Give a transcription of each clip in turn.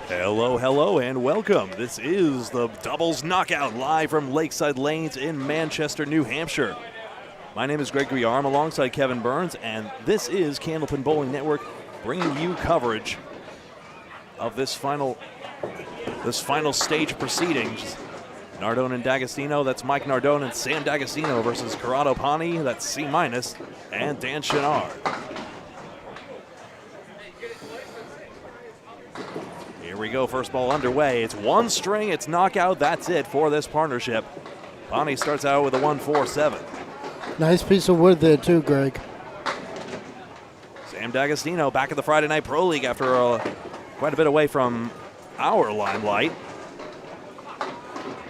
Hello, hello, and welcome. This is the Doubles Knockout live from Lakeside Lanes in Manchester, New Hampshire. My name is Greg Gouillart. I'm alongside Kevin Burns, and this is Candlepin Bowling Network bringing you coverage of this final stage proceedings. Nardone and D'Agostino, that's Mike Nardone and Sam D'Agostino versus Pani, that's C-, and Dan Chenard. Here we go, first ball underway. It's one string, it's knockout, that's it for this partnership. Pani starts out with a 1-4-7. Nice piece of wood there too, Greg. Sam D'Agostino back at the Friday Night Pro League after quite a bit away from our limelight.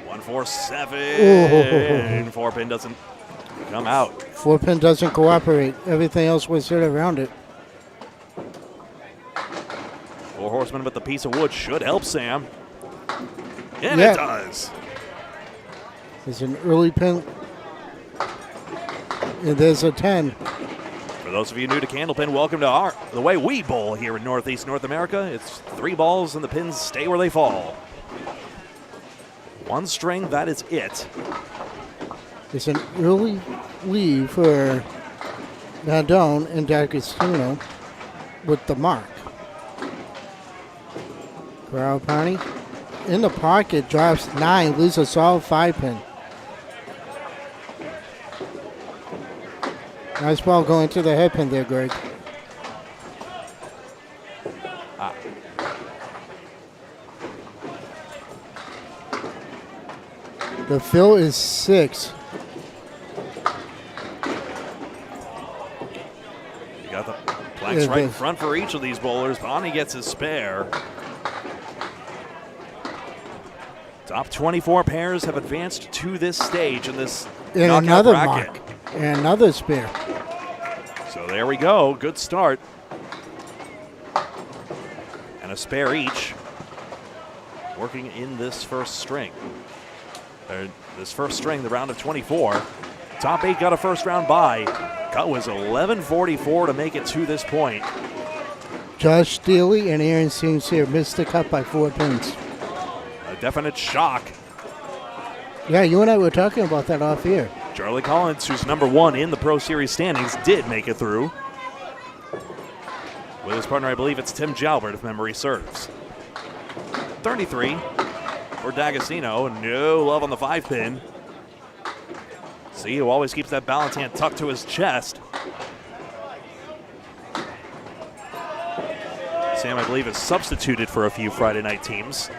1-4-7. 4-pin doesn't come out. 4-pin doesn't cooperate. Everything else was hit around it. Four horsemen, but the piece of wood should help Sam. And it does. There's an early pin. And there's a 10. For those of you new to Candlepin, welcome to the way we bowl here in Northeast North America. It's 3 balls and the pins stay where they fall. One string, that is it. There's an early lead for Nardone and D'Agostino with the mark. Pani in the pocket, drops 9, leaves a solid 5-pin. Nice ball going to the head pin there, Greg. The fill is 6. You got the planks right in front for each of these bowlers. Pani gets his spare. Top 24 pairs have advanced to this stage in this knockout another bracket. mark. And another spare. So there we go. Good start. And a spare each. Working in this first string. This first string, the round of 24. Top 8 got a first round bye. Cut was 11:44 to make it to this point. Josh Steely and Aaron Sincere missed the cut by 4 pins. A definite shock. Yeah, you and I were talking about that off here. Charlie Collins, who's number 1 in the Pro Series standings, did make it through. With his partner, I believe it's Tim Jalbert, if memory serves. 33 for D'Agostino. No love on the 5-pin. See, who always keeps that balance hand tucked to his chest. Sam, I believe, is substituted for a few Friday night teams.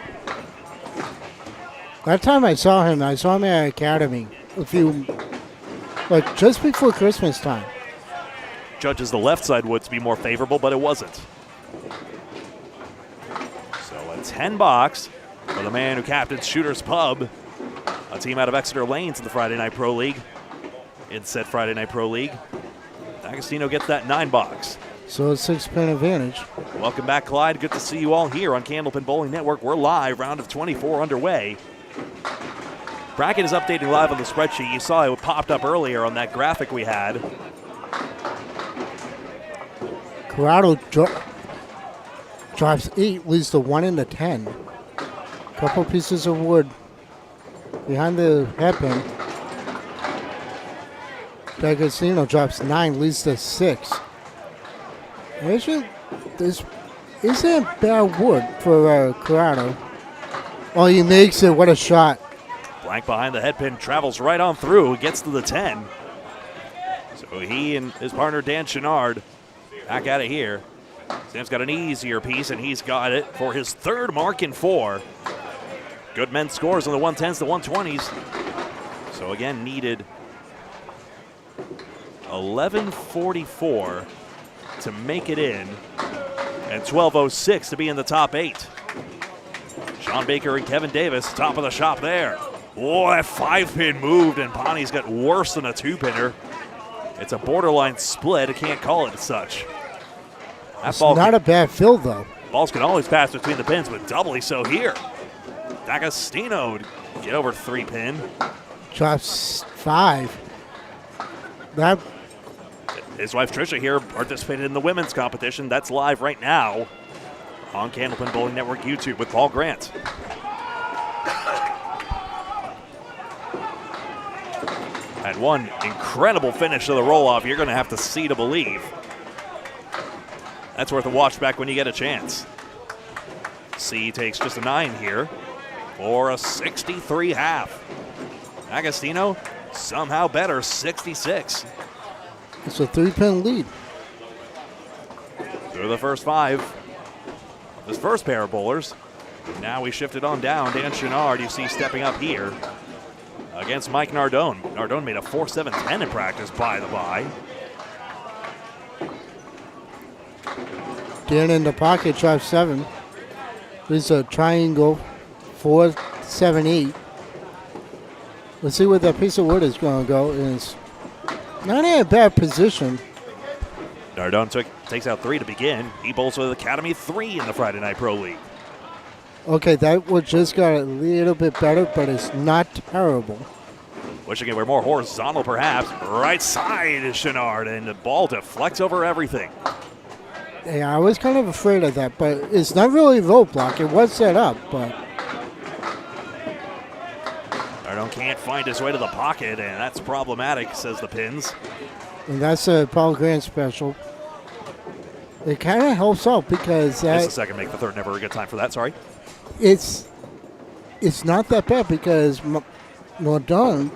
That time I saw him at Academy just before Christmas time. Judges the left side would be more favorable, but it wasn't. So a 10 box for the man who captains Shooter's Pub, a team out of Exeter Lanes in the Friday Night Pro League. In said Friday Night Pro League, D'Agostino gets that 9 box. So a 6-pin advantage. Welcome back, Clyde. Good to see you all here on Candlepin Bowling Network. We're live, round of 24 underway. Bracket is updating live on the spreadsheet. You saw it popped up earlier on that graphic we had. Corrado drops 8, leaves the 1 and the 10. Couple pieces of wood behind the headpin. D'Agostino drops 9, leaves the 6. Actually, this isn't bad wood for Corrado. Oh, he makes it. What a shot. Blank behind the headpin, travels right on through, gets to the 10. So he and his partner Dan Chenard back at it here. Sam's got an easier piece, and he's got it for his 3rd mark in 4. Good men's scores on the 110s, the 120s. So again, needed 11:44 to make it in, and 12:06 to be in the top 8. Sean Baker and Kevin Davis, top of the shop there. Oh, that 5-pin moved, and Pani's got worse than a 2-pinner. It's a borderline split. I can't call it as such. It's not a bad fill, though. Balls can always pass between the pins, but doubly so here. D'Agostino get over 3-pin. Drops 5. That His wife Tricia here participated in the women's competition. That's live right now on Candlepin Bowling Network YouTube with Paul Grant. And one incredible finish to the roll-off you're going to have to see to believe. That's worth a watch back when you get a chance. C takes just a 9 here for a 63 half. Agostino somehow better, 66. It's a 3-pin lead. Through the first 5 of this first pair of bowlers. Now we shifted on down. Dan Chenard, you see stepping up here against Mike Nardone. Nardone made a 4-7-10 in practice, by the by. Dan in the pocket, drive 7. There's a triangle, 4-7-8. Let's see where that piece of wood is going to go. It's not in a bad position. Nardone takes out 3 to begin. He bowls with Academy 3 in the Friday Night Pro League. Okay, that wood just got a little bit better, but it's not terrible. Wishing it were more horizontal, perhaps. Right side is Chenard, and the ball deflects over everything. Yeah, I was kind of afraid of that, but it's not really a roadblock. It was set up, but Nardone can't find his way to the pocket, and that's problematic, says the Pins. and that's a Paul Grant special. It kind of helps out because It's the second make, the third, never a good time for that, sorry. it's not that bad because Nardone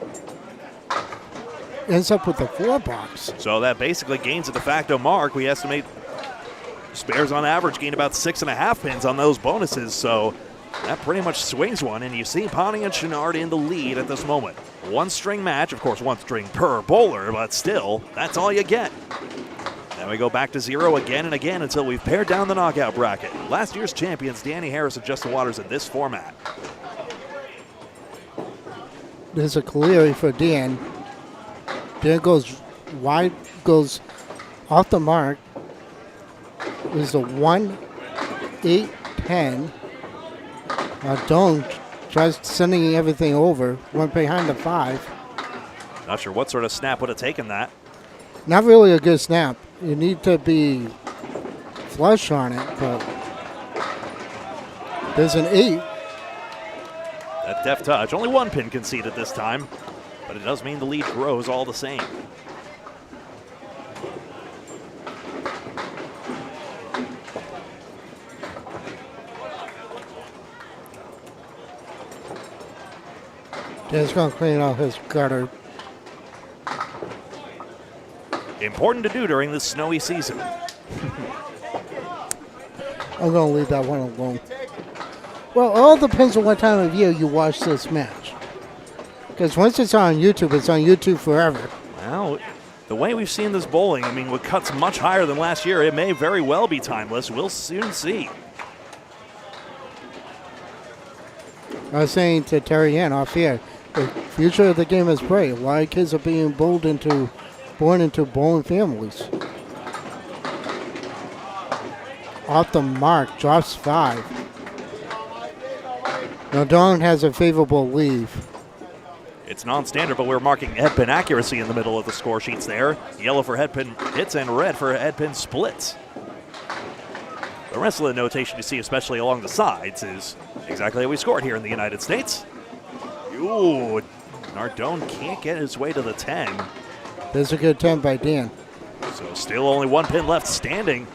ends up with the 4 box. So that basically gains a de facto mark. We estimate spares on average gain about 6.5 pins on those bonuses, so that pretty much swings one, and you see Pani and Chenard in the lead at this moment. 1 string match, of course 1 string per bowler, but still, that's all you get. Then we go back to 0 again and again until we've pared down the knockout bracket. Last year's champions, Danny Harris and Justin Waters in this format. There's a cleary for Dan. Dan goes wide, goes off the mark. There's a 1, 8, 10. Nardone tries sending everything over. Went behind the 5. Not sure what sort of snap would have taken that. Not really a good snap. You need to be flush on it, but there's an 8. That deft touch. Only 1 pin conceded this time, but it does mean the lead grows all the same. Dan's going to clean out his gutter. Important to do during this snowy season. I'm going to leave that one alone. Well, all depends on what time of year you watch this match. Because once it's on YouTube forever. Well, the way we've seen this bowling, I mean, with cuts much higher than last year, it may very well be timeless. We'll soon see. I was saying to Terry Ann off here, the future of the game is bright. A lot of kids are being born into bowling families. Off the mark, drops 5. Nardone has a favorable leave. It's non-standard, but we're marking headpin accuracy in the middle of the score sheets there. Yellow for headpin hits and red for headpin splits. The rest of the notation you see, especially along the sides, is exactly how we scored here in the United States. Ooh, Nardone can't get his way to the 10. There's a good 10 by Dan. So still only 1 pin left standing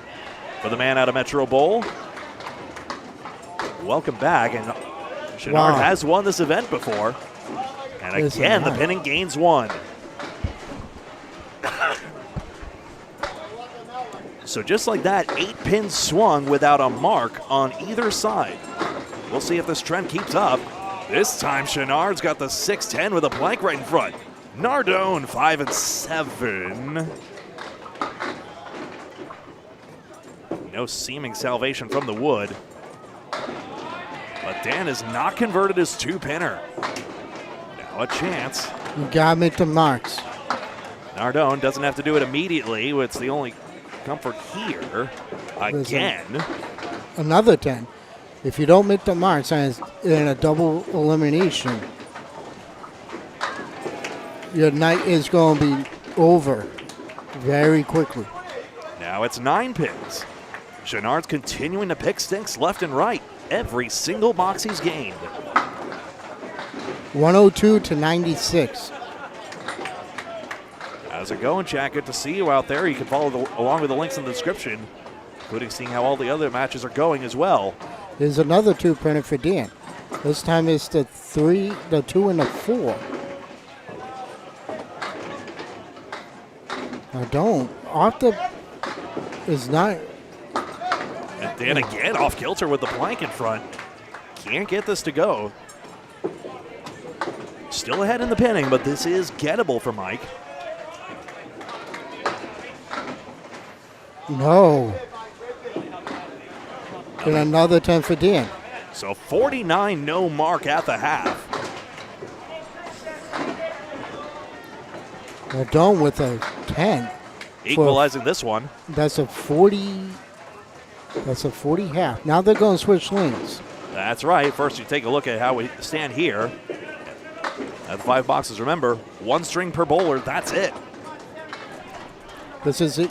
for the man out of Metro Bowl. Welcome back, and Chenard has won this event before. And again, the pinning gains 1. So just like that, 8 pins swung without a mark on either side. We'll see if this trend keeps up. This time, Chenard's got the 6-10 with a blank right in front. Nardone, 5 and 7. No seeming salvation from the wood. But Dan has not converted his 2-pinner. Now a chance. You gotta make the marks. Nardone doesn't have to do it immediately. It's the only comfort here. Again. Another 10. If you don't make the marks in a double elimination, your night is going to be over very quickly. Now it's 9 pins. Gennard's continuing to pick sticks left and right. Every single box he's gained. 102 to 96. How's it going, chat? Good to see you out there. You can follow along with the links in the description, including seeing how all the other matches are going as well. There's another 2 printed for Dan. This time it's the 2, and the 4. Nardone off the is not. And Dan again off kilter with the plank in front. Can't get this to go. Still ahead in the pinning, but this is gettable for Mike. No. And another 10 for Dan. So 49 no mark at the half. Nardone with a 10. Equalizing this one. That's a 40. That's a 40 half. Now they're going to switch lanes. That's right. First, you take a look at how we stand here. At the 5 boxes, remember, 1 string per bowler. That's it. This is it.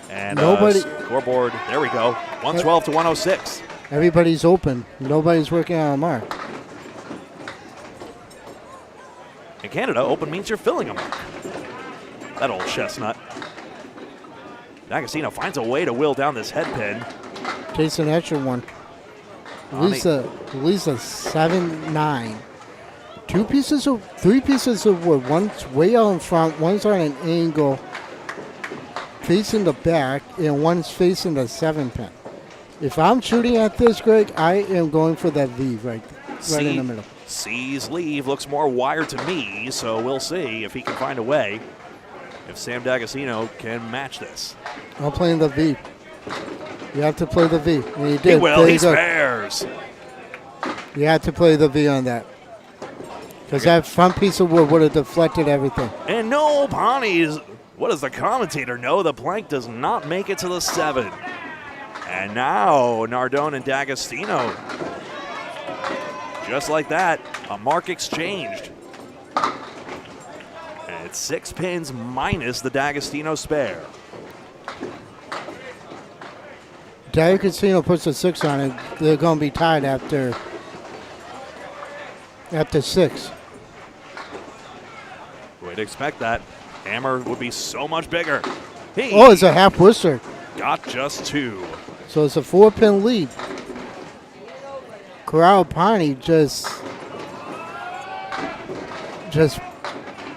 And nobody. Scoreboard. There we go. 112 to 106. Everybody's open. Nobody's working on a mark. In Canada, open means you're filling a mark. That old chestnut. D'Agostino finds a way to wheel down this head pin. Takes an extra one. Lisa 7-9. 3 pieces of wood. One's way out in front. One's on an angle facing the back, and one's facing the 7 pin. If I'm shooting at this, Greg, I am going for that V right in the middle. C's leave looks more wired to me, so we'll see if he can find a way. If Sam D'Agostino can match this. I'm playing the V. You have to play the V. And he did. He will. He spares. You have to play the V on that. Because that front piece of wood would have deflected everything. And no Pani's. What does the commentator know? The plank does not make it to the 7. And now Nardone and D'Agostino. Just like that, a mark exchanged. And it's 6 pins minus the D'Agostino spare. D'Agostino puts a 6 on it. They're going to be tied after 6. We'd expect that. Hammer would be so much bigger. It's a half Worcester. Got just 2. So it's a 4-pin lead. Pani just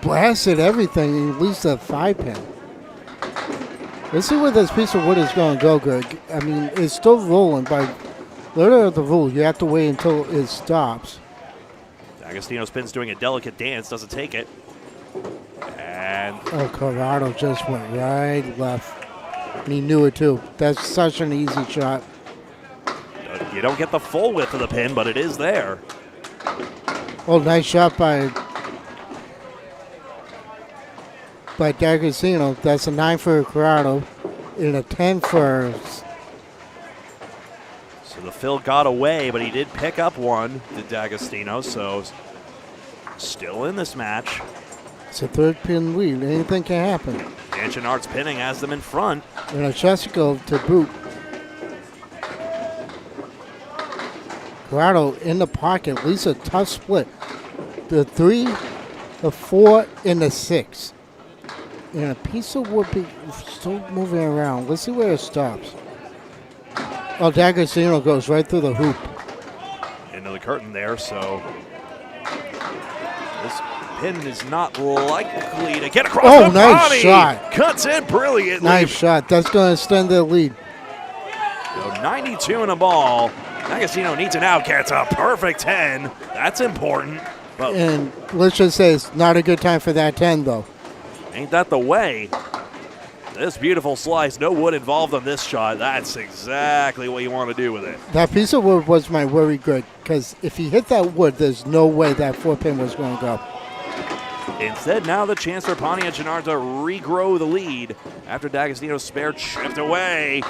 blasted everything, at least a 5-pin. Let's see where this piece of wood is going to go, Greg. I mean, it's still rolling. By letter of the rule, you have to wait until it stops. D'Agostino spins doing a delicate dance, doesn't take it. And Corrado just went right left. And he knew it too. That's such an easy shot. You don't get the full width of the pin, but it is there. Oh, nice shot by D'Agostino. That's a 9 for Corrado and a 10 for. So the fill got away, but he did pick up one, the D'Agostino, so still in this match. It's a 3rd-pin lead. Anything can happen. Dan Gennard's pinning has them in front. And a Chesko to boot. Corrado in the pocket. At least a tough split. The 3, the 4, and the 6. And a piece of wood still moving around. Let's see where it stops. Oh, D'Agostino goes right through the hoop. Into the curtain there, so this pin is not likely to get across. Oh, the nice body. shot. Cuts in brilliantly. Nice shot. That's going to extend their lead. So 92 in a ball. D'Agostino needs an out. Gets a perfect 10. That's important. But and let's just say it's not a good time for that 10, though. Ain't that the way? This beautiful slice, no wood involved on this shot. That's exactly what you want to do with it. That piece of wood was my worry, Greg, because if he hit that wood, there's no way that 4-pin was going to go. Instead, now the chance for Pani and Gennard to regrow the lead after D'Agostino's spare chipped away.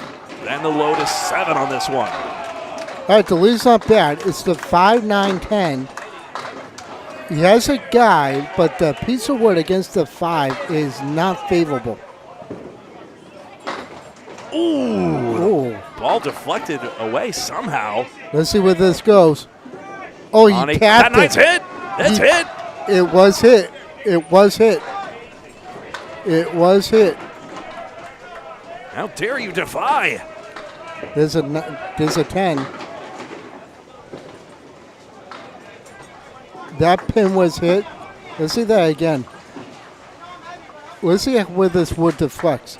Then the low to 7 on this one. All right, the lead's not bad. It's the 5, 9, 10. He has a guy, but the piece of wood against the 5 is not favorable. Ooh. Ooh. Ball ball deflected away somehow. Let's see where this goes. Oh, he Pani. tapped That night's it. hit. That's hit. It was hit. It was hit. It was hit. How dare you defy? There's a 10. That pin was hit. Let's see that again. Let's see where this wood deflects.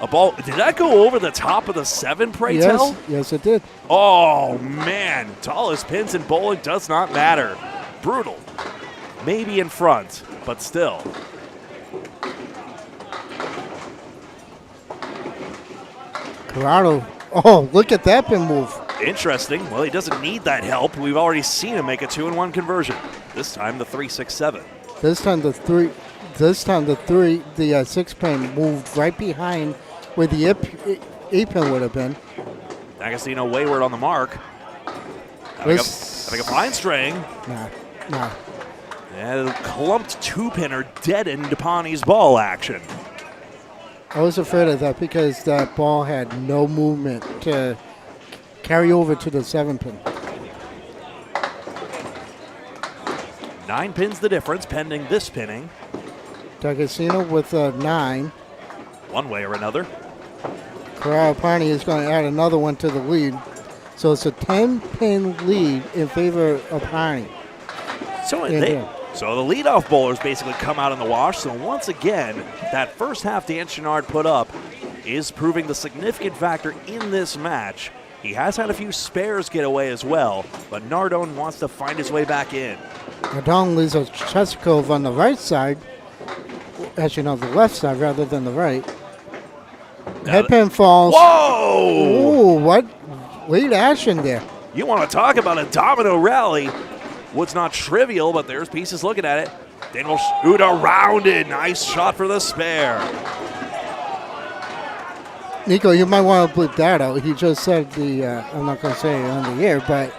A ball. Did that go over the top of the 7, pray tell? Yes, it did. Oh, man. Tallest pins in bowling does not matter. Brutal. Maybe in front, but still. Corrado. Oh, look at that pin move. Interesting. Well, he doesn't need that help. We've already seen him make a 2-in-1 conversion. This time the 3-6-7. This time the 6 pin moved right behind where the 8 pin would have been. Agostino wayward on the mark. Having a fine string. Nah. And clumped 2-pinner deadened Pani's ball action. I was afraid of that because that ball had no movement to carry over to the 7 pin. 9 pins the difference, pending this pinning. D'Agostino with a 9. One way or another. Corrado Pani is going to add another one to the lead. So it's a 10-pin lead in favor of Pani. So the leadoff bowlers basically come out in the wash. So once again, that first half Dan Chenard put up is proving the significant factor in this match. He has had a few spares get away as well, but Nardone wants to find his way back in. Nardone leaves a chest cove on the right side. Actually, no, the left side rather than the right. Headpin falls. Whoa! Ooh, what late action there. You want to talk about a domino rally. Wood's not trivial, but there's pieces looking at it. Then we'll shoot around it. Nice shot for the spare. Nico, you might want to bleep that out. He just said I'm not going to say it on the air, but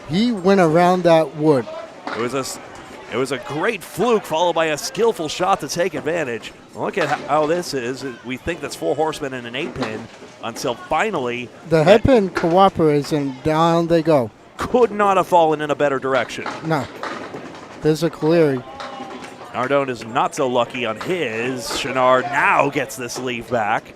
he went around that wood. It was a great fluke followed by a skillful shot to take advantage. Look at how this is. We think that's 4 horsemen and an 8-pin until finally the headpin cooperates and down they go. Could not have fallen in a better direction. No. There's a Caleri. Nardone is not so lucky on his. Chenard now gets this leaf back.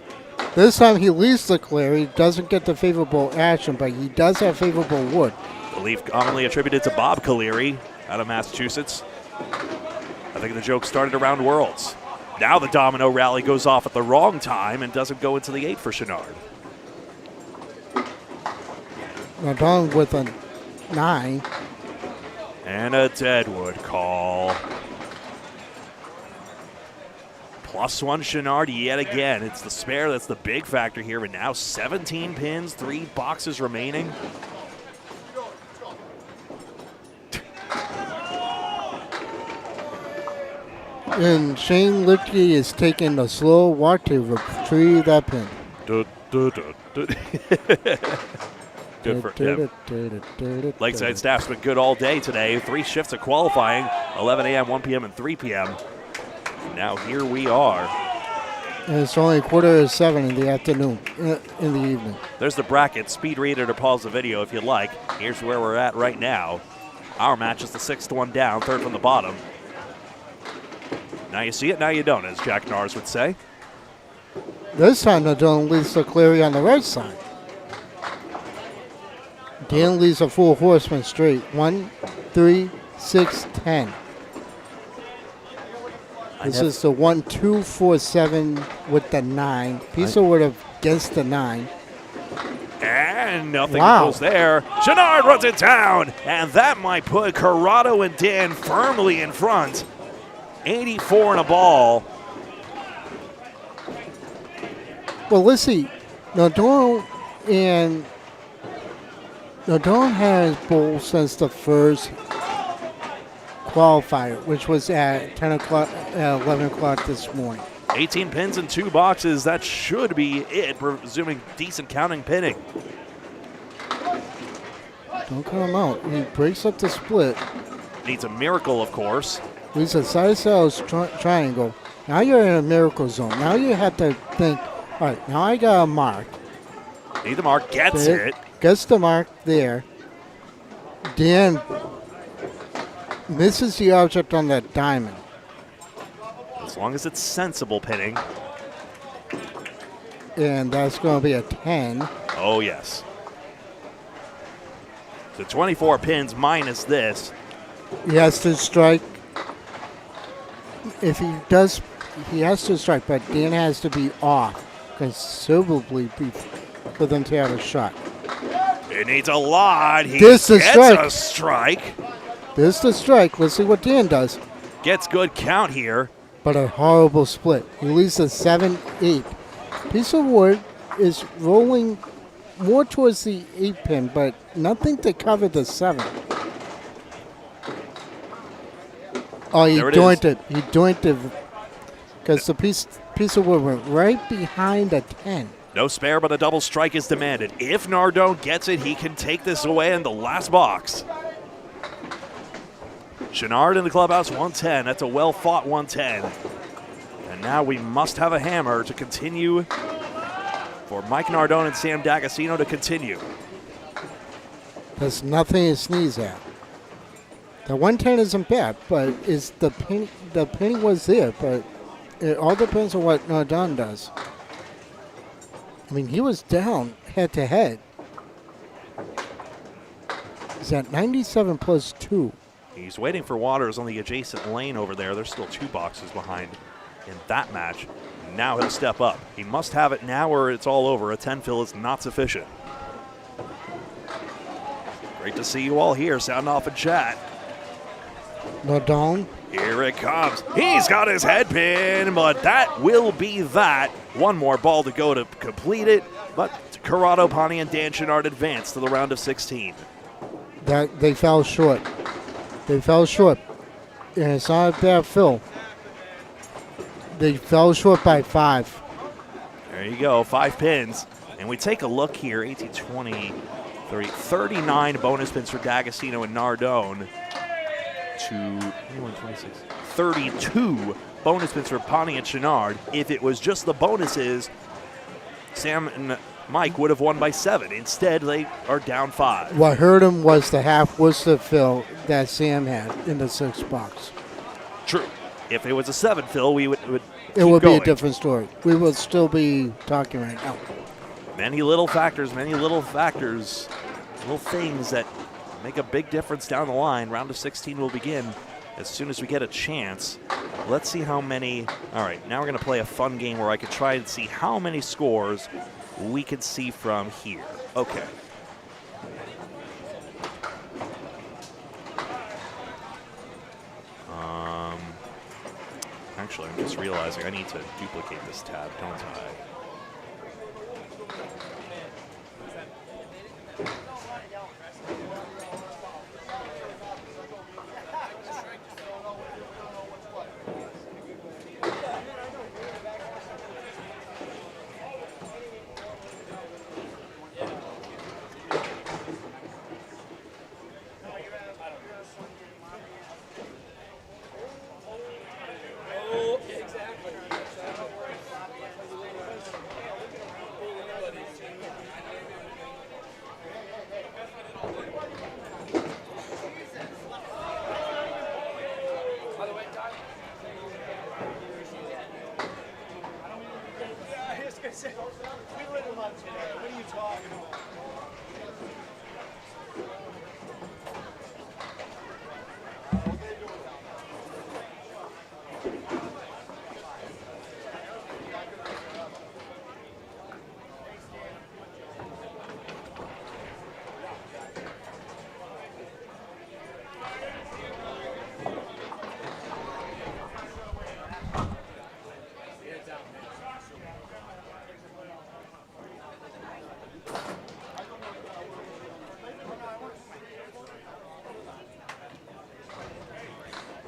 This time he leaves the Caleri, doesn't get the favorable action, but he does have favorable wood. The leaf commonly attributed to Bob Caleri out of Massachusetts. I think the joke started around Worlds. Now the domino rally goes off at the wrong time and doesn't go into the 8 for Chenard. Nardone with a 9. And a deadwood call. +1 Chenard yet again. It's the spare that's the big factor here. And now 17 pins, 3 boxes remaining. And Shane Lipke is taking a slow walk to retrieve that pin. Good for him. Lakeside staff's been good all day today. 3 shifts of qualifying, 11 a.m., 1 p.m., and 3 p.m. Now here we are. And it's only 6:45 in the afternoon, in the evening. There's the bracket. Speed read it or pause the video if you'd like. Here's where we're at right now. Our match is the 6th one down, 3rd from the bottom. Now you see it, now you don't, as Jack Nars would say. This time Nardone leads the Caleri on the right side. Dan leads a 4 horseman straight. 1, 3, 6, 10. This is the 1, 2, 4, 7 with the 9. Pisa would have guessed the 9. And nothing goes there. Chenard runs it down, and that might put Corrado and Dan firmly in front. 84 in a ball. Well, let's see. Nardone has bowled since the first qualifier, which was at 10 o'clock, 11 o'clock this morning. 18 pins in 2 boxes. That should be it, presuming decent counting pinning. Don't cut him out. He breaks up the split. Needs a miracle, of course. He's a side cells triangle. Now you're in a miracle zone. Now you have to think, all right, now I got a mark. Need the mark, gets it. Gets the mark there. Dan misses the object on that diamond. As long as it's sensible pinning. And that's going to be a 10. Oh, yes. So 24 pins minus this. He has to strike. If he does, he has to strike, but Dan has to be off considerably for them to have a shot. It needs a lot. He This is gets a strike. This is the strike. Let's see what Dan does. Gets good count here. But a horrible split. He leaves a 7-8. Piece of wood is rolling more towards the 8 pin, but nothing to cover the 7. Oh, he doinked it. He doinked it because the piece of wood went right behind a 10. No spare, but a double strike is demanded. If Nardone gets it, he can take this away in the last box. Chenard in the clubhouse, 110. That's a well-fought 110. And now we must have a hammer to continue for Mike Nardone and Sam D'Agostino to continue. There's nothing to sneeze at. The 110 isn't bad, but is the penny was there, but it all depends on what Nardone does. I mean, he was down head-to-head. He's at 97 plus 2. He's waiting for Waters on the adjacent lane over there. There's still 2 boxes behind in that match. Now he'll step up. He must have it now or it's all over. A 10 fill is not sufficient. Great to see you all here. Sound off in chat. Nardone. Here it comes. He's got his head pin, but that will be that. One more ball to go to complete it, but Corrado, Pani, and Dan Chenard advance to the round of 16. That they fell short. They fell short. And it's not a bad fill. They fell short by 5. There you go, 5 pins. And we take a look here, 18, 20, 30, 39 bonus pins for D'Agostino and Nardone to 26, 32 bonus pins for Pani and Chenard. If it was just the bonuses, Sam and Mike would have won by 7. Instead, they are down 5. What hurt him was the half Worcester fill that Sam had in the 6 box. True. If it was a 7 fill, we would it would going. be a different story. We would still be talking right now. Many little factors, little things that make a big difference down the line. Round of 16 will begin as soon as we get a chance. Let's see how many. All right, now we're going to play a fun game where I could try and see how many scores we can see from here. Okay. Actually, I'm just realizing I need to duplicate this tab, don't I?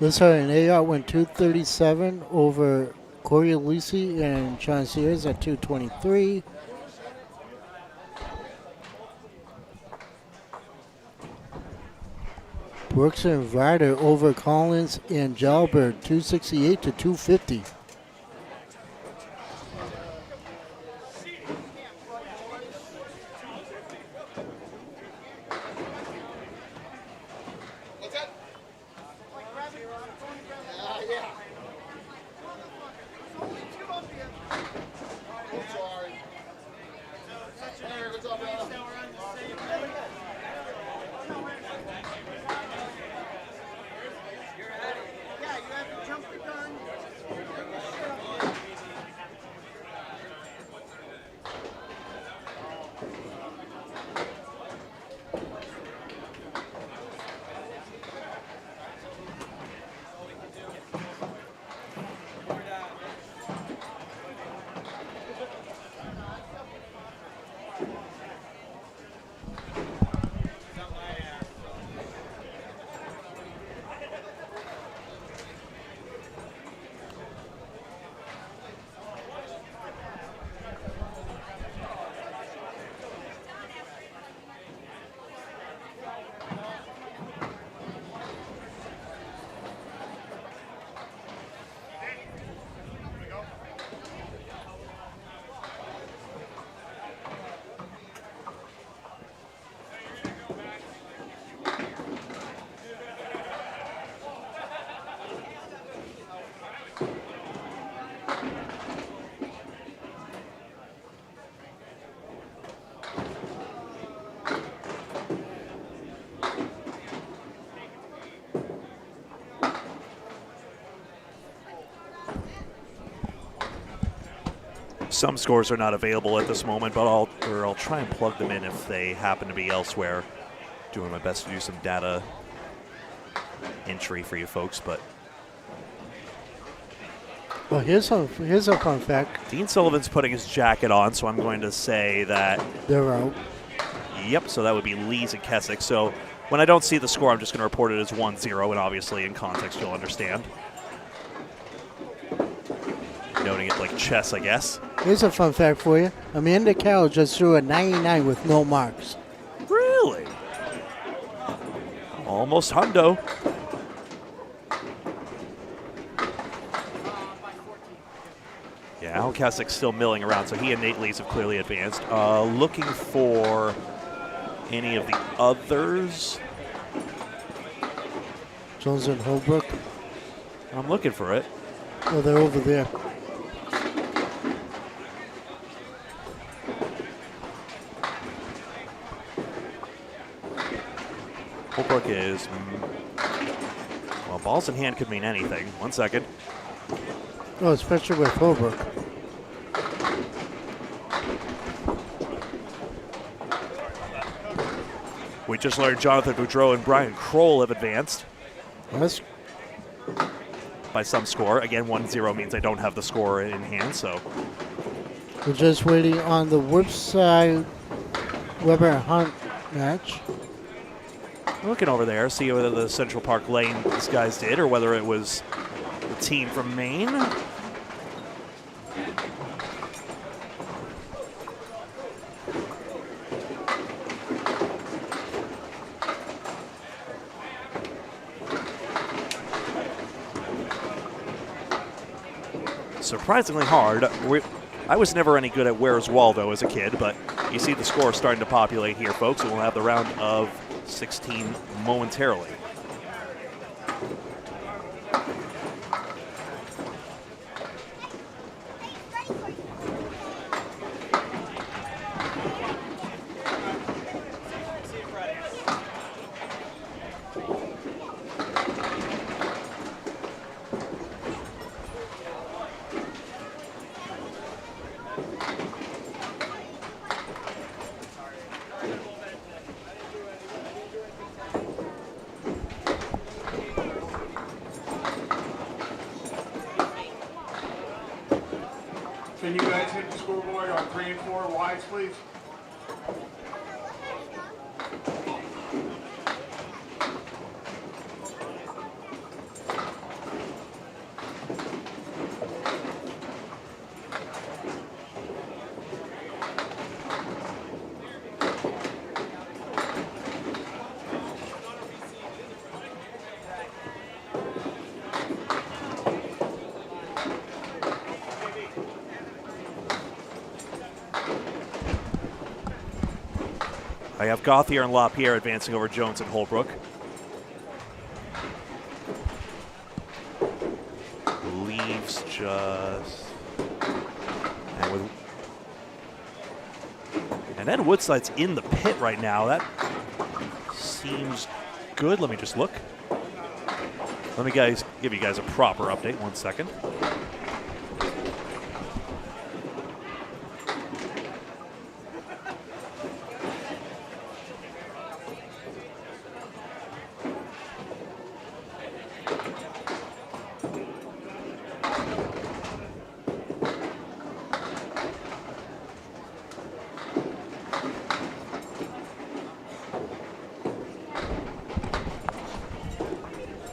This had an AR went 237 over Coriolis and John Sears at 223. Brooks and Ryder over Collins and Jalbert 268 to 250. Some scores are not available at this moment, but I'll try and plug them in if they happen to be elsewhere. Doing my best to do some data entry for you folks, but Well, here's a fun fact. Dean Sullivan's putting his jacket on, so I'm going to say that They're out. Yep, so that would be Lees and Kessick. So when I don't see the score, I'm just going to report it as 1-0, and obviously in context you'll understand. Noting it like chess, I guess. Here's a fun fact for you. Amanda Carroll just threw a 99 with no marks. Really? Almost hundo. Yeah, Al Kessick's still milling around, so he and Nate Lees have clearly advanced. Looking for any of the others. Jones and Holbrook. I'm looking for it. Oh, they're over there. Holbrook is, well, balls in hand could mean anything. 1 second. Oh, especially with Holbrook. We just learned Jonathan Budro and Brian Kroll have advanced That's by some score. Again, 1-0 means I don't have the score in hand, so. We're just waiting on the Woodside Weber Hunt match. Looking over there, see whether the Central Park Lane these guys did or whether it was the team from Maine. Surprisingly hard. I was never any good at Where's Waldo as a kid, but you see the score starting to populate here, folks, and we'll have the round of 16 momentarily. Can you guys hit the scoreboard on 3 and 4 wides, please? I have Gouillart and Lapierre advancing over Jones and Holbrook. Leaves just... And Ed Woodside's in the pit right now. That seems good. Let me just look. Let me give you guys a proper update. 1 second.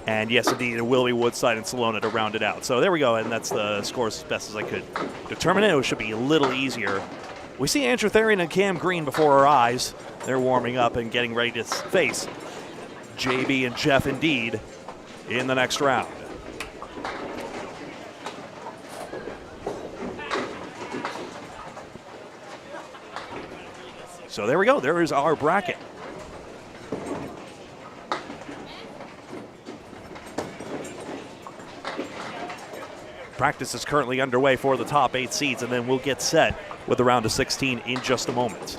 And yes, indeed, it will be Woodside and Salona to round it out. So there we go, and that's the scores as best as I could determine it. It should be a little easier. We see Andrew Therian and Cam Greene before our eyes. They're warming up and getting ready to face JB and Jeff Indeed in the next round. So there we go. There is our bracket. Practice is currently underway for the top 8 seeds, and then we'll get set with the round of 16 in just a moment.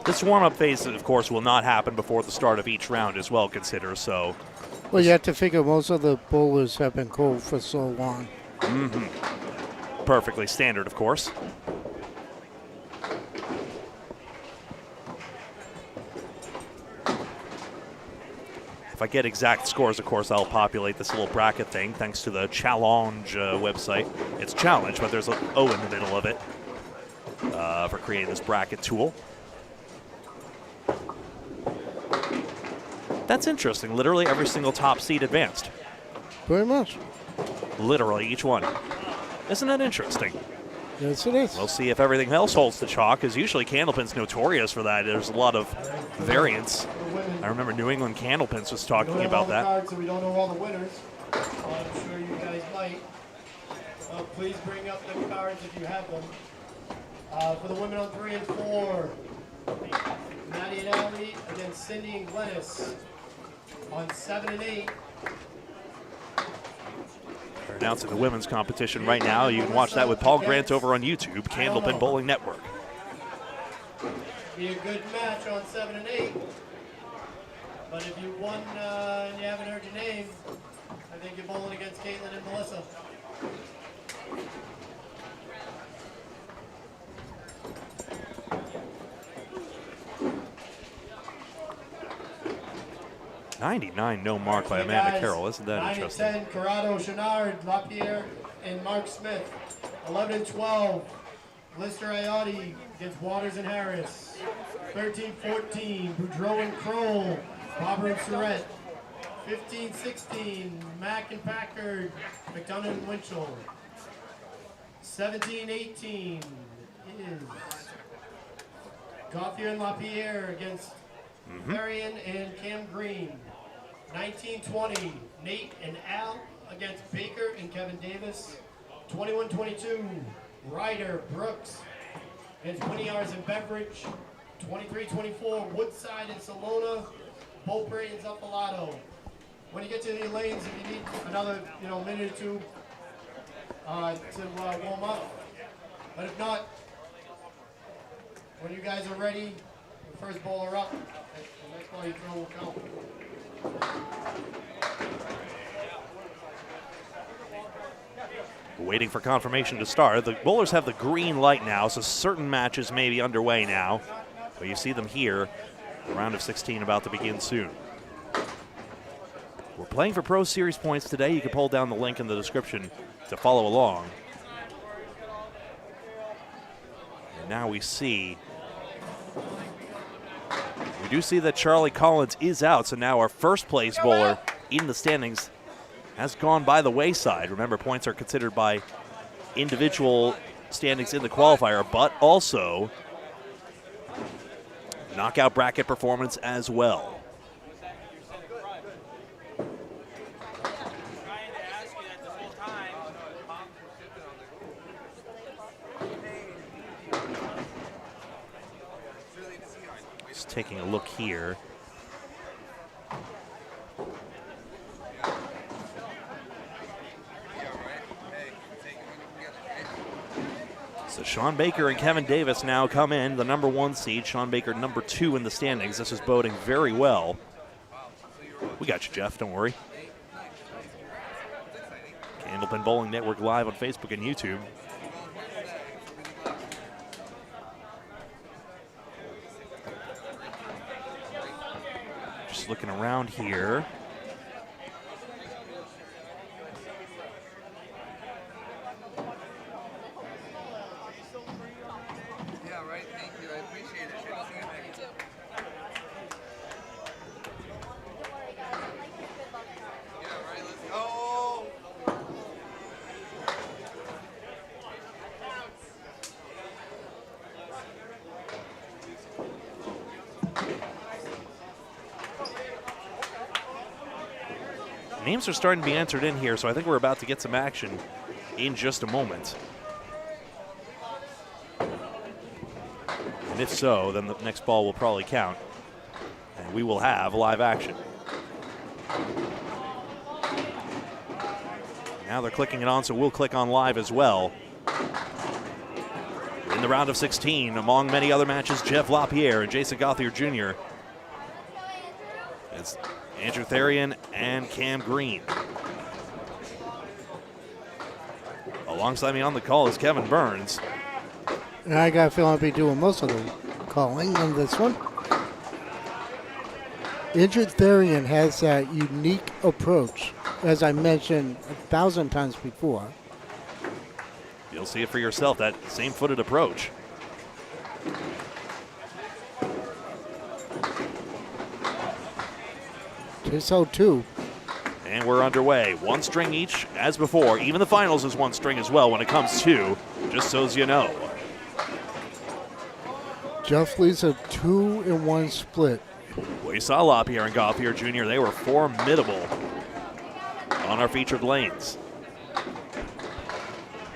This warm-up phase, of course, will not happen before the start of each round as well, consider, so. Well, you have to figure most of the bowlers have been cold for so long. Perfectly standard, of course. If I get exact scores, of course, I'll populate this little bracket thing thanks to the Challenge website. It's Challenge, but there's an O in the middle of it for creating this bracket tool. That's interesting. Literally every single top seed advanced. Pretty much. Literally each one. Isn't that interesting? Yes, it is. We'll see if everything else holds the chalk, because usually Candlepin's notorious for that. There's a lot of variance. I remember New England Candlepins was talking about that. Cards, so we don't know all the winners. I'm sure you guys might. Please bring up the cards if you have them. For the women on 3 and 4, Maddie and Allie against Cindy and Glennis. On 7 and 8. They're announcing the women's competition right now. You can watch that with Paul Grant over on YouTube, Candlepin Bowling Network. Be a good match on 7 and 8. But if you won and you haven't heard your name, I think you're bowling against Caitlin and Melissa. '99 no mark by Amanda Carroll. Isn't that 9 interesting? and 10, Corrado, Chenard, Lapierre, and Mark Smith. 11 and 12, Lister Iotti against Waters and Harris. 13-14, Budro and Kroll, Bobber and Surrett. 15-16, Mack and Packard, McDona and Winchell. 17-18 is Gauthier and Lapierre against Marion and Cam Greene. 19-20, Nate and Al against Baker and Kevin Davis. 21-22, Ryder, Brooks against Gouillart and Beveridge. 23-24, Woodside and Salona, Beaupre and Zappalato. When you get to the lanes, if you need another minute or two to warm up, but if not, when you guys are ready, the first bowler up, the next ball you throw will count. Waiting for confirmation to start. The bowlers have the green light now, so certain matches may be underway now. But you see them here. The round of 16 about to begin soon. We're playing for Pro Series points today. You can pull down the link in the description to follow along. And now we do see that Charlie Collins is out, so now our first place bowler in the standings has gone by the wayside. Remember, points are considered by individual standings in the qualifier, but also knockout bracket performance as well. Just taking a look here. So Sean Baker and Kevin Davis now come in, the number 1 seed. Sean Baker, number 2 in the standings. This is boding very well. We got you, Jeff. Don't worry. Candlepin Bowling Network live on Facebook and YouTube. Just looking around here. Names are starting to be entered in here, so I think we're about to get some action in just a moment. And if so, then the next ball will probably count, and we will have live action. Now they're clicking it on, so we'll click on live as well. In the round of 16, among many other matches, Jeff Lapierre and Jason Gauthier Jr. It's Andrew Therian and Cam Greene. Alongside me on the call is Kevin Burns. And I got a feeling I'll be doing most of the calling on this one. Andrew Therian has that unique approach, as I mentioned 1,000 times before. You'll see it for yourself, that same-footed approach. Two. And we're underway. One string each, as before. Even the finals is one string as well when it comes to, just so as you know. Jeff leads a 2-1 split. We saw Lapierre and Gauthier Jr. They were formidable on our featured lanes.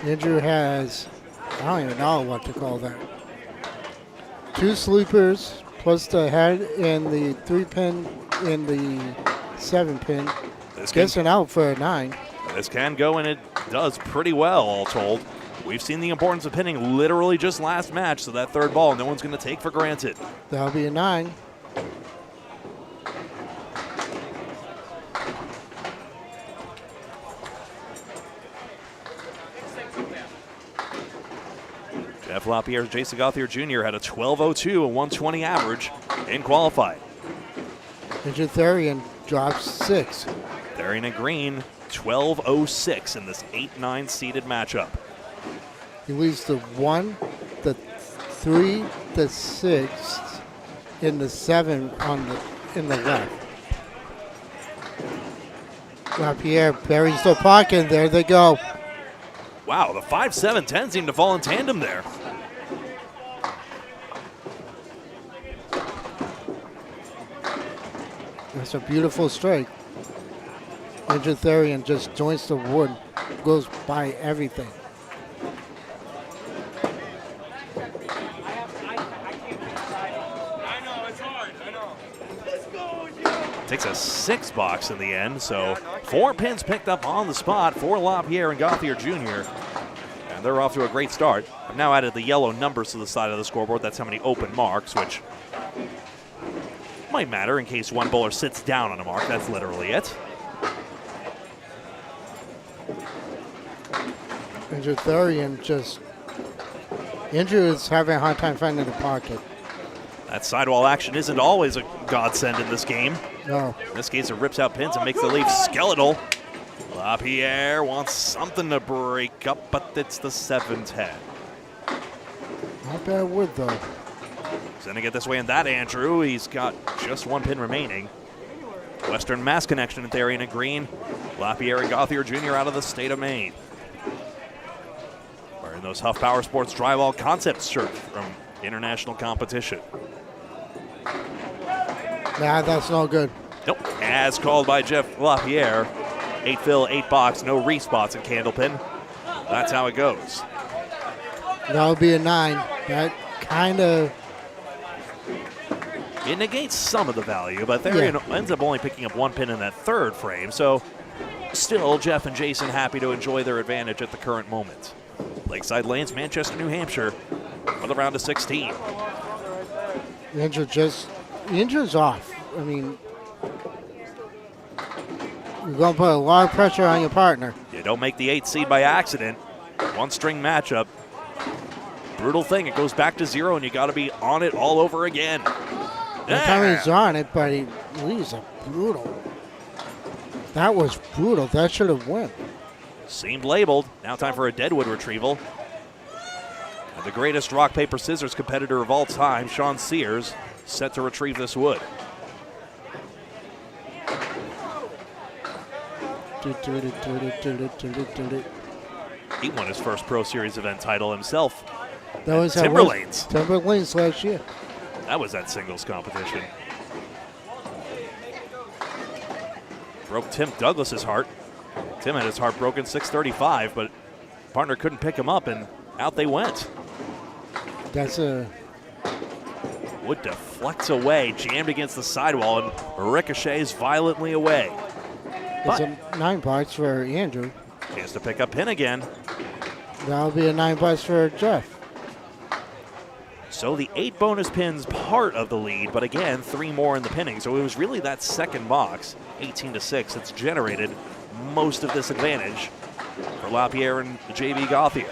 Andrew has, I don't even know what to call that. 2 sleepers, plus the head and the 3-pin and the 7-pin. Gets an out for a 9. This can go, and it does pretty well, all told. We've seen the importance of pinning literally just last match, so that third ball no one's going to take for granted. That'll be a 9. Jeff Lapierre's Jason Gauthier Jr. had a 12.02 and 120 average in qualifying. Andrew Therian drops 6. Therian and Greene, 12.06 in this 8-9 seeded matchup. He leads the 1, the 3, the 6, and the 7 in the left. Lapierre buries the pocket. There they go. Wow, the 5, 7, 10 seem to fall in tandem there. That's a beautiful strike. Andrew Therian just joins the wood, goes by everything. Takes a 6 box in the end, so 4 pins picked up on the spot for Lapierre and Gauthier Jr. And they're off to a great start. I've now added the yellow numbers to the side of the scoreboard. That's how many open marks, which might matter in case one bowler sits down on a mark. That's literally it. Andrew Therian Andrew is having a hard time finding the pocket. That sidewall action isn't always a godsend in this game. No. In this case, it rips out pins and makes the leaf skeletal. Lapierre wants something to break up, but it's the 7-10. Not bad wood, though. Sending it this way, and that Andrew, he's got just 1 pin remaining. Western Mass connection in Therian and Greene. Lapierre and Gauthier Jr. out of the state of Maine. Wearing those Huff Power Sports Drywall Concept shirts from international competition. Nah, that's no good. Nope, as called by Jeff Lapierre. 8 fill, 8 box, no respots in Candlepin. That's how it goes. That'll be a 9. That kind of... It negates some of the value, but Therian ends up only picking up 1 pin in that third frame, so still Jeff and Jason happy to enjoy their advantage at the current moment. Lakeside Lanes, Manchester, New Hampshire for the round of 16. Andrew's off. I mean, you're going to put a lot of pressure on your partner. You don't make the 8 seed by accident. 1 string matchup. Brutal thing. It goes back to 0, and you got to be on it all over again. That time he's on it, but he leaves a brutal. That was brutal. That should have won. Seemed labeled. Now time for a deadwood retrieval. And the greatest rock, paper, scissors competitor of all time, Sean Sears, set to retrieve this wood. He won his first Pro Series event title himself. That was Timberlanes. Timberlanes last year. That was that singles competition. Broke Tim Douglas's heart. Tim had his heart broken 6:35, but partner couldn't pick him up, and out they went. That's a... Wood deflects away, jammed against the sidewall, and ricochets violently away. It's a 9 box for Andrew. Chance to pick up pin again. That'll be a 9 box for Jeff. So the 8 bonus pins part of the lead, but again, 3 more in the pinning. So it was really that second box, 18-6, that's generated most of this advantage for Lapierre and JB Gouillart.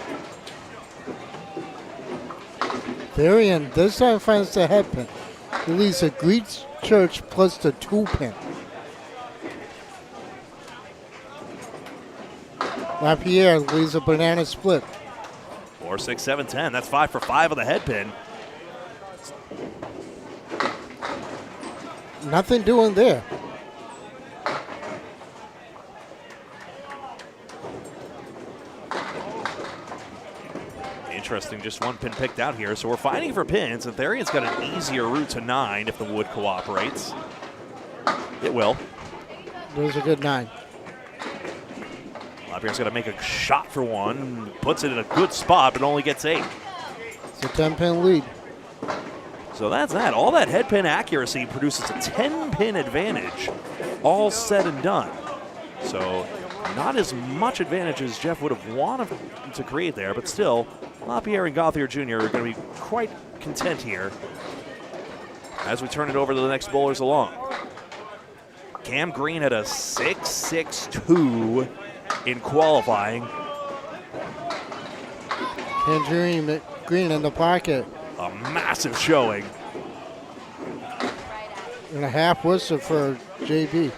Varian this time finds the head pin. He leaves the Greene Church plus the 2 pin. Lapierre leaves a banana split. 4, 6, 7, 10. That's 5 for 5 on the head pin. Nothing doing there. Interesting, just 1 pin picked out here. So we're fighting for pins, and Therian's got an easier route to 9 if the wood cooperates. It will. There's a good 9. Lapierre's got to make a shot for 1, puts it in a good spot, but only gets 8. It's a 10-pin lead. So that's that. All that head pin accuracy produces a 10-pin advantage, all said and done. So not as much advantage as Jeff would have wanted to create there, but still, Lapierre and Gouillart Jr. are going to be quite content here as we turn it over to the next bowlers along. Cam Greene had a 6.62 in qualifying. Tangerine Greene in the pocket. A massive showing. And a half whistle for JB.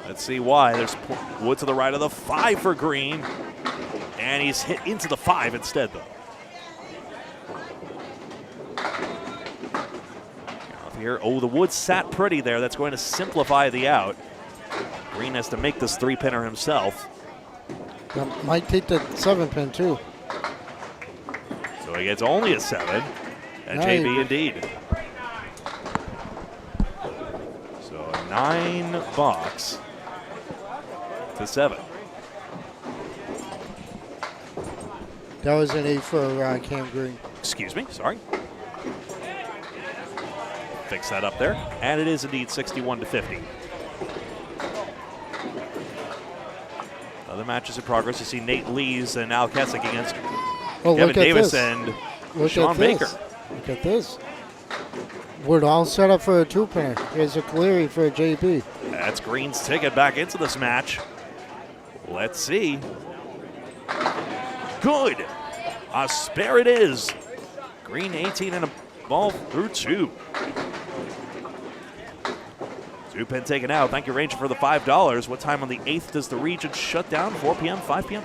Let's see why. There's wood to the right of the 5 for Greene. And he's hit into the 5 instead, though. Here, oh, the wood sat pretty there. That's going to simplify the out. Greene has to make this 3-pinner himself. That might take the 7-pin too. So he gets only a 7. And Nice. JB indeed. So a 9 box to 7. That was an 8 for Cam Greene. Excuse me, sorry. Fix that up there. And it is indeed 61-50. Other matches in progress. You see Nate Lees and Al Kessick against Kevin Davis and Sean Baker. Look at this. We're all set up for a 2-pinner. Here's a Cleary for a JB. That's Greene's ticket back into this match. Let's see. Good. A spare it is. Greene 18 and a ball through 2. 2-pin taken out. Thank you, Ranger, for the $5. What time on the 8th does the region shut down? 4 p.m., 5 p.m.?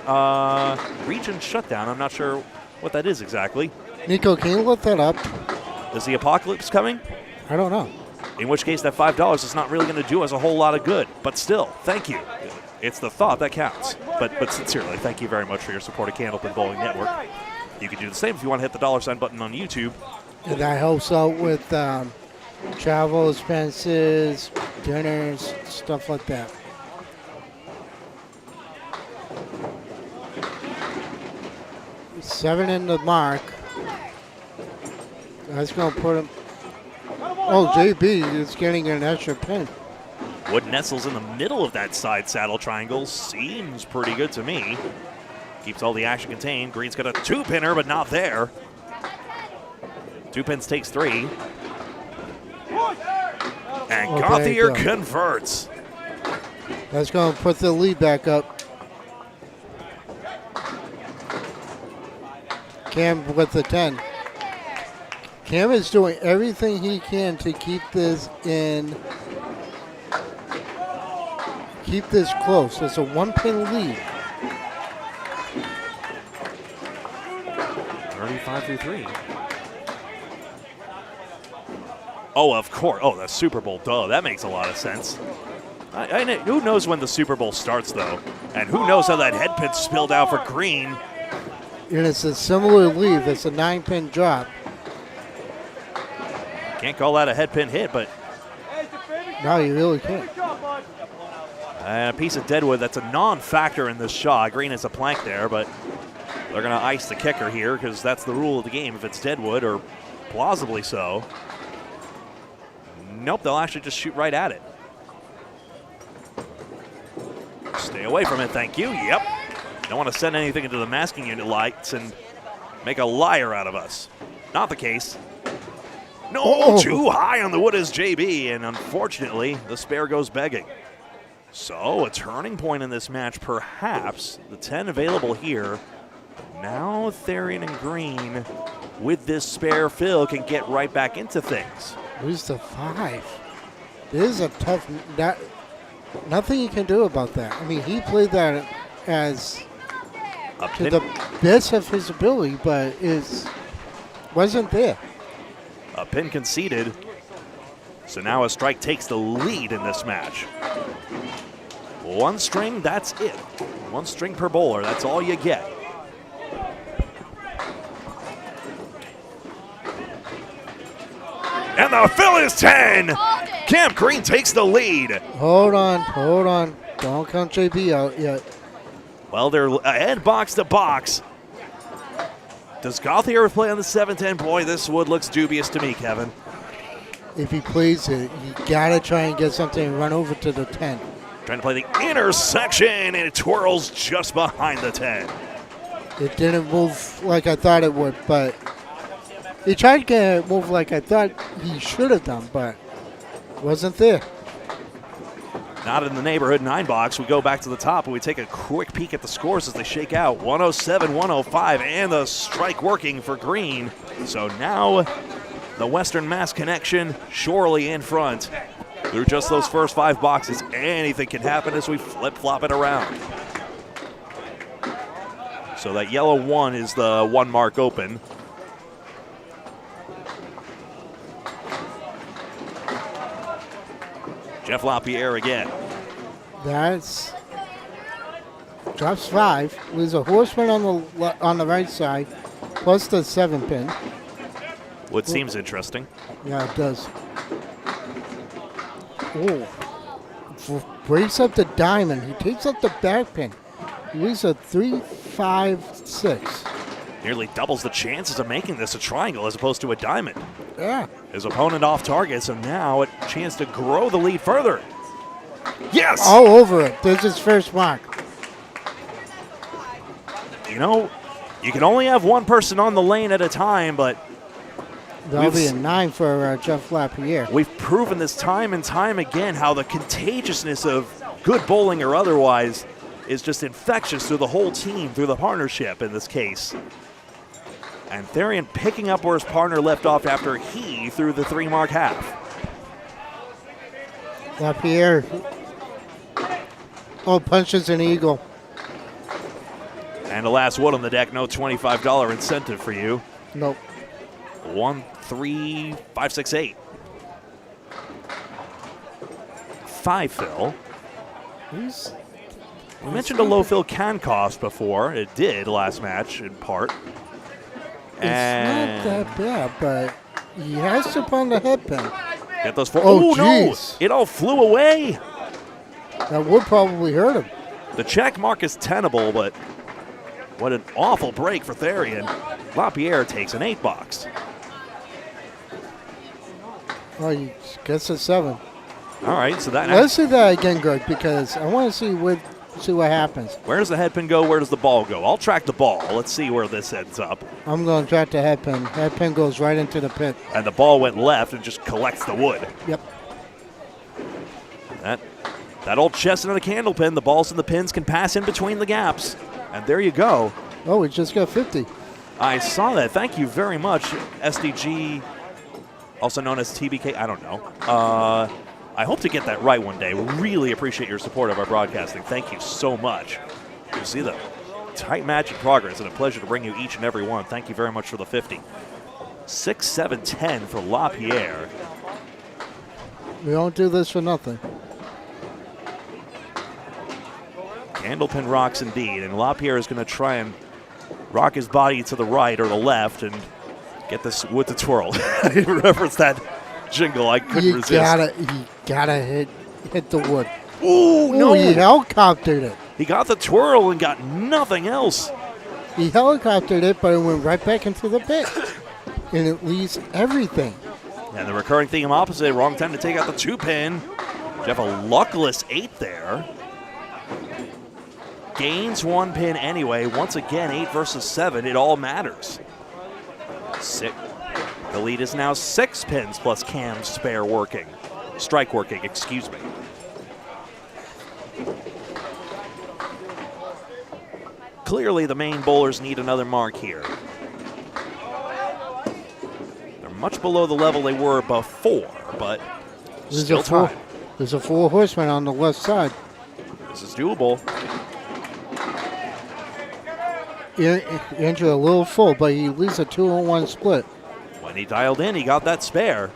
Region shutdown. I'm not sure what that is exactly. Nico, can you look that up? Is the apocalypse coming? I don't know. In which case, that $5 is not really going to do us a whole lot of good. But still, thank you. It's the thought that counts. But sincerely, thank you very much for your support of Candlepin Bowling Network. You can do the same if you want to hit the $ button on YouTube. And that helps out with travel expenses, dinners, stuff like that. Seven in the mark. That's going to put him. Oh, JB is getting an extra pin. Wood nestles in the middle of that side saddle triangle. Seems pretty good to me. Keeps all the action contained. Greene's got a 2-pinner, but not there. 2 pins takes 3. And Gouillart converts. That's going to put the lead back up. Cam with the 10. Cam is doing everything he can to keep this in. Keep this close. It's a 1-pin lead. 35 through 3. Oh, of course. Oh, the Super Bowl. Duh, that makes a lot of sense. Who knows when the Super Bowl starts, though? And who knows how that head pin spilled out for Greene? And it's a similar lead. It's a 9-pin drop. Can't call that a head pin hit, but No, you really can't. a piece of deadwood that's a non-factor in this shot. Greene has a plank there, but they're going to ice the kicker here because that's the rule of the game if it's deadwood, or plausibly so. Nope, they'll actually just shoot right at it. Stay away from it, thank you. Yep. Don't want to send anything into the masking unit lights, and make a liar out of us. Not the case. No, too high on the wood is JB, and unfortunately, the spare goes begging. So, a turning point in this match, perhaps. The 10 available here. Now, Therian and Greene, with this spare fill, can get right back into things. Lose the 5. This is a tough. Nothing you can do about that. I mean, he played that as to the best of his ability, but it wasn't there. A pin conceded. So now a strike takes the lead in this match. One string, that's it. One string per bowler, that's all you get. And the fill is 10. Cam Greene takes the lead. Hold on. Don't count JB out yet. Well, they're ahead box to box. Does Gouillart ever play on the 7-10? Boy, this wood looks dubious to me, Kevin. If he plays it, you gotta try and get something and run over to the 10. Trying to play the intersection, and it twirls just behind the 10. It didn't move like I thought it would, but he tried to get it move like I thought he should have done, but wasn't there. Not in the neighborhood 9 box. We go back to the top and we take a quick peek at the scores as they shake out. 107-105, and the strike working for Greene. So now the Western Mass connection surely in front. Through just those first 5 boxes, anything can happen as we flip-flop it around. So that yellow 1 is the 1 mark open. Jeff Lapierre again. That's drops 5. There's a horseman on the right side, plus the 7 pin. What seems interesting. Yeah, it does. Oh, breaks up the diamond. He takes up the back pin. He leaves a 3, 5, 6. Nearly doubles the chances of making this a triangle as opposed to a diamond. Yeah. His opponent off target, so now a chance to grow the lead further. Yes! All over it. There's his first mark. You know, you can only have one person on the lane at a time, but that'll be a 9 for Jeff Lapierre. We've proven this time and time again how the contagiousness of good bowling or otherwise is just infectious through the whole team, through the partnership in this case. And Therian picking up where his partner left off after he threw the 3 mark half. Lapierre punches an eagle. And the last wood on the deck, no $25 incentive for you. Nope. 1, 3, 5, 6, 8. 5 fill. We mentioned a low fill can cost before. It did last match in part. It's not that bad, but he has to put on the head pin. Get those 4. Oh, no! jeez. It all flew away. That would probably hurt him. The check mark is tenable, but what an awful break for Therian. Lapierre takes an 8 box. Oh, he gets a 7. All right, so that. Let's see that again, Greg, because I want to see what happens. Where does the head pin go? Where does the ball go? I'll track the ball. Let's see where this ends up. I'm going to track the head pin. Head pin goes right into the pit. And the ball went left and just collects the wood. Yep. That old chestnut of the Candlepin, the balls and the pins can pass in between the gaps. And there you go. Oh, we just got 50. I saw that. Thank you very much, SDG, also known as TBK. I don't know. I hope to get that right one day. Really appreciate your support of our broadcasting. Thank you so much. You see the tight match in progress, and a pleasure to bring you each and every one. Thank you very much for the 50. 6, 7, 10 for Lapierre. We don't do this for nothing. Candlepin rocks indeed, and Lapierre is going to try and rock his body to the right or the left and get this wood to twirl. I referenced that jingle. I couldn't resist. You gotta hit the wood. Ooh, no! He helicoptered it. He got the twirl and got nothing else. He helicoptered it, but it went right back into the pit. And it leaves everything. And the recurring theme opposite, wrong time to take out the 2 pin. Jeff, a luckless 8 there. Gains 1 pin anyway. Once again, 8 versus 7. It all matters. The lead is now 6 pins plus Cam's strike working, excuse me. Clearly the main bowlers need another mark here. They're much below the level they were before, but still time. There's a 4 horseman on the left side. This is doable. Andrew a little full, but he leaves a 2-on-1 split. When he dialed in, he got that spare.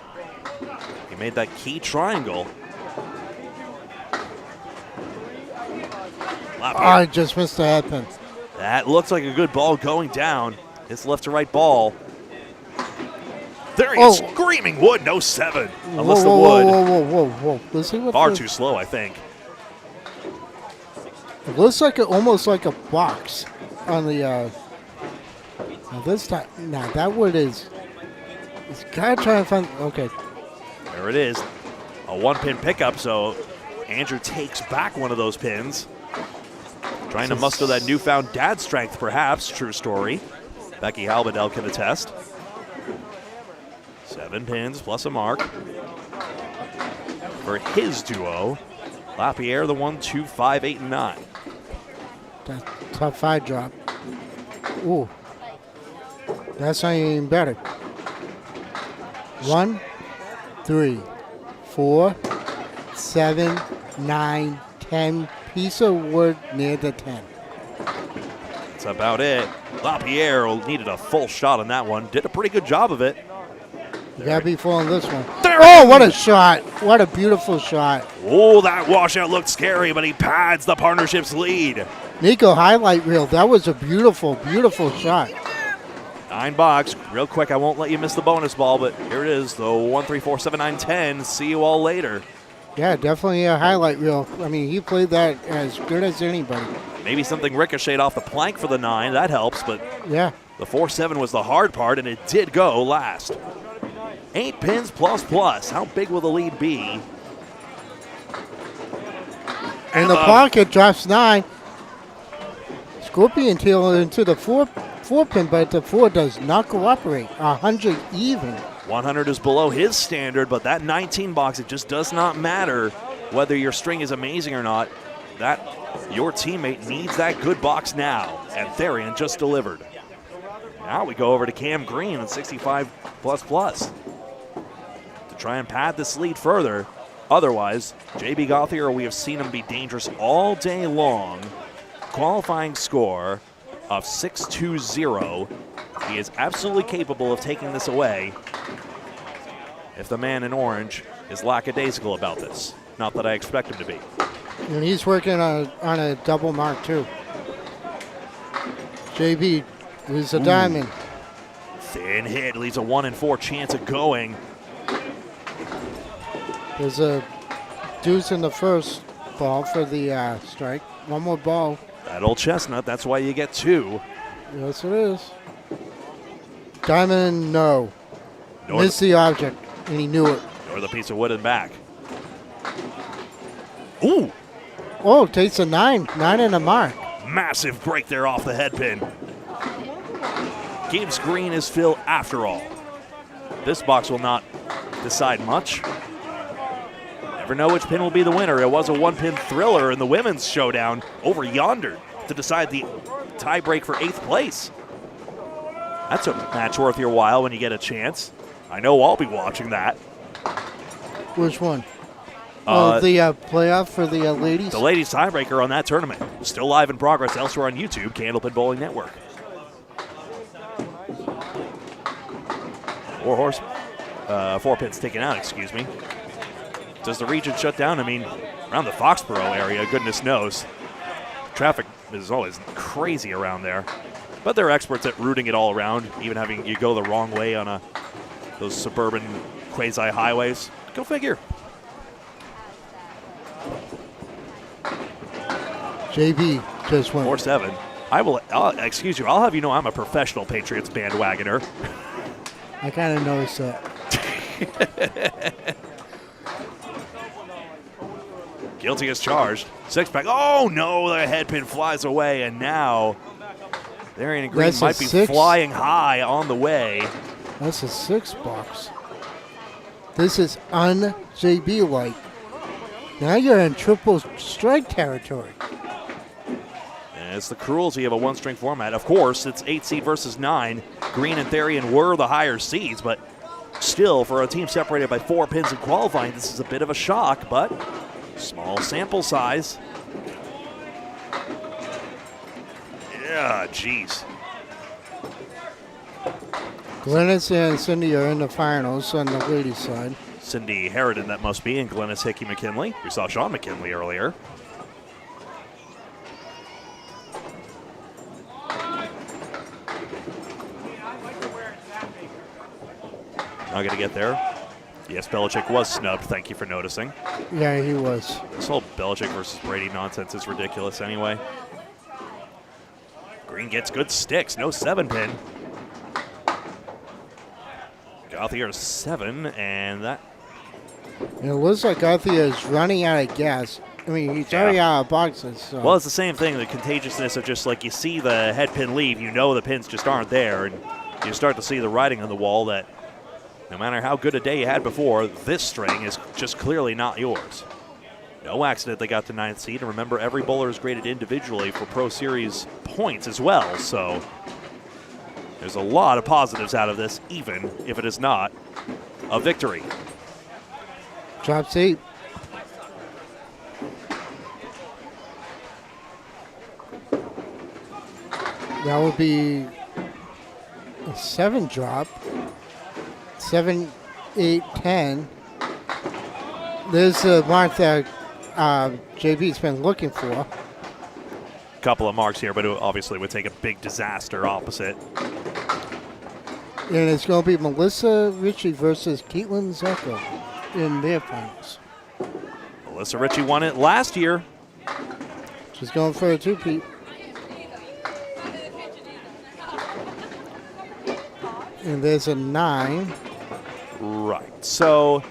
He made that key triangle. I just missed the head pin. That looks like a good ball going down. It's left to right ball. There he is, screaming wood, no 7. Unless the wood. Whoa. Let's see what far too slow, I think. It looks like almost like a box on the. This time, nah, that wood is. It's gotta try and find. Okay. There it is, a 1-pin pickup. So Andrew takes back one of those pins. Trying to muster that newfound dad strength, perhaps. True story. Becky Halbadell can attest. 7 pins plus a mark for his duo. Lapierre, the 1, 2, 5, 8, and 9. That top 5 drop. Ooh. That's not even better. 1, 3, 4, 7, 9, 10. Piece of wood near the 10. That's about it. Lapierre needed a full shot on that one. Did a pretty good job of it. You gotta be full on this one. Oh, what a shot. What a beautiful shot. Oh, that washout looked scary, but he pads the partnership's lead. Nico, highlight reel. That was a beautiful, beautiful shot. 9 box. Real quick, I won't let you miss the bonus ball, but here it is. The 1, 3, 4, 7, 9, 10. See you all later. Yeah, definitely a highlight reel. I mean, he played that as good as anybody. Maybe something ricocheted off the plank for the 9. That helps, but yeah, the 4-7 was the hard part, and it did go last. 8 pins plus. How big will the lead be? In the pocket, drops 9. Scorpion tail into the 4 pin, but the 4 does not cooperate. 100 even. 100 is below his standard, but that 19 box, it just does not matter whether your string is amazing or not. Your teammate needs that good box now, and Therian just delivered. Now we go over to Cam Greene at 65 plus to try and pad this lead further. Otherwise, JB Gauthier, we have seen him be dangerous all day long. Qualifying score of 6-2-0. He is absolutely capable of taking this away if the man in orange is lackadaisical about this. Not that I expect him to be. And he's working on a double mark, too. JB is a diamond. Thin hit, leaves a 1 in 4 chance of going. There's a deuce in the first ball for the strike. One more ball. That old chestnut, that's why you get 2. Yes, it is. Diamond, no. Missed the object, and he knew it. Or the piece of wood and back. Ooh! Oh, takes a 9. 9 and a mark. Massive break there off the head pin. Gives Greene his fill after all. This box will not decide much. Never know which pin will be the winner. It was a 1-pin thriller in the women's showdown over yonder to decide the tiebreak for 8th place. That's a match worth your while when you get a chance. I know I'll be watching that. Which one? The playoff for the ladies? The ladies tiebreaker on that tournament. Still live in progress elsewhere on YouTube, Candlepin Bowling Network. 4 pins taken out, excuse me. Does the region shut down? I mean, around the Foxborough area, goodness knows. Traffic is always crazy around there. But they're experts at routing it all around, even having you go the wrong way on those suburban quasi-highways. Go figure. JB just went. 4-7. Excuse you, I'll have you know I'm a professional Patriots bandwagoner. I kind of noticed that. Guilty as charged. 6-pack. Oh, no, the head pin flies away, and now Therian Greene might be flying high on the way. That's a 6 box. This is un-JB like. Now you're in triple strike territory. And it's the cruelty of a one-string format. Of course, it's 8 seed versus 9. Greene and Therian were the higher seeds, but still, for a team separated by 4 pins in qualifying, this is a bit of a shock, but small sample size. Yeah, jeez. Glennis and Cindy are in the finals on the ladies' side. Cindy Harridan, that must be, and Glennis Hickey McKinley. We saw Sean McKinley earlier. Not going to get there. Yes, Belichick was snubbed. Thank you for noticing. Yeah, he was. This whole Belichick versus Brady nonsense is ridiculous anyway. Greene gets good sticks. No 7-pin. Gouillart 7, and that. And it looks like Gouillart is running out of gas. I mean, he's already out of boxes. So. Well, it's the same thing, the contagiousness of just like you see the head pin leave, you know the pins just aren't there, and you start to see the writing on the wall that no matter how good a day you had before, this string is just clearly not yours. No accident they got the 9th seed, and remember, every bowler is graded individually for Pro Series points as well, so there's a lot of positives out of this, even if it is not a victory. Drops 8. That would be a 7 drop. 7, 8, 10. There's the mark that JB's been looking for. Couple of marks here, but it obviously would take a big disaster opposite. And it's going to be Melissa Ricci versus Caitlin Zecco in their finals. Melissa Ricci won it last year. She's going for a 2-peat. And there's a 9. Right. So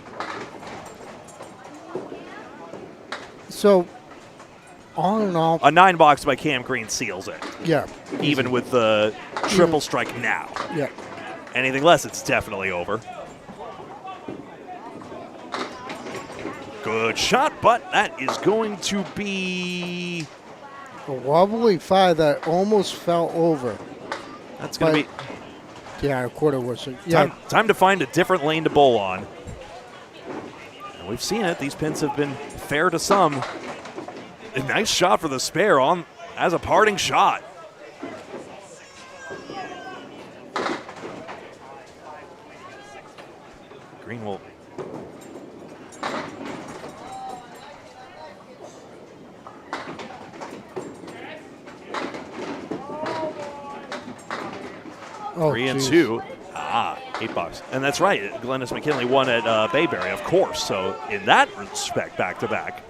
all in all, a 9 box by Cam Greene seals it. yeah. Even with the triple strike now. Yeah. Anything less, it's definitely over. Good shot, but that is going to be... A wobbly 5 that almost fell over. That's going to be... Yeah, a quarter whistle. Yeah. Time to find a different lane to bowl on. And we've seen it. These pins have been fair to some. A nice shot for the spare on as a parting shot. Greene will... Oh, 3 and geez. 2. 8 box. And that's right. Glennis McKinley won at Bayberry, of course. So in that respect, back-to-back.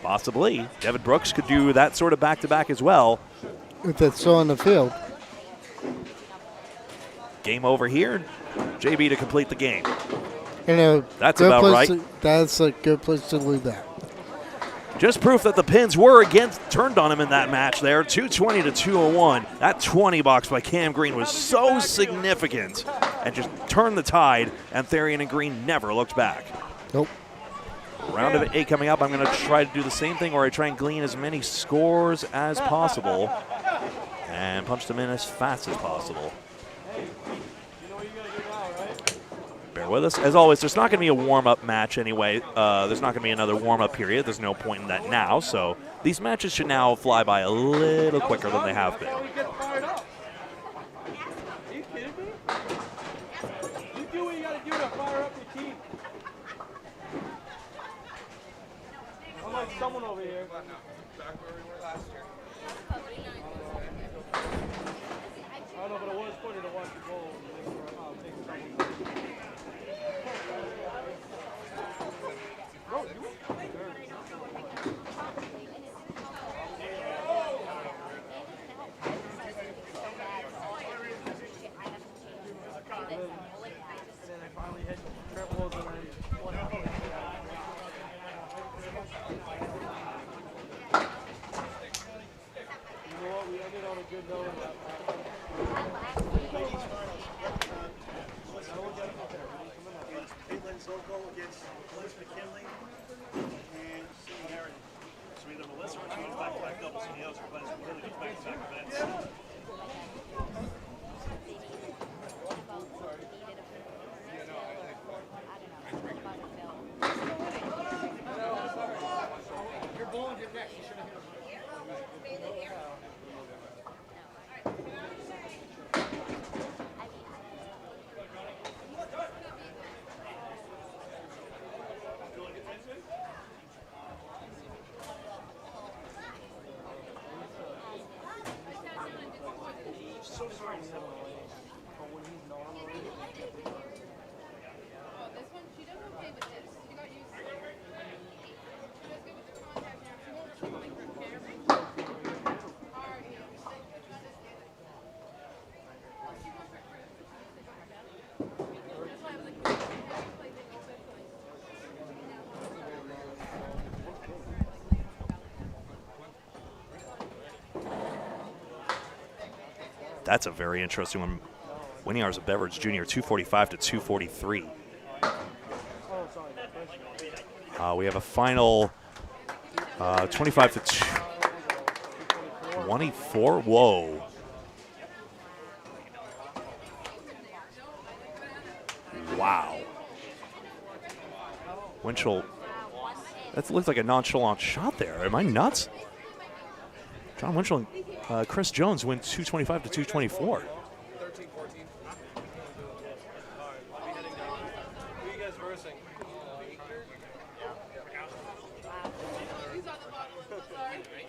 Possibly. Devin Brooks could do that sort of back-to-back as well. If that's still in the field. Game over here. JB to complete the game. And That's about right. That's a good place to leave that. Just proof that the pins were turned on him in that match there. 220 to 201. That 20 box by Cam Greene was so significant and just turned the tide, and Therian and Greene never looked back. Nope. Round of 8 coming up. I'm going to try to do the same thing where I try and glean as many scores as possible and punch them in as fast as possible. Bear with us. As always, there's not going to be a warm-up match anyway. There's not going to be another warm-up period. There's no point in that now. So these matches should now fly by a little quicker than they have been. Someone over here. Back where we were last year. I don't know, but it was funny to watch the goal. And then I finally hit triples and I won out. We ended on a good note. against Melissa McKinley and Cindy Harrington. So either Melissa or Jones back-to-back doubles, and the others are playing some really good back-to-back events. You're bowling him next. You should have hit him. That's a very interesting one. Winning hours of Beveridge Jr. 245 to 243. We have a final 25 to 24. Whoa. Wow. Winchell. That looks like a nonchalant shot there. Am I nuts? John Winchell and Chris Jones win 225 to 224. 13-14. Who you guys versing?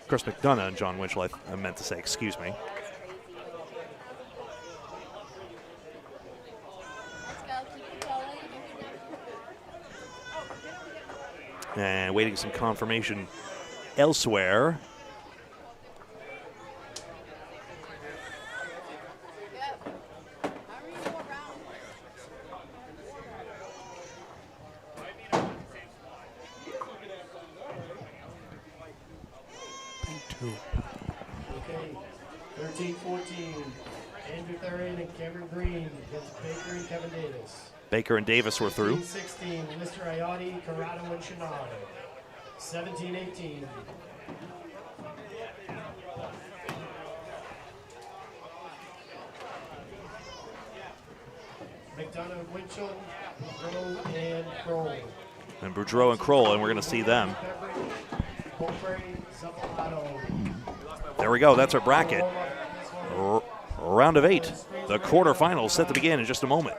Chris McDona and John Winchell, I meant to say, excuse me. And waiting some confirmation elsewhere. Okay, 13-14. Andrew Thurian and Greene against Baker and Kevin Davis. Baker and Davis were through. 16, Mr. Iotti, Corrado, and Chenard. 17-18. McDonough, Winchell, Budro, and Kroll. And Budro and Kroll, and we're going to see them. There we go. That's our bracket. Round of 8. The quarterfinals set to begin in just a moment.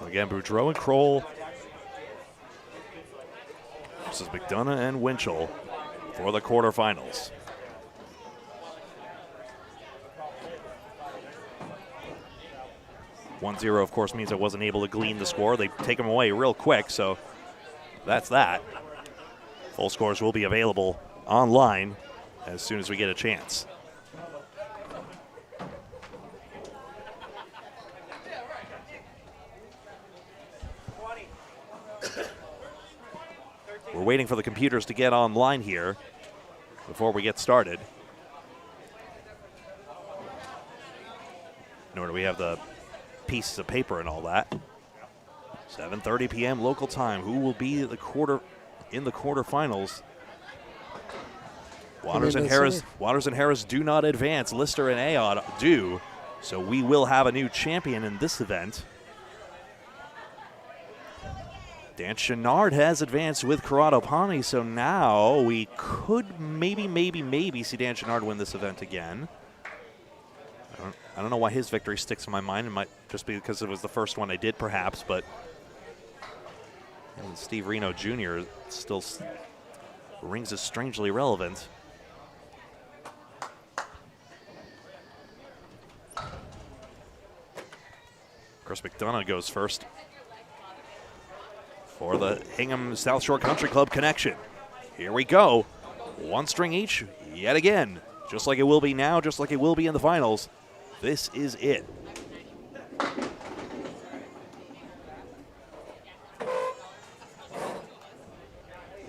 Again, Budro and Kroll versus McDonough and Winchell for the quarterfinals. (1-0), of course, means I wasn't able to glean the score. They take them away real quick, so that's that. Full scores will be available online as soon as we get a chance. We're waiting for the computers to get online here before we get started. Nor do we have the pieces of paper and all that. 7:30 p.m. local time. Who will be in the quarterfinals? Waters and Harris do not advance. Lister and Aod do. So we will have a new champion in this event. Dan Chenard has advanced with Corrado Pani, so now we could maybe see Dan Chenard win this event again. I don't know why his victory sticks in my mind. It might just be because it was the first one I did, perhaps, but And Steve Reno Jr. still rings is strangely relevant. Of course, McDona goes first for the Hingham South Shore Country Club connection. Here we go. One string each, yet again. Just like it will be now, just like it will be in the finals. This is it.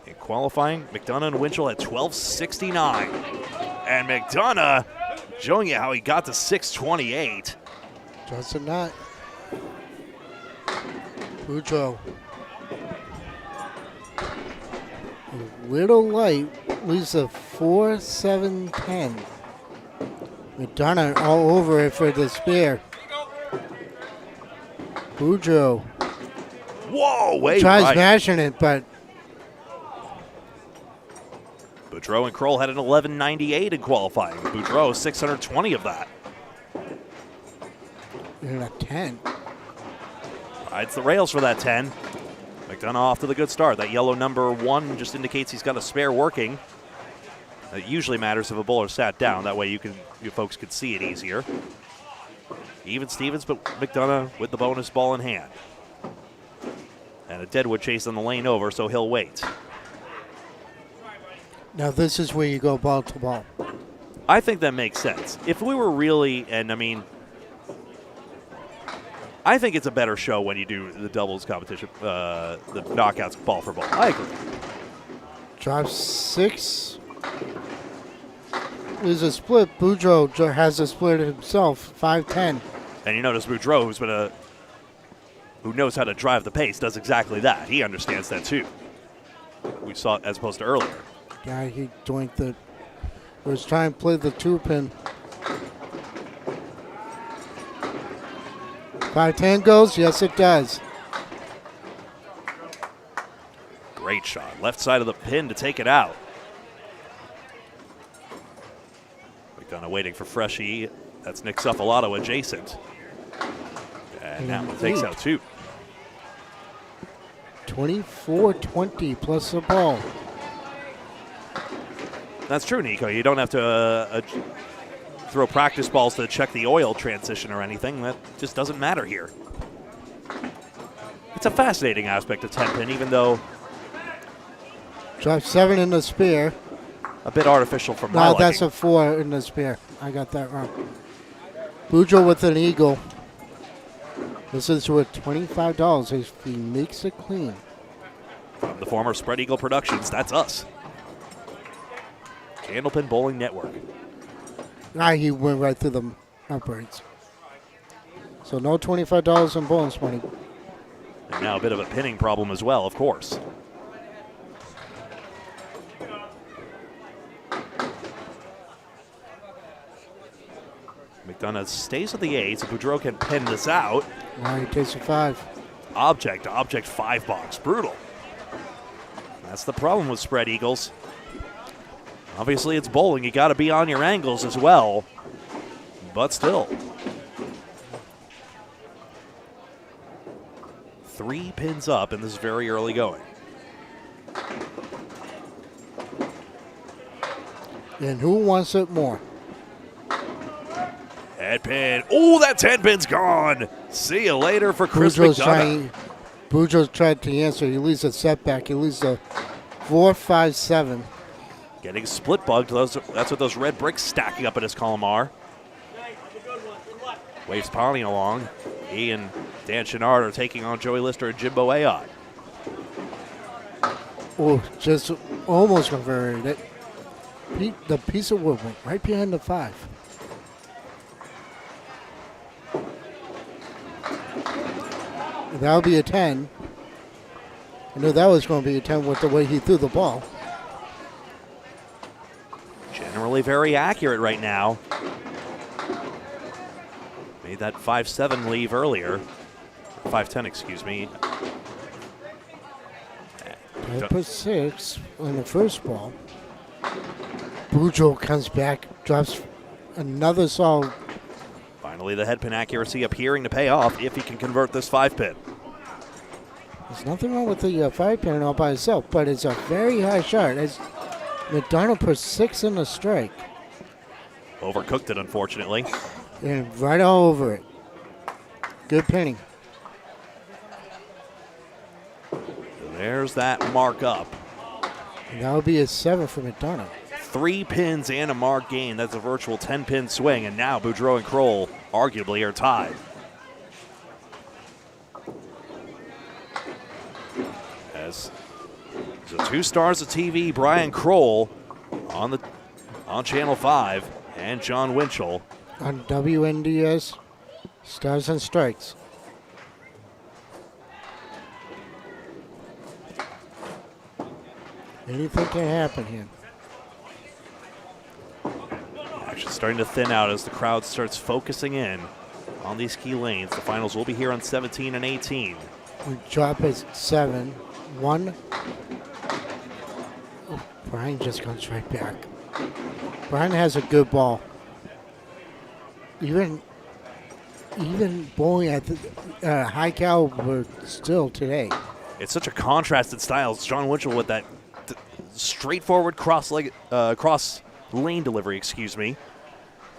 In qualifying, McDonough and Winchell at 12:69. And McDonough showing you how he got to 6:28. Just a knot. Budro. A little light, leaves a 4-7-10. McDonough all over it for the spare. Budro Whoa, way tries right. mashing it, but Budro and Kroll had an 1198 in qualifying. Budro, 620 of that. in a 10. Rides the rails for that 10. McDonough off to the good start. That yellow number 1 just indicates he's got a spare working. It usually matters if a bowler sat down. That way you folks could see it easier. Even Stevens, but McDonough with the bonus ball in hand. And a deadwood chase on the lane over, so he'll wait. Now this is where you go ball to ball. I think that makes sense. If we were really, and I mean, I think it's a better show when you do the doubles competition, the knockouts ball for ball. I agree. Drops 6. There's a split. Budro has a split himself, 5-10. And you notice Budro, who knows how to drive the pace, does exactly that. He understands that too. We saw it as opposed to earlier. Yeah, he joined the. Was trying to play the 2-pin. 5-10 goes. Yes, it does. Great shot. Left side of the pin to take it out. McDonough waiting for Freshie. That's Nick Suffalato adjacent. And that one takes out 2. 24-20 plus the ball. That's true, Nico. You don't have to throw practice balls to check the oil transition or anything. That just doesn't matter here. It's a fascinating aspect of 10-pin, even though Drop 7 in the spare. a bit artificial from my No, liking. that's a 4 in the spare. I got that wrong. Budro with an eagle. This is worth $25 if he makes it clean. From the former Spread Eagle Productions, that's us. Candlepin Bowling Network. He went right through the uprights. So no $25 in bonus money. And now a bit of a pinning problem as well, of course. McDonough stays with the 8, so Budro can pin this out. He takes a 5. Object to object 5 box. Brutal. That's the problem with Spread Eagles. Obviously, it's bowling. You got to be on your angles as well. But still. 3 pins up in this very early going. And who wants it more? Head pin. Oh, that 10 pin's gone. See you later for Chris McDonough. Budro's tried to answer. He leaves a setback. He leaves a 4-5-7. Getting split bugged. That's what those red bricks stacking up in his column are. Waves Pani along. He and Dan Chenard are taking on Joey Lister and Jimbo Ayotte. Oh, just almost converted it. The piece of wood went right behind the 5. That would be a 10. I knew that was going to be a 10 with the way he threw the ball. Generally very accurate right now. Made that 5-7 leave earlier. 5-10, excuse me. I put 6 on the first ball. Budro comes back, drops another solid. Finally, the head pin accuracy appearing to pay off if he can convert this 5 pin. There's nothing wrong with the 5-pin all by itself, but it's a very high shot. As McDona puts 6 in the strike. Overcooked it, unfortunately. And right all over it. Good pinning. There's that mark up. And that would be a 7 for McDona. 3 pins and a mark gain. That's a virtual 10-pin swing, and now Budro and Kroll arguably are tied. As the 2 stars of TV, Brian Kroll on Channel 5, and John Winchell On WNDS, Stars and Strikes. Anything can happen here. Action starting to thin out as the crowd starts focusing in on these key lanes. The finals will be here on 17 and 18. We drop at 7. 1. Oh, Brian just comes right back. Brian has a good ball. Even bowling at the high caliber still today. It's such a contrasted style. It's John Winchell with that straightforward cross lane delivery, excuse me.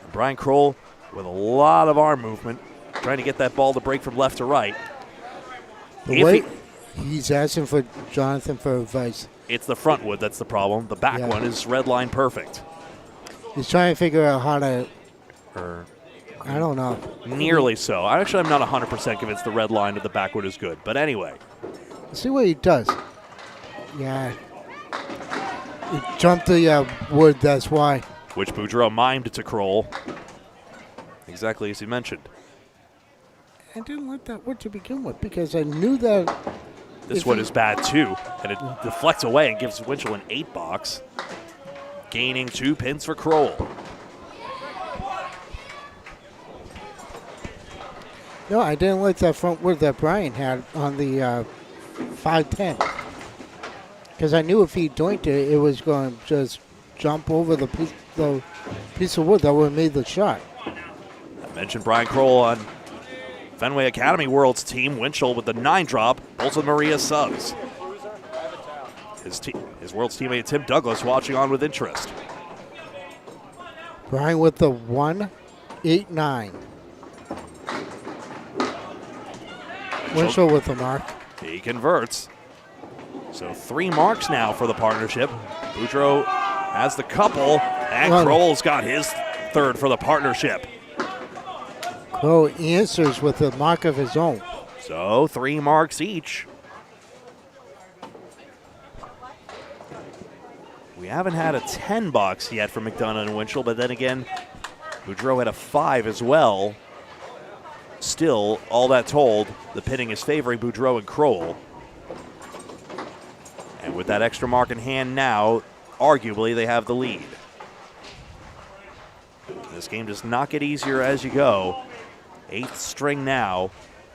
And Brian Kroll with a lot of arm movement, trying to get that ball to break from left to right. The way he's asking for Jonathan for advice. It's the front wood that's the problem. The back one is red line perfect. He's trying to figure out how to. I don't know. Nearly so. I'm not 100% convinced the red line of the backwood is good. But anyway. Let's see what he does. Yeah. He jumped the wood, that's why. Which Budro mimed to Kroll. Exactly as he mentioned. I didn't like that wood to begin with because I knew that. This wood is bad too. And it deflects away and gives Winchell an 8 box. Gaining 2 pins for Kroll. No, I didn't like that front wood that Brian had on the 510. Because I knew if he doinked it, it was going to just jump over the piece of wood that would have made the shot. I mentioned Brian Kroll on Fenway Academy World's team. Winchell with the 9-drop. Bolton Maria subs. His World's teammate Tim Douglas watching on with interest. Brian with the 1-8-9. Winchell with the mark. He converts. So 3 marks now for the partnership. Budro has the couple, and Kroll's got his 3rd for the partnership. Kroll answers with a mark of his own. So 3 marks each. We haven't had a 10 box yet for McDona and Winchell, but then again, Budro had a 5 as well. Still, all that told, the pinning is favoring Budro and Kroll. And with that extra mark in hand now, arguably they have the lead. This game does not get easier as you go. 8th string now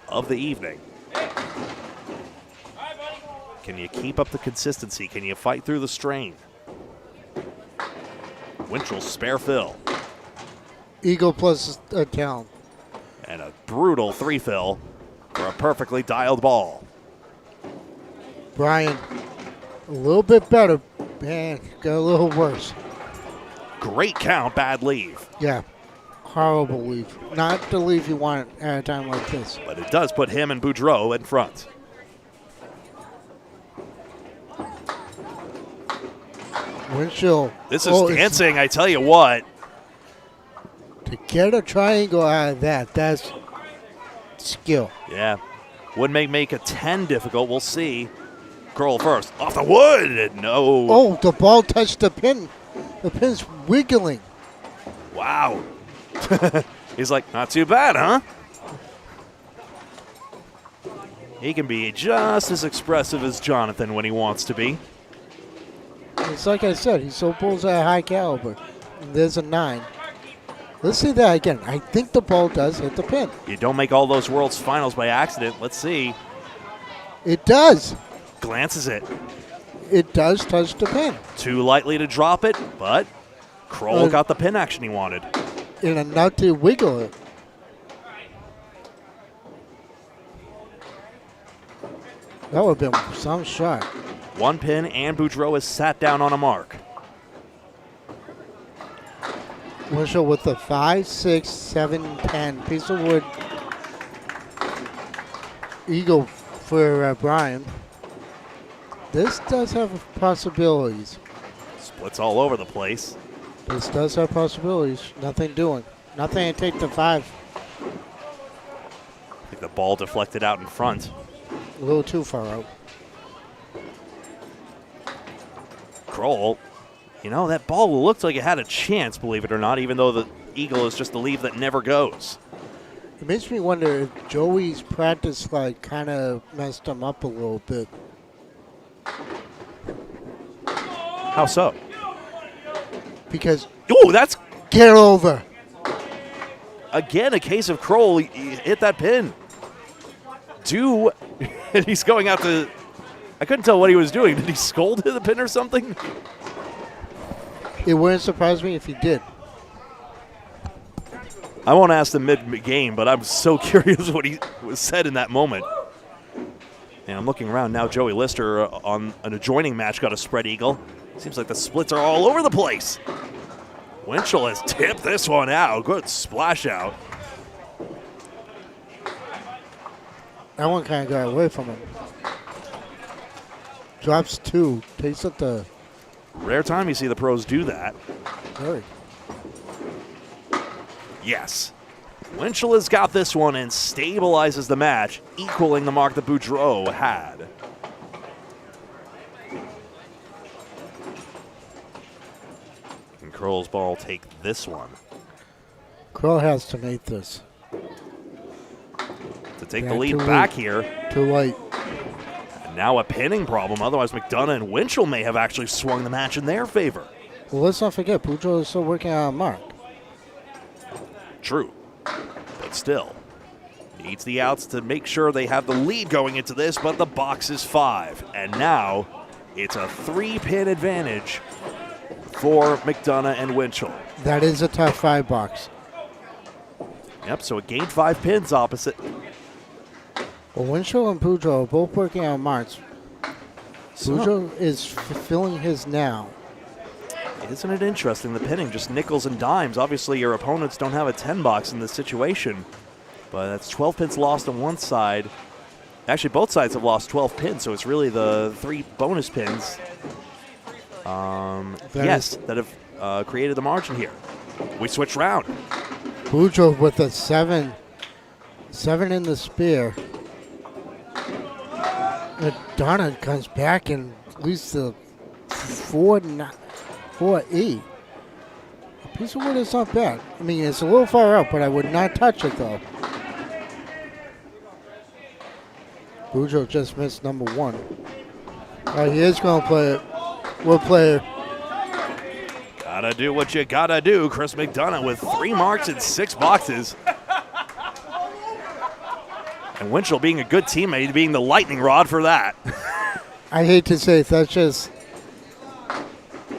of the evening. Can you keep up the consistency? Can you fight through the strain? Winchell's spare fill. Eagle plus a talent. And a brutal 3-fill for a perfectly dialed ball. Brian, a little bit better. Man, got a little worse. Great count, bad leave. Yeah, horrible leave. Not the leave you want at a time like this. But it does put him and Budro in front. Winchell. This is dancing, I tell you what. To get a triangle out of that's skill. Yeah. Would make a 10 difficult. We'll see. Kroll first. Off the wood. No. Oh, the ball touched the pin. The pin's wiggling. Wow. He's like, not too bad, huh? He can be just as expressive as Jonathan when he wants to be. It's like I said, he still pulls at a high caliber. There's a 9. Let's see that again. I think the ball does hit the pin. You don't make all those World's Finals by accident. Let's see. It does. Glances it. It does touch the pin. Too lightly to drop it, but Kroll got the pin action he wanted. In a nut to wiggle it. That would have been some shot. One pin, and Budro is sat down on a mark. Winchell with the 5, 6, 7, 10. Piece of wood. Eagle for Brian. This does have possibilities. Splits all over the place. This does have possibilities. Nothing doing. Nothing to take the 5. I think the ball deflected out in front. A little too far out. Kroll, you know, that ball looked like it had a chance, believe it or not, even though the eagle is just the leave that never goes. It makes me wonder if Joey's practice like kind of messed him up a little bit. How so? Because Oh, that's get over. again a case of Kroll. He hit that pin. And he's going out to. I couldn't tell what he was doing. Did he scold the pin or something? It wouldn't surprise me if he did. I won't ask the mid-game, but I'm so curious what he was said in that moment. And I'm looking around now. Joey Lister on an adjoining match got a spread eagle. Seems like the splits are all over the place. Winchell has tipped this one out. Good splash out. That one kind of got away from him. Drops 2. Takes it to Rare time you see the pros do that. Very. Yes. Winchell has got this one and stabilizes the match, equaling the mark that Budro had. Can Kroll's ball take this one? Crow has to make this. To take Yeah, the lead too back late. here. Too late. And now a pinning problem. Otherwise, McDona and Winchell may have actually swung the match in their favor. Well, let's not forget, Budro is still working on a mark. True. But still. Needs the outs to make sure they have the lead going into this, but the box is 5. And now it's a 3-pin advantage for McDona and Winchell. That is a tough 5 box. Yep, so it gained 5 pins opposite. Well, Winchell and Budro are both working on marks. Budro is fulfilling his now. Isn't it interesting, the pinning, just nickels and dimes. Obviously, your opponents don't have a 10 box in this situation, but that's 12 pins lost on one side. Actually, both sides have lost 12 pins, so it's really the 3 bonus pins that have created the margin here. We switch round. Budro with a 7 in the spear. Donna comes back and leads the 4-8. A piece of wood is not bad. I mean, it's a little far out, but I would not touch it, though. Budro just missed number 1. He is going to play it. We'll play it. Gotta do what you gotta do. Chris McDonough with 3 marks and 6 boxes. And Winchell being a good teammate, being the lightning rod for that. I hate to say it, that's just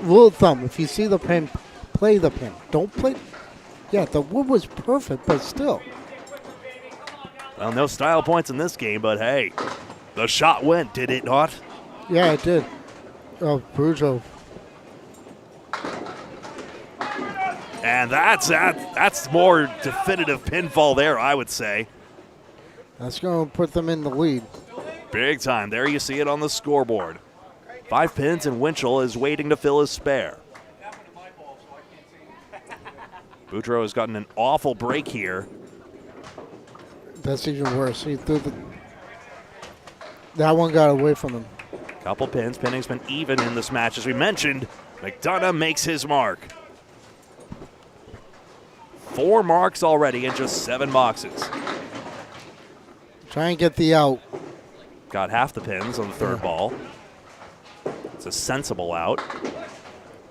rule of thumb. If you see the pin, play the pin. Don't play. Yeah, the wood was perfect, but still. Well, no style points in this game, but hey, the shot went, did it not? Yeah, it did. Oh, Budro. And that's more definitive pinfall there, I would say. That's going to put them in the lead. Big time. There you see it on the scoreboard. 5 pins, and Winchell is waiting to fill his spare. Budro has gotten an awful break here. That's even worse. He threw that one got away from him. Couple pins. Pinning's been even in this match. As we mentioned, McDonough makes his mark. 4 marks already in just 7 boxes. Try and get the out. Got half the pins on the 3rd ball. It's a sensible out,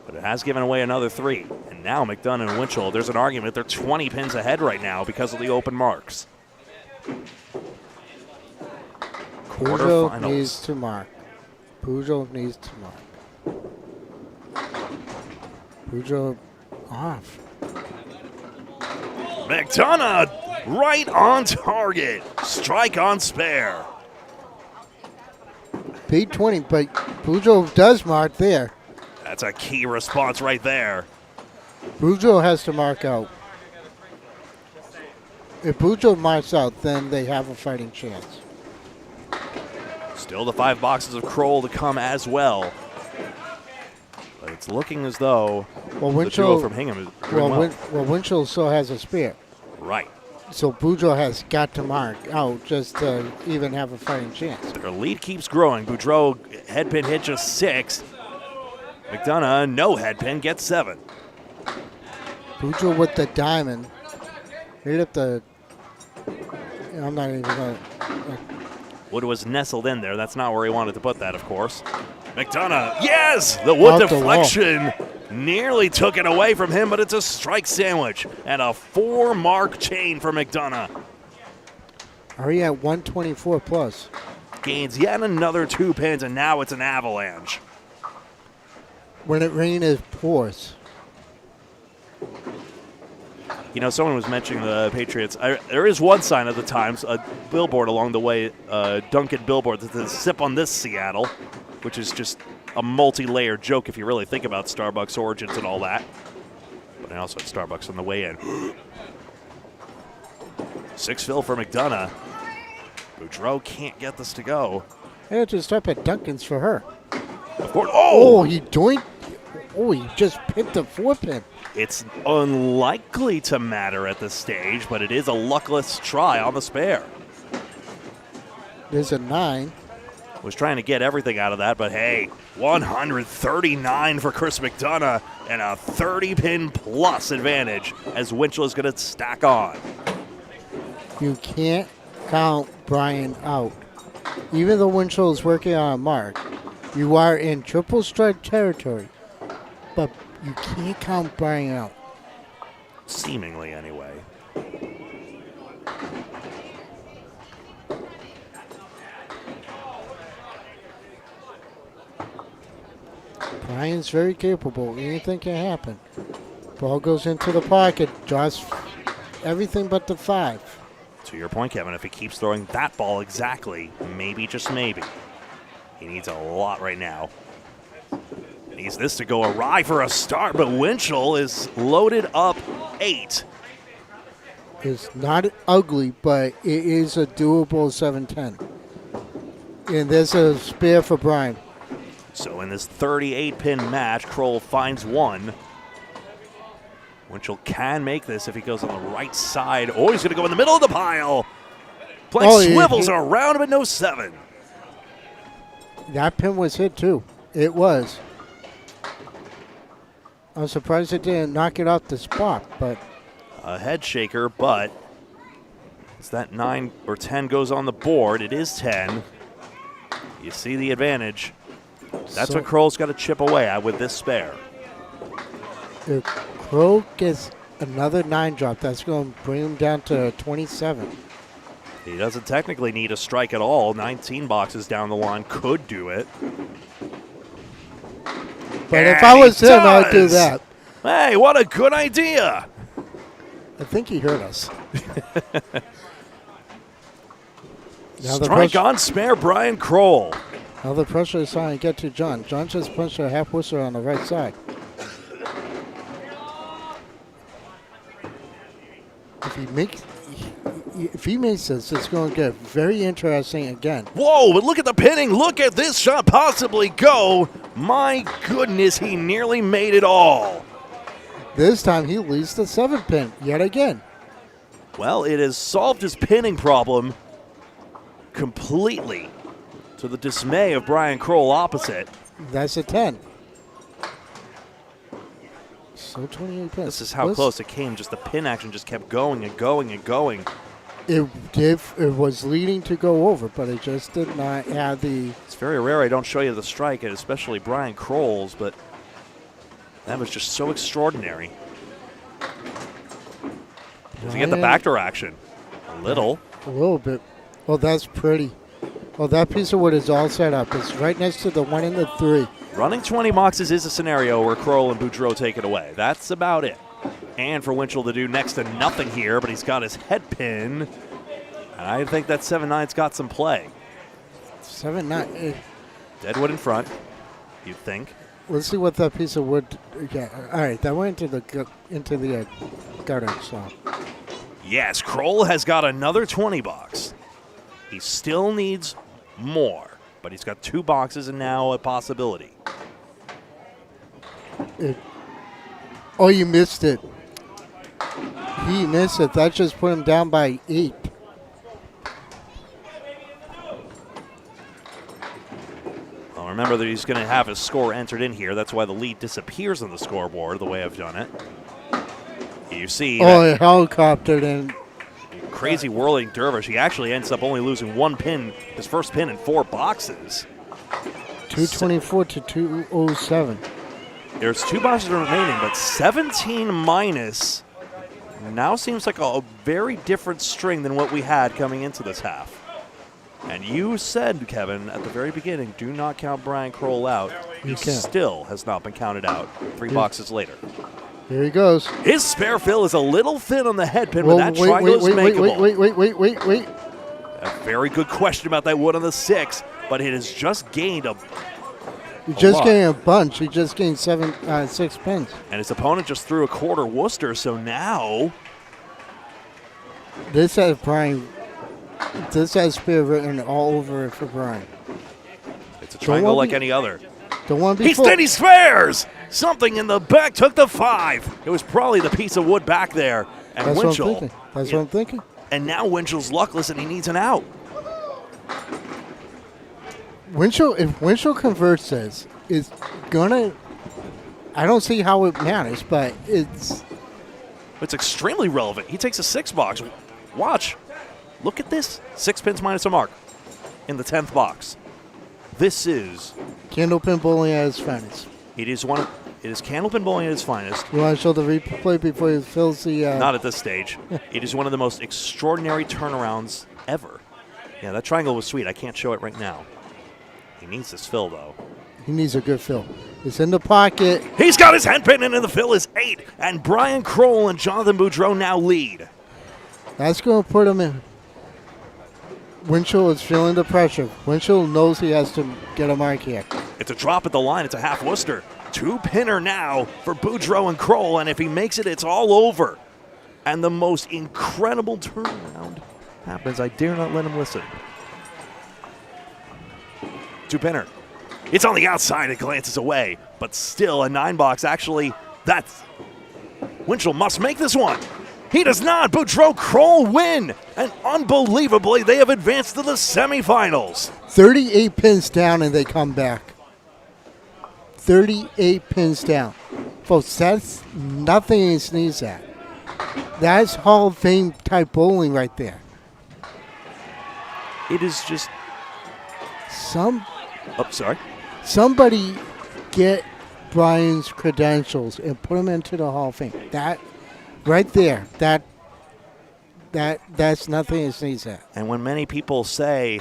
but it has given away another 3. And now McDonough and Winchell, there's an argument. They're 20 pins ahead right now because of the open marks. Budro needs to mark. Budro needs to mark. Budro off. McDonough right on target. Strike on spare. big 20, but Budro does mark there. That's a key response right there. Budro has to mark out. If Budro marks out, then they have a fighting chance. Still the 5 boxes of Kroll to come as well. But it's looking as though the duo from Hingham is doing well. Winchell still has a spear. Right. So Budro has got to mark out just to even have a fighting chance. Their lead keeps growing. Budro headpin hit just 6. McDona, no headpin, gets 7. Budro with the diamond. Hit up the... I'm not even going to... Wood was nestled in there. That's not where he wanted to put that, of course. McDona, yes! The wood deflection nearly took it away from him, but it's a strike sandwich and a 4-mark chain for McDona. Are you at 124 plus? Gains yet another 2 pins, and now it's an avalanche. When it rains, it pours. You know, someone was mentioning the Patriots. There is one sign at the Times, a billboard along the way, Dunkin' billboard that says "Sip on this, Seattle," which is just a multi-layered joke if you really think about Starbucks origins and all that. But I also had Starbucks on the way in. 6 fill for McDona. Budro can't get this to go. I had to stop at Dunkin's for her. Of course. Oh, he doinked. Oh, he just picked a 4-pin. It's unlikely to matter at this stage, but it is a luckless try on the spare. There's a 9. Was trying to get everything out of that, but hey, 139 for Chris McDona and a 30-pin plus advantage as Winchell is going to stack on. You can't count Brian out. Even though Winchell is working on a mark, you are in triple strike territory, but you can't count Brian out. Seemingly, anyway. Brian's very capable. Anything can happen. Ball goes into the pocket, draws everything but the 5. To your point, Kevin, if he keeps throwing that ball exactly, maybe, just maybe, he needs a lot right now. Needs this to go awry for a start, but Winchell is loaded up 8. It's not ugly, but it is a doable 7-10. And there's a spare for Brian. So in this 38-pin match, Kroll finds 1. Winchell can make this if he goes on the right side. Oh, he's going to go in the middle of the pile. Plank swivels around, but no 7. That pin was hit, too. It was. I'm surprised it didn't knock it off the spot, but... A head shaker, but as that 9 or 10 goes on the board, it is 10. You see the advantage. That's what Kroll's got to chip away at with this spare. If Kroll gets another 9 drop, that's going to bring him down to 27. He doesn't technically need a strike at all. 19 boxes down the line could do it. But if I was him, I'd do that. Hey, what a good idea. I think he heard us. Strike on spare Brian Kroll. Now the pressure is trying to get to John. John just punched a half whistle on the right side. If he makes this, it's going to get very interesting again. Whoa, but look at the pinning. Look at this shot possibly go. My goodness, he nearly made it all. This time he leads the 7-pin yet again. Well, it has solved his pinning problem completely, to the dismay of Brian Kroll opposite. That's a 10. So 28 pins. This is how close it came. Just the pin action just kept going and going and going. It was leading to go over, but it just did not have the... It's very rare I don't show you the strike, and especially Brian Kroll's, but that was just so extraordinary. Does he get the backdoor action? A little. A little bit. Oh, that's pretty. Oh, that piece of wood is all set up. It's right next to the 1 and the 3. Running 20 boxes is a scenario where Kroll and Budro take it away. That's about it. And for Winchell to do next to nothing here, but he's got his head pin. And I think that 7-9's got some play. 7-9. Dead wood in front, you'd think. Let's see what that piece of wood. Yeah. All right, that went into the gutter. So Yes, Kroll has got another 20 bucks. He still needs more, but he's got 2 boxes and now a possibility. Oh, you missed it. He missed it. That just put him down by 8. Well, remember that he's going to have his score entered in here. That's why the lead disappears on the scoreboard the way I've done it. You see Oh, he helicoptered in. crazy whirling dervish. He actually ends up only losing 1 pin, his first pin in 4 boxes. 224 to 207. There's 2 boxes remaining, but 17 minus now seems like a very different string than what we had coming into this half. And you said, Kevin, at the very beginning, do not count Brian Kroll out. He You can't. still has not been counted out 3 boxes later. Here he goes. His spare fill is a little thin on the head pin, but that triangle is makeable. Wait. A very good question about that wood on the 6, but it has just gained a He just lot. gained a bunch. He just gained 6 pins. And his opponent just threw a quarter Worcester, so now This has Brian. This has spear written all over it for Brian. it's a triangle one like any other. The one He before. steady spares! Something in the back took the 5. It was probably the piece of wood back there. And That's what I'm Winchell. thinking. That's what I'm thinking. And now Winchell's luckless and he needs an out. If Winchell converts this, it's gonna. I don't see how it matters, but it's. It's extremely relevant. He takes a 6 box. Watch. Look at this. 6 pins minus a mark in the 10th box. This is. Candlepin Bowling at its finest. It is Candlepin Bowling at its finest. You want to show the replay before he fills the. Not at this stage. It is one of the most extraordinary turnarounds ever. Yeah, that triangle was sweet. I can't show it right now. He needs this fill, though. He needs a good fill. It's in the pocket. He's got his head pin, and the fill is 8. And Brian Kroll and Jonathan Budro now lead. That's going to put him in. Winchell is feeling the pressure. Winchell knows he has to get a mark here. It's a drop at the line. It's a half Worcester. 2-pinner now for Budro and Kroll, and if he makes it, it's all over. And the most incredible turnaround happens. I dare not let him listen. 2-pinner. It's on the outside. It glances away, but still a 9 box. Actually, that's Winchell must make this one. He does not. Budro Kroll win, and unbelievably, they have advanced to the semifinals. 38 pins down and they come back. 38 pins down. Folks, that's nothing to sneeze at. That's Hall of Fame type bowling right there. It is just. Oh, sorry. Somebody get Brian's credentials and put him into the Hall of Fame. That right there, that's nothing to sneeze at. And when many people say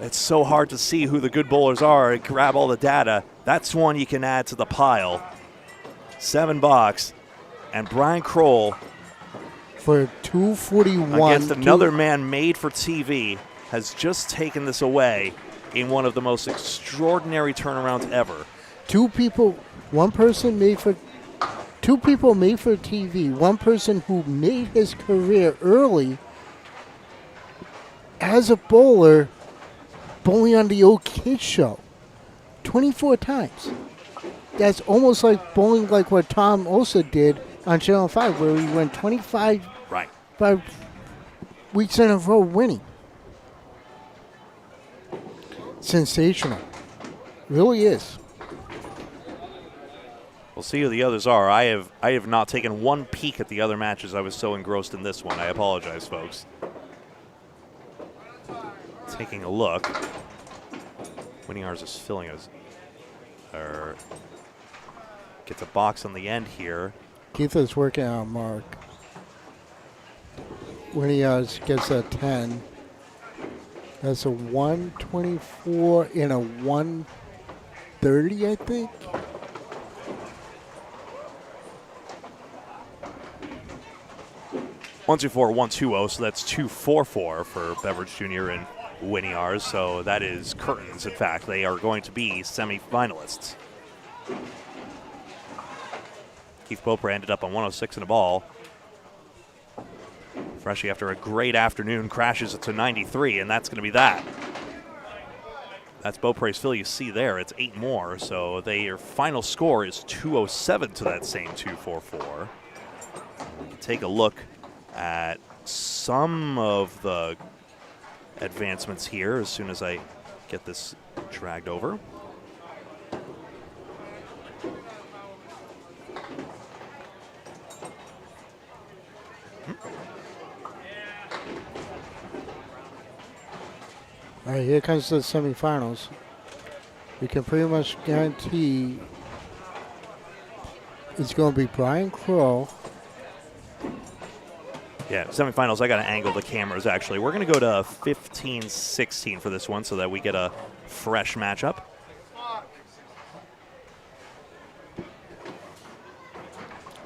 it's so hard to see who the good bowlers are and grab all the data, that's one you can add to the pile. 7 box, and Brian Kroll For 241 against another man made for TV has just taken this away in one of the most extraordinary turnarounds ever. Two people made for TV. One person who made his career early as a bowler, bowling on the old kids show 24 times. That's almost like bowling like what Tom Osa did on Channel 5, where he went 25 5 weeks in a row winning. Sensational. Really is. We'll see who the others are. I have not taken one peek at the other matches. I was so engrossed in this one. I apologize, folks. Taking a look. Winning ours is filling us. Gets a box on the end here. Keith is working on Mark. When he gets a 10, that's a 124 and a 130, I think. One 2 4 1 2 0, so that's 2 4 4 for Beveridge Jr. and Gouillart, so that is curtains. In fact, they are going to be semifinalists. Keith Beaupre ended up on 106 in the ball. Freshie, after a great afternoon, crashes it to 93, and that's going to be that. That's Beaupre's fill you see there. It's 8 more, so their final score is 207 to that same 244. We can take a look at some of the advancements here as soon as I get this dragged over. All right, here comes the semifinals. We can pretty much guarantee it's going to be Brian Crow. Yeah, semifinals, I got to angle the cameras, actually. We're going to go to 15-16 for this one so that we get a fresh matchup.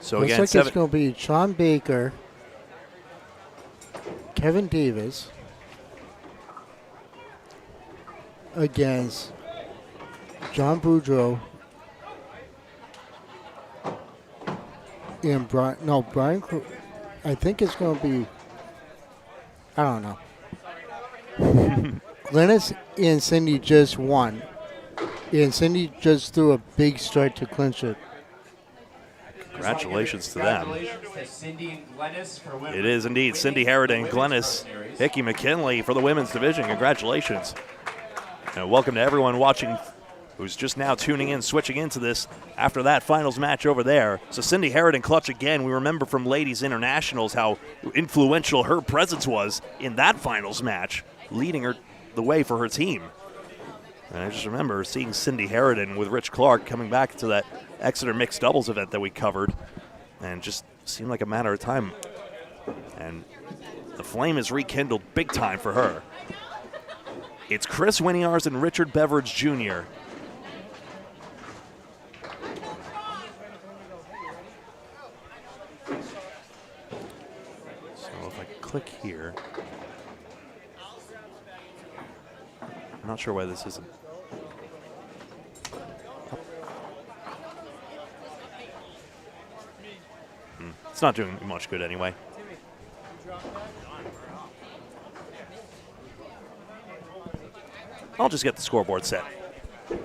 So Looks again, like it's going to be Sean Baker, Kevin Davis against John Budro and Brian Crow. I think it's going to be, I don't know. Glennis and Cindy just won. And Cindy just threw a big strike to clinch it. Congratulations to them. Congratulations to Cindy and Glennis for winning. It is indeed Cindy Harridan and Glennis Hickey McKinley for the women's division. Congratulations. And welcome to everyone watching who's just now tuning in, switching into this after that finals match over there. So Cindy Harridan clutch again. We remember from Ladies Internationals how influential her presence was in that finals match, leading her the way for her team. And I just remember seeing Cindy Harridan with Rich Clark coming back to that Exeter mixed doubles event that we covered, and just seemed like a matter of time. And the flame is rekindled big time for her. It's Chris Gouillart and Richard Beveridge Jr. So if I click here, I'm not sure why this isn't. It's not doing much good anyway. I'll just get the scoreboard set so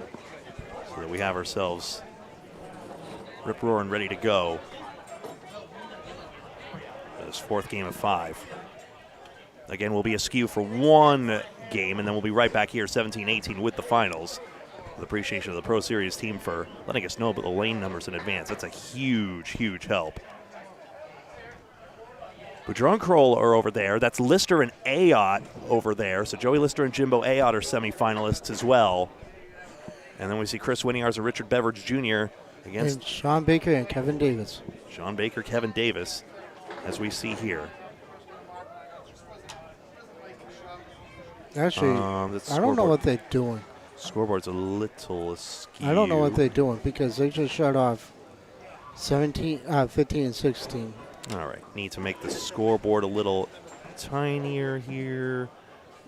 that we have ourselves rip-roaring ready to go. This fourth game of 5. Again, we'll be askew for one game, and then we'll be right back here 17-18 with the finals. With appreciation of the Pro Series team for letting us know about the lane numbers in advance. That's a huge, huge help. Budro and Kroll are over there. That's Lister and Ayotte over there. So Joey Lister and Jimbo Ayotte are semifinalists as well. And then we see Chris Gouillart and Richard Beveridge Jr. against And Sean Baker and Kevin Davis. Sean Baker, Kevin Davis, as we see here. Actually, I don't know what they're doing. Scoreboard's a little askew. I don't know what they're doing because they just shut off 15 and 16. All right, need to make the scoreboard a little tinier here.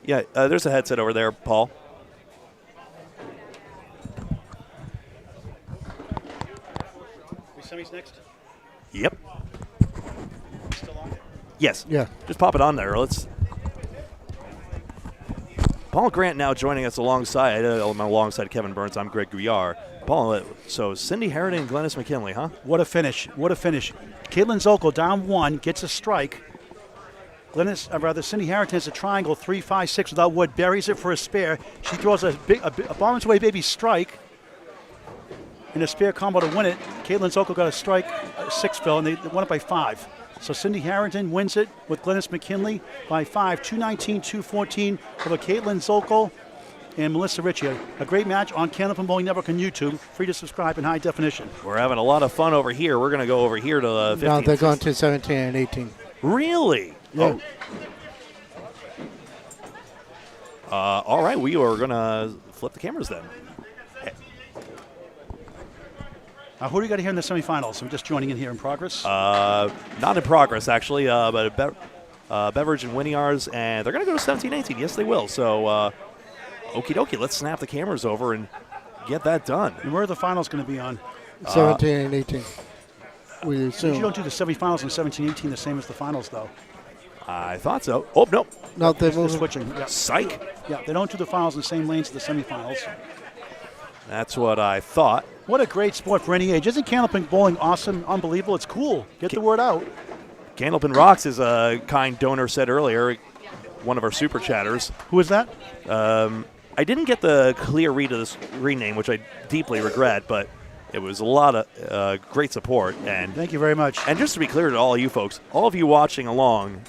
Yeah, there's a headset over there, Paul. Semis next? Yep. Still on? Yes. Yeah. Just pop it on there. Let's. Paul Grant now joining us alongside Kevin Burns. I'm Greg Gouillart. Paul, so Cindy Harridan and Glennis McKinley, huh? What a finish. What a finish. Caitlin Zockel down 1, gets a strike. Cindy Harridan has a triangle, 3-5-6 without wood, buries it for a spare. She throws a bombs away baby strike in a spare combo to win it. Caitlin Zockel got a strike, 6 fill, and they won it by 5. So Cindy Harridan wins it with Glennis McKinley by 5, 219-214 over Caitlin Zockel and Melissa Ricci. A great match on Candlepin Bowling Network on YouTube. Free to subscribe in high definition. We're having a lot of fun over here. We're going to go over here to 15. No, they're going to 17 and 18. Really? Yeah. Oh. All right, we are going to flip the cameras then. Who do you got here in the semifinals? I'm just joining in here in progress. Not in progress, actually, but Beveridge and Winiar's, and they're going to go to 17-18. Yes, they will. So, okie dokie, let's snap the cameras over and get that done. And where are the finals going to be on? 17 and 18. We You assume. don't do the semifinals in 17-18 the same as the finals, though. I thought so. Oh, no. No, they're They're moving. switching. Yeah. Psych. Yeah, they don't do the finals in the same lanes as the semifinals. That's what I thought. What a great sport for any age. Isn't Candlepin Bowling awesome, unbelievable? It's cool. Get the word out. Candlepin Rocks, as a kind donor said earlier, one of our super chatters. Who is that? I didn't get the clear read of this rename, which I deeply regret, but it was a lot of great support. And Thank you very much. And just to be clear to all you folks, all of you watching along,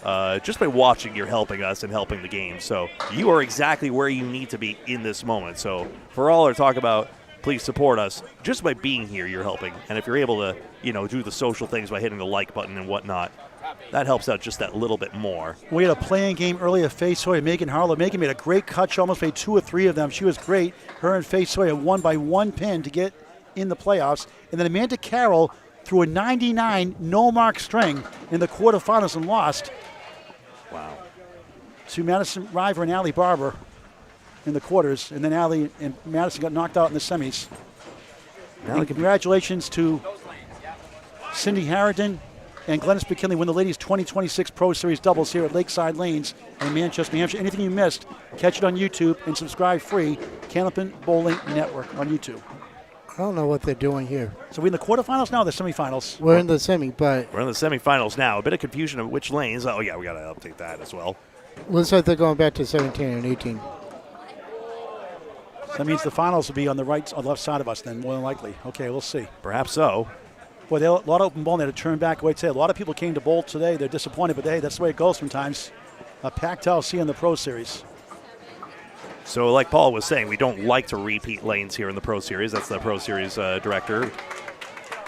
just by watching, you're helping us and helping the game. So you are exactly where you need to be in this moment. So for all our talk about, please support us, just by being here, you're helping. And if you're able to, do the social things by hitting the like button and whatnot, that helps out just that little bit more. We had a playing game earlier. Faye Sawyer, Megan Harlow. Megan made a great cut. She almost made 2 or 3 of them. She was great. Her and Faye Sawyer won by 1 pin to get in the playoffs. And then Amanda Carroll threw a 99 no-mark string in the quarterfinals and lost. Wow. To Madison River and Allie Barber in the quarters. And then Allie and Madison got knocked out in the semis. And congratulations to Cindy Harrington and Glennis McKinley win the ladies 2026 Pro Series doubles here at Lakeside Lanes in Manchester, New Hampshire. Anything you missed, catch it on YouTube and subscribe free. Candlepin Bowling Network on YouTube. I don't know what they're doing here. So we're in the quarterfinals now, or the semifinals? We're in the semi, but We're in the semifinals now. A bit of confusion of which lanes. Oh, yeah, we got to update that as well. looks like they're going back to 17 and 18. So that means the finals will be on the left side of us then, more than likely. Okay, we'll see. Perhaps so. Boy, a lot of open bowling. They had to turn back away today. A lot of people came to bowl today. They're disappointed, but hey, that's the way it goes sometimes. A packed house here in the Pro Series. So like Paul was saying, we don't like to repeat lanes here in the Pro Series. That's the Pro Series director.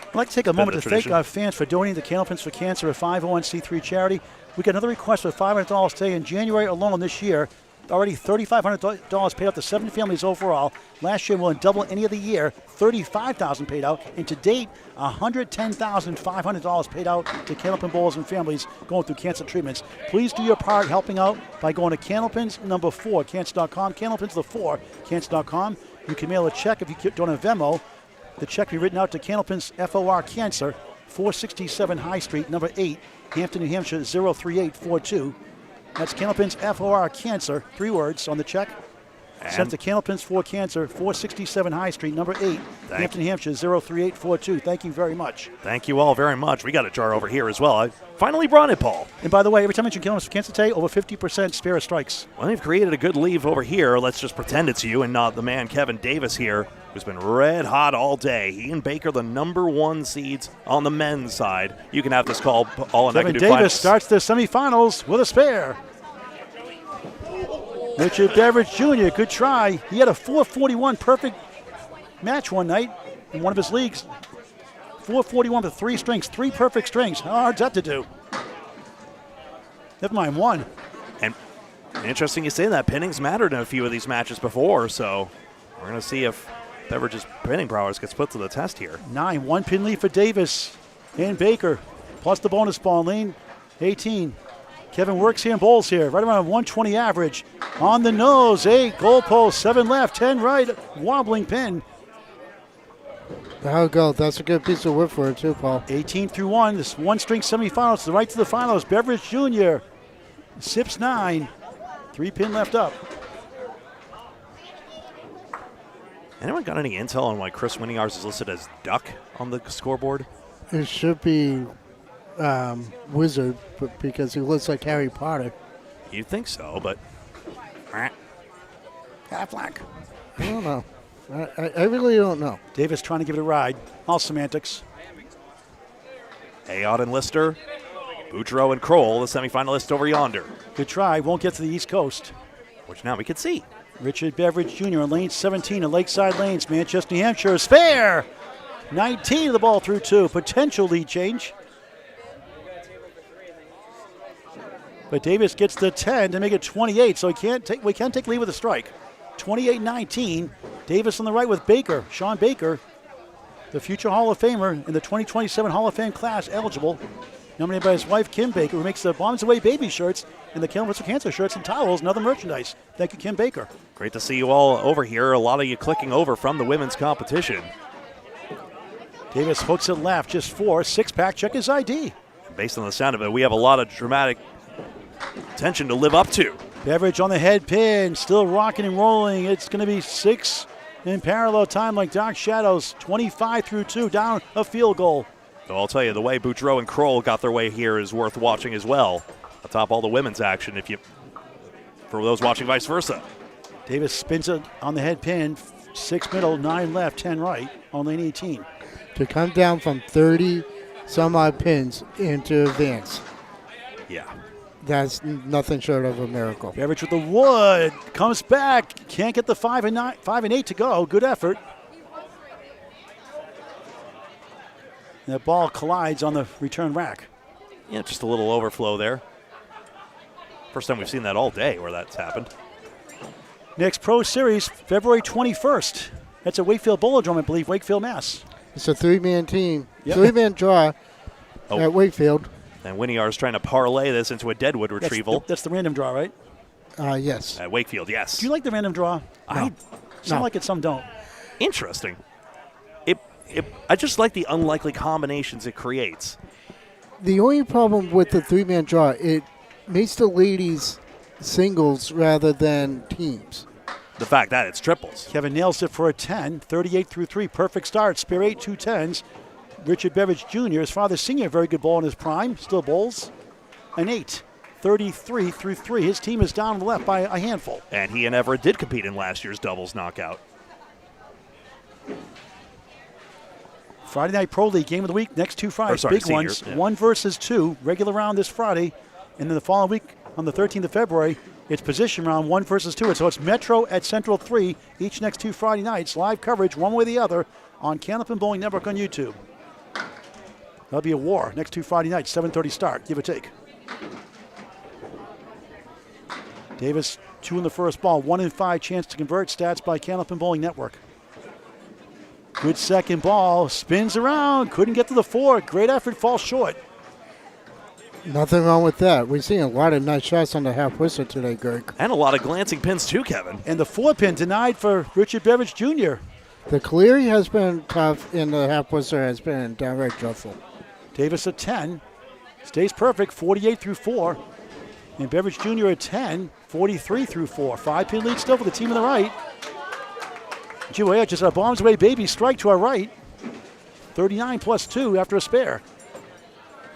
I'd like to take a moment to thank tradition. our fans for donating to Candlepins for Cancer, a 501c3 charity. We got another request for $500 today. In January alone this year, already $3,500 paid out to 7 families overall. Last year, more than double any other year, $35,000 paid out. And to date, $110,500 paid out to Candlepin bowlers and families going through cancer treatments. Please do your part helping out by going to Candlepins number 4, cancer.com. Candlepins the 4, cancer.com. You can mail a check if you don't have Venmo. The check will be written out to Candlepins FOR Cancer, 467 High Street, number 8, Hampton, New Hampshire, 03842. That's Candlepins FOR Cancer, 3 words on the check. Sent to Candlepins for Cancer, 467 High Street, number 8, Hampton, New Hampshire, 03842. Thank you very much. Thank you all very much. We got a jar over here as well. I finally brought it, Paul. And by the way, every time I mention Candlepins for Cancer today, over 50% spare strikes. Well, they've created a good leave over here. Let's just pretend it's you and not the man Kevin Davis here, who's been red hot all day. He and Baker, the number 1 seeds on the men's side. You can have this call all in Kevin Davis starts the semifinals with a spare. Richard Beveridge Jr., good try. He had a 441 perfect match one night in one of his leagues. 441 with 3 strings, 3 perfect strings. How hard's that to do? Never mind, 1. And interesting you say that. Pinnings mattered in a few of these matches before, so we're going to see if Beveridge's pinning prowess gets put to the test here. 9, 1 pin lead for Davis and Baker, plus the bonus ball lane, 18. Kevin works here and bowls here, right around 120 average. On the nose, 8, goalpost, 7 left, 10 right, wobbling pin. That'll go. That's a good piece of wood for it too, Paul. 18 through 1, this 1-string semifinals, the right to the finals. Beveridge Jr. sips 9, 3 pin left up. Anyone got any intel on why Chris Winiar's is listed as duck on the scoreboard? It should be Wizard, but because he looks like Harry Potter. You'd think so, but Half-lack. I don't know. I really don't know. Davis trying to give it a ride. All semantics. Ayotte and Lister, Budro and Kroll, the semifinalists over yonder, Good try. Won't get to the East Coast. which now we can see. Richard Beveridge Jr. in lane 17 at Lakeside Lanes, Manchester, New Hampshire. Is fair. 19 of the ball through 2. Potential lead change. But Davis gets the 10 to make it 28, so we can't take lead with a strike. 28-19. Davis on the right with Baker. Sean Baker, the future Hall of Famer in the 2027 Hall of Fame class, eligible. nominated by his wife, Kim Baker, who makes the Bombs Away baby shirts and the Kill 'Em With Some Cancer shirts and towels and other merchandise. Thank you, Kim Baker. Great to see you all over here. A lot of you clicking over from the women's competition. Davis hooks it left, just 4, 6-pack, check his ID. Based on the sound of it, we have a lot of dramatic tension to live up to. Beveridge on the head pin, still rocking and rolling. It's going to be 6 in parallel time like dark shadows. 25 through 2, down a field goal. So I'll tell you, the way Budro and Kroll got their way here is worth watching as well. Atop all the women's action, for those watching vice versa. Davis spins it on the head pin. 6 middle, 9 left, 10 right on lane 18. To come down from 30 some odd pins into advance, Yeah. that's nothing short of a miracle. Beveridge with the wood, comes back, can't get the 5 and 8 to go. Good effort. That ball collides on the return rack. Yeah, just a little overflow there. First time we've seen that all day where that's happened. Next Pro Series, February 21st. That's at Wakefield Bowling, I believe, Wakefield, Mass. It's a 3-man team, Yep. 3-man draw at Wakefield. And Gouillart trying to parlay this into a deadwood retrieval. That's the random draw, right? Yes. At Wakefield, yes. Do you like the random draw? Some like it, some don't. Interesting. I just like the unlikely combinations it creates. The only problem with the 3-man draw, it makes the ladies singles rather than teams. The fact that it's triples. Kevin nails it for a 10, 38 through 3, perfect start. Spare 8, 2 10s. Richard Beveridge Jr., his father senior, very good ball in his prime, still bowls. An 8, 33 through 3. His team is down on the left by a handful. And he and Everett did compete in last year's doubles knockout. Friday Night Pro League game of the week, next 2 Fridays, big seniors, ones. yeah. 1 versus 2, regular round this Friday. And then the following week, on the 13th of February, it's position round 1 versus 2. So it's Metro at Central 3, each next 2 Friday nights. Live coverage, one way or the other, on Candlepin Bowling Network on YouTube. That'll be a war. Next 2 Friday nights, 7:30 start, give or take. Davis, 2 in the first ball, 1 in 5 chance to convert. Stats by Candlepin Bowling Network. Good second ball, spins around, couldn't get to the 4. Great effort, falls short. Nothing wrong with that. We're seeing a lot of nice shots on the half whistle today, Greg. And a lot of glancing pins too, Kevin. And the 4 pin denied for Richard Beveridge Jr. The Cleary has been tough, and the half whistle has been downright dreadful. Davis at 10, stays perfect, 48 through 4. And Beveridge Jr. at 10, 43 through 4. 5-pin lead still for the team on the right. Gouillart just a bombs away baby strike to our right. 39 plus 2 after a spare.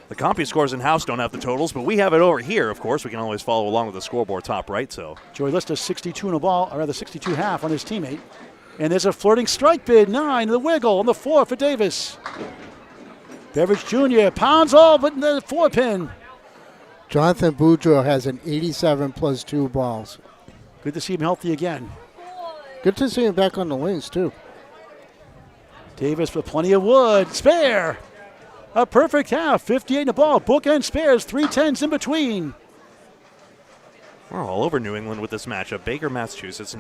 The CompuScores in-house don't have the totals, but we have it over here, of course. We can always follow along with the scoreboard top right, so. Joey Lister 62 in a ball, or rather 62 half on his teammate. And there's a flirting strike bid, 9, the wiggle on the 4 for Davis. Beveridge Jr. pounds all but in the 4 pin. Jonathan Budro has an 87 plus 2 balls. Good to see him healthy again. Good to see him back on the lanes, too. Davis with plenty of wood. Spare. A perfect half. 58 in the ball. Bookend spares. 3 10s in between. We're all over New England with this matchup. Baker, Massachusetts,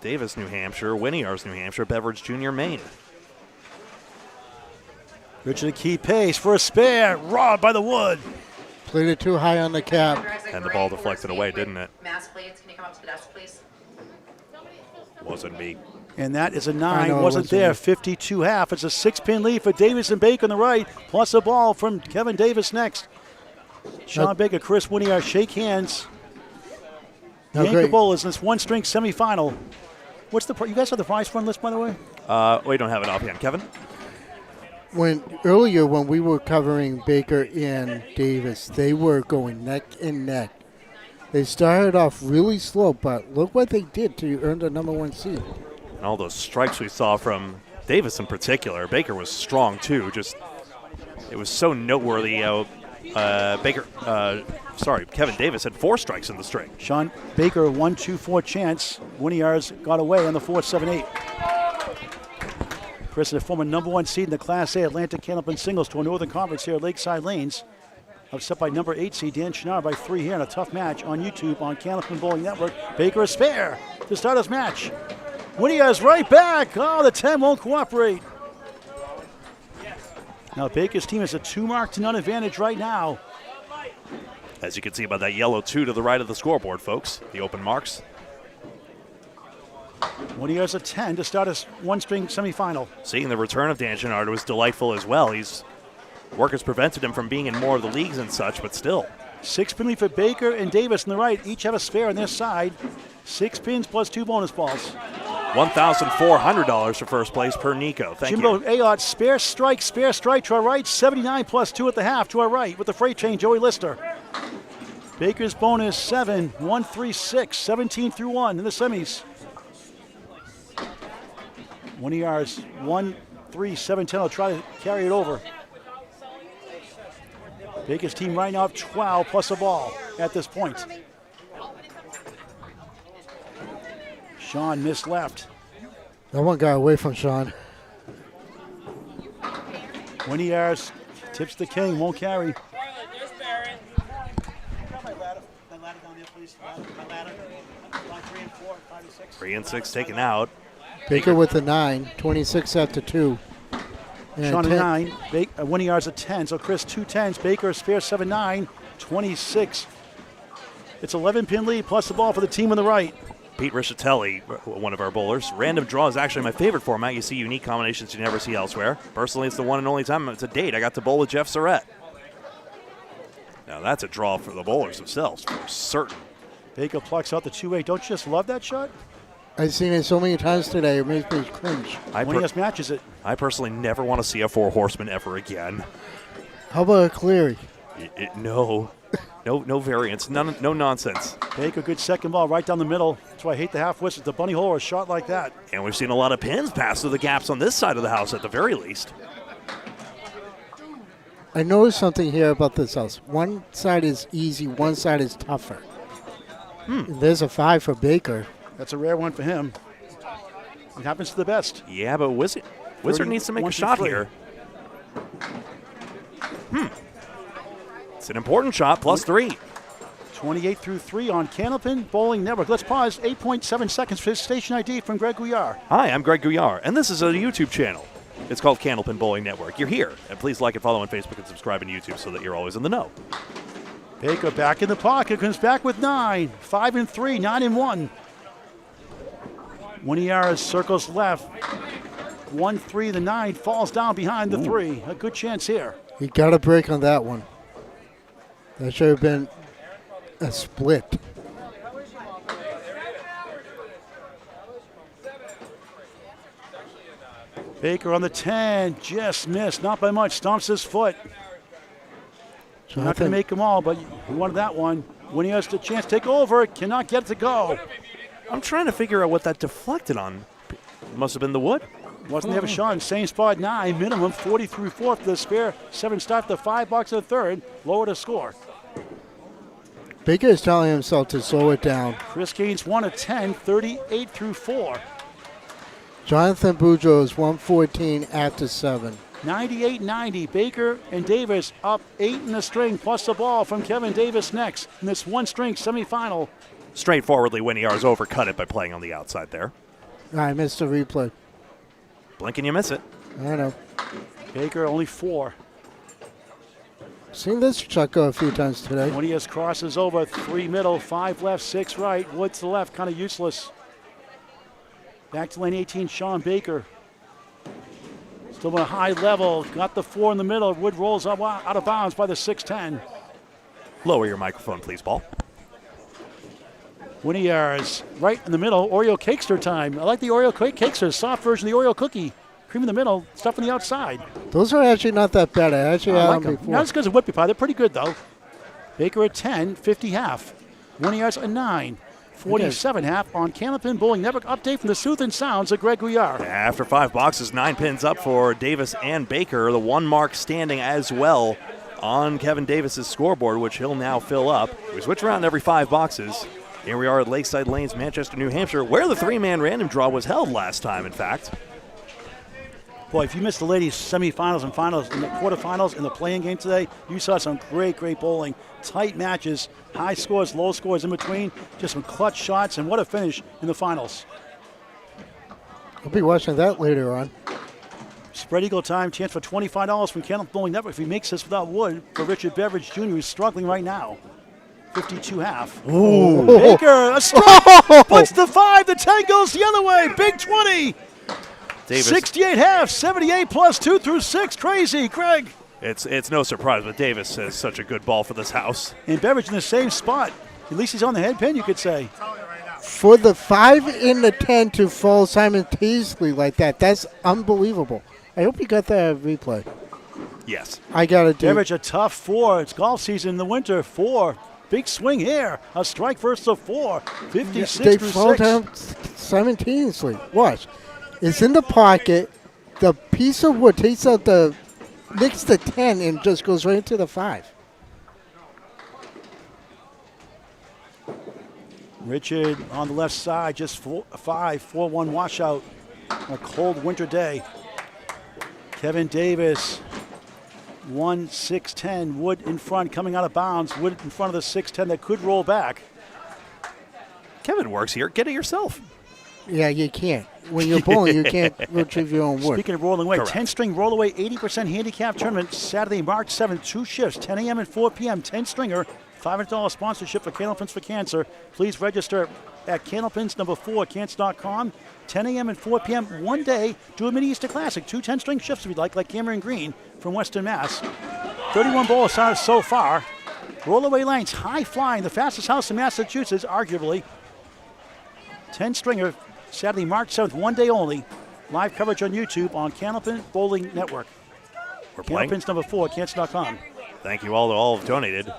Davis, New Hampshire, Gouillart's New Hampshire, Beveridge Jr., Maine. Richard a key pace for a spare. Robbed by the wood. Played it too high on the cap. And the ball deflected away, didn't it? Mass plates, can you come up to the desk, please? Wasn't me. And that is a I 9. know it Wasn't there. wasn't. 52 half. It's a 6-pin lead for Davis and Baker on the right. Plus a ball from Kevin Davis next. Sean Baker, Chris Gouillart shake hands. Now, Yanker Greg, Bowlers in this 1-string semifinal. What's the you guys have the prize fund list, by the way? We don't have it offhand. Kevin? earlier when we were covering Baker and Davis, they were going neck and neck. They started off really slow, but look what they did to earn the #1 seed. And all those strikes we saw from Davis in particular. Baker was strong too. Just it was so noteworthy. Kevin Davis had 4 strikes in the string. Sean Baker, 1-2-4 chance. Gouillart's got away on the 4-7-8. Chris, a former #1 seed in the Class A Atlantic Candlepin Singles Tour Northern Conference here at Lakeside Lanes. Upset by #8 seed Dan Chenard by 3 here in a tough match on YouTube on Candlepin Bowling Network. Baker is fair to start his match. Gouillart's right back. Oh, the 10 won't cooperate. Now Baker's team has a 2-mark-to-none advantage right now. As you can see by that yellow 2 to the right of the scoreboard, folks, the open marks. When he has a 10 to start his one-string semifinal. Seeing the return of Dan Gennard was delightful as well. Work has prevented him from being in more of the leagues and such, but still. 6 pin lead for Baker and Davis on the right. Each have a spare on their side. 6 pins plus 2 bonus balls. $1,400 for first place per Nico. Thank Jimbo you. Ayotte, spare strike to our right. 79 plus 2 at the half to our right with the freight train, Joey Lister. Baker's bonus 7, 1, 3, 6, 17 through 1 in the semis. 1 yards, 1, 3, 7, 10. I'll try to carry it over. Baker's team right now up 12 plus a ball at this point. Sean missed left. That one got away from Sean. 20 yards, tips the king, won't carry. Three and 6 taken out. Baker with the 9, 26 after 2. And Sean a 10. 9, 20 yards a 10. So Chris 2 10s. Baker spare 7 9, 26. It's 11 pin lead plus the ball for the team on the right. Pete Riccitelli, one of our bowlers. Random draw is actually my favorite format. You see unique combinations you never see elsewhere. Personally, it's the one and only time it's a date I got to bowl with Jeff Surratt. Now that's a draw for the bowlers themselves, for certain. Baker plucks out the 2-8. Don't you just love that shot? I've seen it so many times today, it makes me cringe. When he just matches it. I personally never want to see a 4 horseman ever again. How about a Cleary? No variance, no nonsense. Baker, good second ball right down the middle. That's why I hate the half whistle. The bunny hole or a shot like that. And we've seen a lot of pins pass through the gaps on this side of the house at the very least. I noticed something here about this house. One side is easy, one side is tougher. There's a 5 for Baker. That's a rare one for him. It happens to the best. Yeah, but Wizard needs to make a shot here. It's an important shot, plus 3. 28 through 3 on Candlepin Bowling Network. Let's pause. 8.7 seconds for his station ID from Greg Gouillart. Hi, I'm Greg Gouillart, and this is a YouTube channel. It's called Candlepin Bowling Network. You're here, and please like and follow on Facebook and subscribe on YouTube so that you're always in the know. Baker back in the pocket, comes back with 9. 5 and 3, 9 and 1. Winiara circles left. 1, 3, the 9 falls down behind the 3. A good chance here. He got a break on that one. That should have been a split. Baker on the 10, just missed, not by much, stomps his foot. So not going to make them all, but he wanted that one. When he has the chance to take over, cannot get it to go. I'm trying to figure out what that deflected on. Must have been the wood. Wasn't there a shot? Same spot, 9, minimum, 40 through 4th, the spare, 7 start, the $5 in the 3rd, lower the score. Baker is telling himself to slow it down. Chris Gaines 1 of 10, 38 through 4. Jonathan Budro is 114 after 7. 98-90, Baker and Davis up 8 in the string, plus the ball from Kevin Davis next in this one-string semifinal. Straightforwardly, Winiar's overcut it by playing on the outside there. I missed the replay. Blink and you miss it. I know. Baker only 4. Seen this shot go a few times today. When he has crosses over, 3 middle, 5 left, 6 right. Wood to the left, kind of useless. Back to lane 18, Sean Baker. Still on a high level, got the 4 in the middle. Wood rolls up out of bounds by the 6-10. Lower your microphone, please, Paul. Winiar's right in the middle. Oreo Cakester time. I like the Oreo Cakester, soft version of the Oreo cookie. Cream in the middle, stuff on the outside. Those are actually not that bad. I actually had them before. Not as good as a whippy pie. They're pretty good, though. Baker at 10, 50 half. Winiar's a 9, 47 half on Candlepin Bowling Network. Update from the Soothing Sounds of Greg Gouillart. After 5 boxes, 9 pins up for Davis and Baker. The 1 mark standing as well on Kevin Davis's scoreboard, which he'll now fill up. We switch around every 5 boxes. Here we are at Lakeside Lanes, Manchester, New Hampshire, where the 3-man random draw was held last time, in fact. Boy, if you missed the ladies' semifinals and finals and the quarterfinals and the playing game today, you saw some great bowling. Tight matches, high scores, low scores in between, just some clutch shots, and what a finish in the finals. I'll be watching that later on. Spread eagle time, chance for $25 from Candlepin Bowling Network if he makes this without wood for Richard Beveridge Jr., who's struggling right now. 52.5. Ooh. Baker, a strike, puts the 5, the 10 goes the other way, big 20. Davis. 68.5, 78 plus 2 through 6, crazy, Craig. It's no surprise, but Davis has such a good ball for this house. And Beveridge in the same spot. At least he's on the head pin, you could say. For the 5 and the 10 to fall simultaneously like that, that's unbelievable. I hope you got that replay. Yes. I got to do. Beveridge a tough 4. It's golf season in the winter. 4. Big swing here. A strike versus a 4. 56 They through fall 6. down simultaneously. Watch. It's in the pocket. The piece of wood takes out nicks the 10 and just goes right into the 5. Richard on the left side, just 4-1 washout. A cold winter day. Kevin Davis, 1-6-10. Wood in front, coming out of bounds. Wood in front of the 6-10 that could roll back. Kevin works here. Get it yourself. Yeah, you can't. When you're bowling, you can't retrieve your own wood. Speaking of rolling away, Correct. 10-string roll away 80% handicap tournament Saturday, March 7th, 2 shifts, 10 a.m. and 4 p.m. 10-stringer, $500 sponsorship for Candlepins for Cancer. Please register at Candlepins #4cancer.com. 10 a.m. and 4 p.m. one day. Do a mini Easter Classic. 2 10-string shifts if you'd like Cameron Greene from Western Mass. 31 bowlers so far. Roll away lanes, high flying, the fastest house in Massachusetts, arguably. 10-stringer. Saturday, March 7th, one day only. Live coverage on YouTube on Candlepin Bowling Network. We're playing. Candlepins #4cancer.com. Thank you all have donated.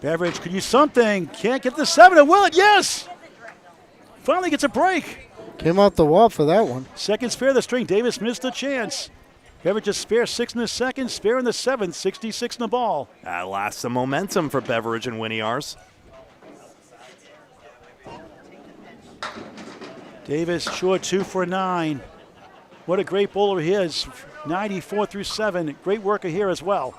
Beveridge could use something. Can't get the 7 and will it? Yes! Finally gets a break. Came off the wall for that one. Second spare of the string. Davis missed the chance. Beveridge just spare 6 in the second, spare in the 7th, 66 in the ball. That lasts some momentum for Beveridge and Winiars. Davis short 2 for 9. What a great bowler he is. 94 through 7. Great worker here as well.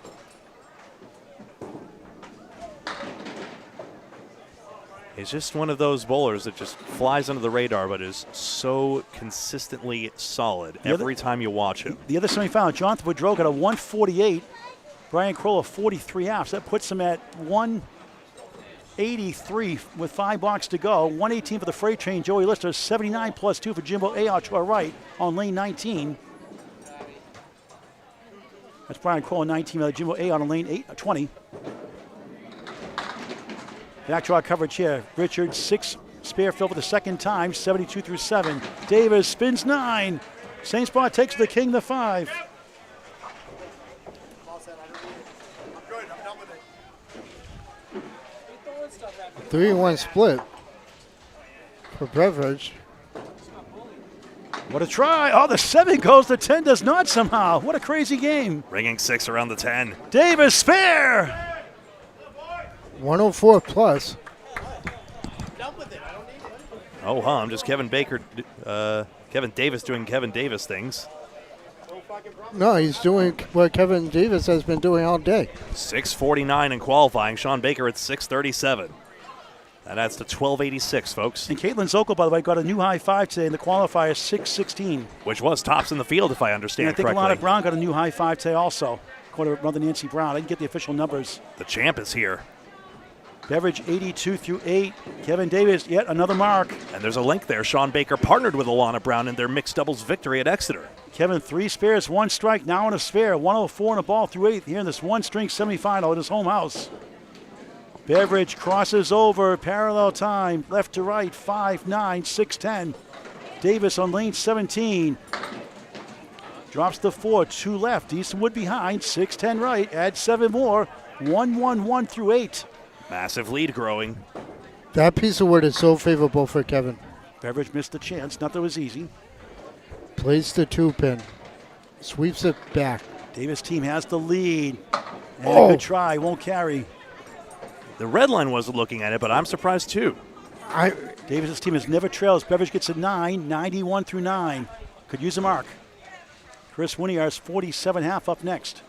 He's just one of those bowlers that just flies under the radar, but is so consistently solid every time you watch him. The other semifinal, Jonathan Budro got a 148. Brian Kroll a 43 halves. That puts him at 183 with 5 blocks to go. 118 for the freight train, Joey Lister. 79 plus 2 for Jimbo Ayar to our right on lane 19. That's Brian Kroll, 19, Jimbo Ayar on lane 20. Back to our coverage here. Richard, 6 spare fill for the second time, 72 through 7. Davis spins 9. Same spot takes the king, the 5. Good, I'm done with it. 3-1 split for Beveridge. What a try. Oh, the 7 goes, the 10 does not somehow. What a crazy game. Ringing 6 around the 10. Davis, spare. 104 plus. Oh, I'm just Kevin Davis doing Kevin Davis things. No, he's doing what Kevin Davis has been doing all day. 6:49 in qualifying. Sean Baker at 6:37. That adds to 1286, folks. And Caitlin Zokol, by the way, got a new high 5 today in the qualifier, 6:16. Which was tops in the field, if I understand And I think correctly. Alana Brown got a new high 5 today also, according to Mother Nancy Brown. I didn't get the official numbers. The champ is here. Beveridge 82 through 8. Kevin Davis, yet another mark. And there's a link there. Sean Baker partnered with Alana Brown in their mixed doubles victory at Exeter. Kevin, 3 spares, 1 strike, now on a spare. 104 and a ball through 8 here in this 1-string semifinal at his home house. Beveridge crosses over, parallel time, left to right, 5-9, 6-10. Davis on lane 17. Drops the 4, 2 left. Eastonwood behind, 6-10 right, add 7 more. 1-1-1 through 8. Massive lead growing. That piece of wood is so favorable for Kevin. Beveridge missed the chance, not that it was easy. Plays the 2-pin. Sweeps it back. Davis' team has the lead. And Oh. a good try, won't carry. The red line wasn't looking at it, but I'm surprised too. Davis' team has never trailed. Beveridge gets a 9, 91 through 9. Could use a mark. Chris Winiar's 47.5 up next.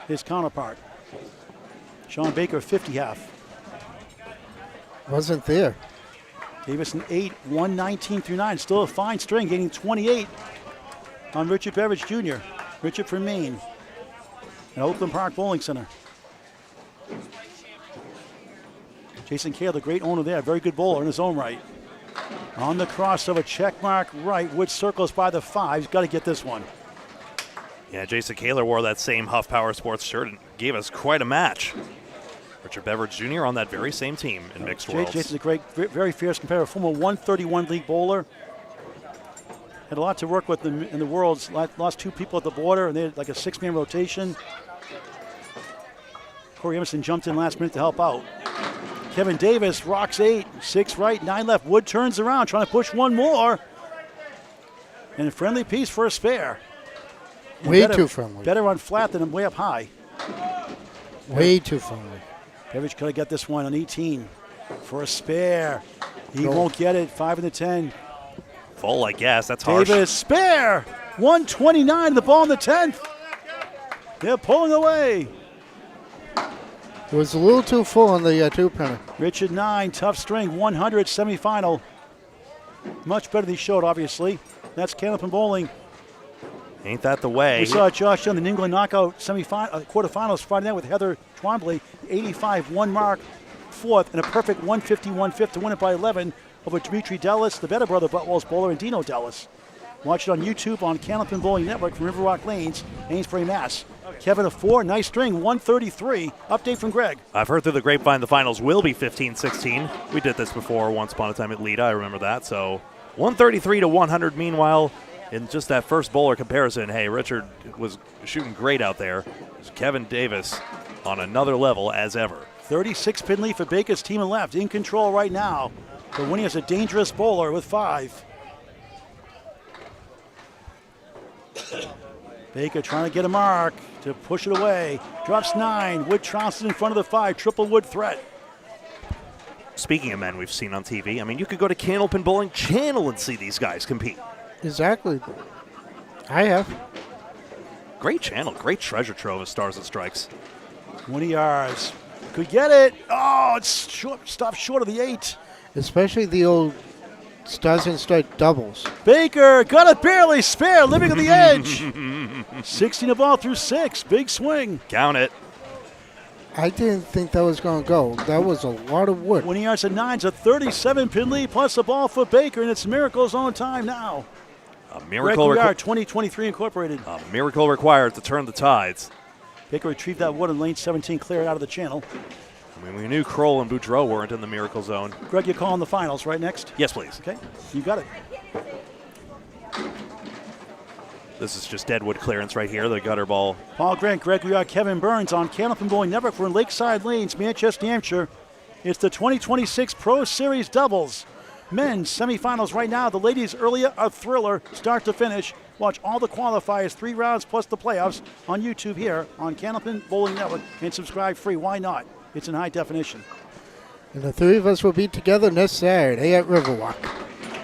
His counterpart. Sean Baker, 50.5. Wasn't there. Davis an 8, 119 through 9. Still a fine string, getting 28. on Richard Beveridge Jr. Richard from Maine at Oakland Park Bowling Center. Jason Kale, the great owner there, very good bowler in his own right. On the crossover, check mark right. Wood circles by the 5. He's got to get this one. Yeah, Jason Kaler wore that same Huff Power Sports shirt and gave us quite a match. Richard Beveridge Jr. on that very same team in mixed worlds. Jason's a great, very fierce competitor, former 131 league bowler. Had a lot to work with in the worlds. Lost 2 people at the border, and they had like a 6-man rotation. Corey Emerson jumped in last minute to help out. Kevin Davis rocks 8, 6 right, 9 left. Wood turns around, trying to push one more. And a friendly piece for a spare. And Way too friendly. Better on flat than way up high. Way too friendly. Beveridge could have got this one on 18 for a spare. He won't get it. 5 in the 10. Full, I guess. That's harsh. Davis, spare. 129, the ball in the 10th. They're pulling away. It was a little too full on the 2-penny. Richard 9, tough string, 100 semifinal. Much better than he showed, obviously. That's Candlepin Bowling. Ain't that the way? We saw Josh Young, the New England knockout quarterfinals Friday night with Heather Twombly, 85-1 mark, 4th, and a perfect 150-150 to win it by 11 over Dimitri Dellis, the better brother Butwell's bowler, and Dino Dellis. Watch it on YouTube on Candlepin Bowling Network from Riverwalk Lanes, Amesbury, Mass. Kevin a 4, nice string, 133. Update from Greg. I've heard through the grapevine the finals will be 15-16. We did this before once upon a time at Lita. I remember that. So 133 to 100. Meanwhile, in just that first bowler comparison, hey, Richard was shooting great out there. Kevin Davis on another level as ever. 36-pin lead for Baker's team and left. In control right now. But Winnie is a dangerous bowler with 5. Baker trying to get a mark to push it away. Drops 9. Wood trounces in front of the 5. Triple Wood threat. Speaking of men we've seen on TV, I mean, you could go to Candlepin Bowling Channel and see these guys compete. Exactly. I have. Great channel, great treasure trove of stars and strikes. 20 yards. Could get it. Oh, it's short, stopped short of the 8. Especially the old Stars and Strike doubles. Baker got it barely spare, living on the edge. 16 a ball through 6. Big swing. Count it. I didn't think that was going to go. That was a lot of wood. 20 yards to 9's a 37-pin lead plus a ball for Baker, and it's Miracle's own time now. A miracle Gouillart, 2023 Incorporated. A miracle required to turn the tides. Baker retrieved that wood in lane 17, clear it out of the channel. I mean, we knew Kroll and Budro weren't in the miracle zone. Greg, you're calling the finals, right, next? Yes, please. Okay, you got it. This is just deadwood clearance right here, the gutter ball. Paul Grant, Greg Gouillart, Kevin Burns on Candlepin Bowling Network. We're in Lakeside Lanes, Manchester, New Hampshire. It's the 2026 Pro Series doubles. Men's semifinals right now. The ladies earlier, a thriller, start to finish. Watch all the qualifiers, 3 rounds plus the playoffs on YouTube here on Candlepin Bowling Network, and subscribe free. Why not? It's in high definition. And the 3 of us will be together next Saturday at Riverwalk.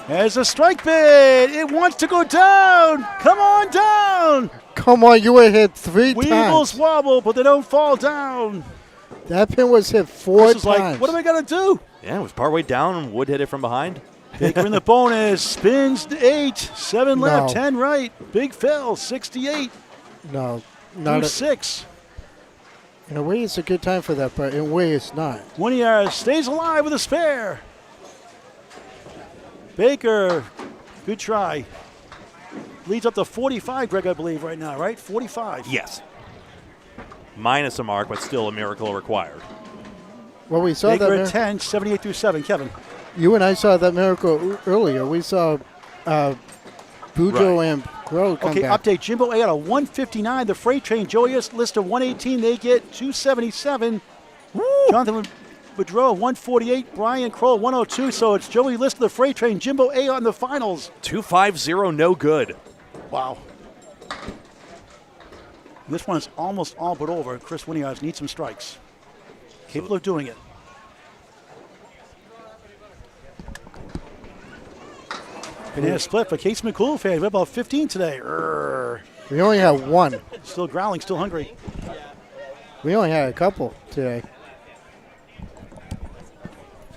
There's a strike bid. It wants to go down. Come on down. Come on, you were hit 3 Weevils times. wobble, but they don't fall down. That pin was hit 4 This is times. like, what am I going to do? Yeah, it was partway down and Wood hit it from behind. Baker in the bonus. Spins 8. 7 left, No. 10 right. Big Phil, 68. No, Through not 6. in a way it's a good time for that, but in a way it's not. 20 yards, stays alive with a spare. Baker, good try. Leads up to 45, Greg, I believe, right now, right? 45. Yes. Minus a mark, but still a miracle required. Well, we saw Baker that. at 10, 78 through 7. Kevin. You and I saw that miracle earlier. We saw Budro Right. and Crow come Okay, back. update. Jimbo A at a 159. The freight train, Joey list of 118. They get 277. Jonathan Budro, 148. Brian Kroll, 102. So it's Joey List of the freight train. Jimbo A on the finals. 250, no good. Wow. This one is almost all but over. Chris Winiarz needs some strikes. Capable of doing it. Banana split for Case McCool fans. We have about 15 today. We only had 1. Still growling, still hungry. We only had a couple today.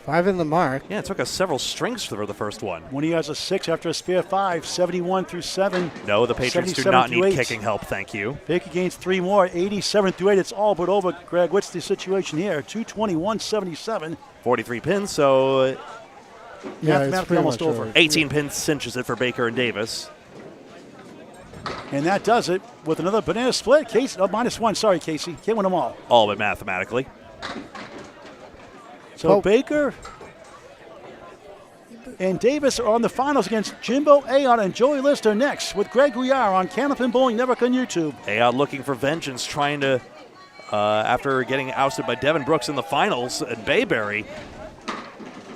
5 in the mark. Yeah, it took us several strings for the first one. Winnie has a 6 after a spare 5, 71 through 7. No, the Patriots do 77 not through need 8. kicking help, thank you. Baker gains 3 more, 87 through 8. It's all but over, Greg. What's the situation here? 221-77. 43 pins, so Yeah, it's Mathematically pretty almost much over. 18 pins cinches it for Baker and Davis. And that does it with another banana split. Casey, -1, sorry, Casey. Can't win them all. All but mathematically. So Oh. Baker and Davis are on the finals against Jimbo Ayotte and Joey Lister next with Greg Gouillart on Candlepin Bowling Network on YouTube. Ayotte looking for vengeance, trying to, after getting ousted by Devin Brooks in the finals at Bayberry.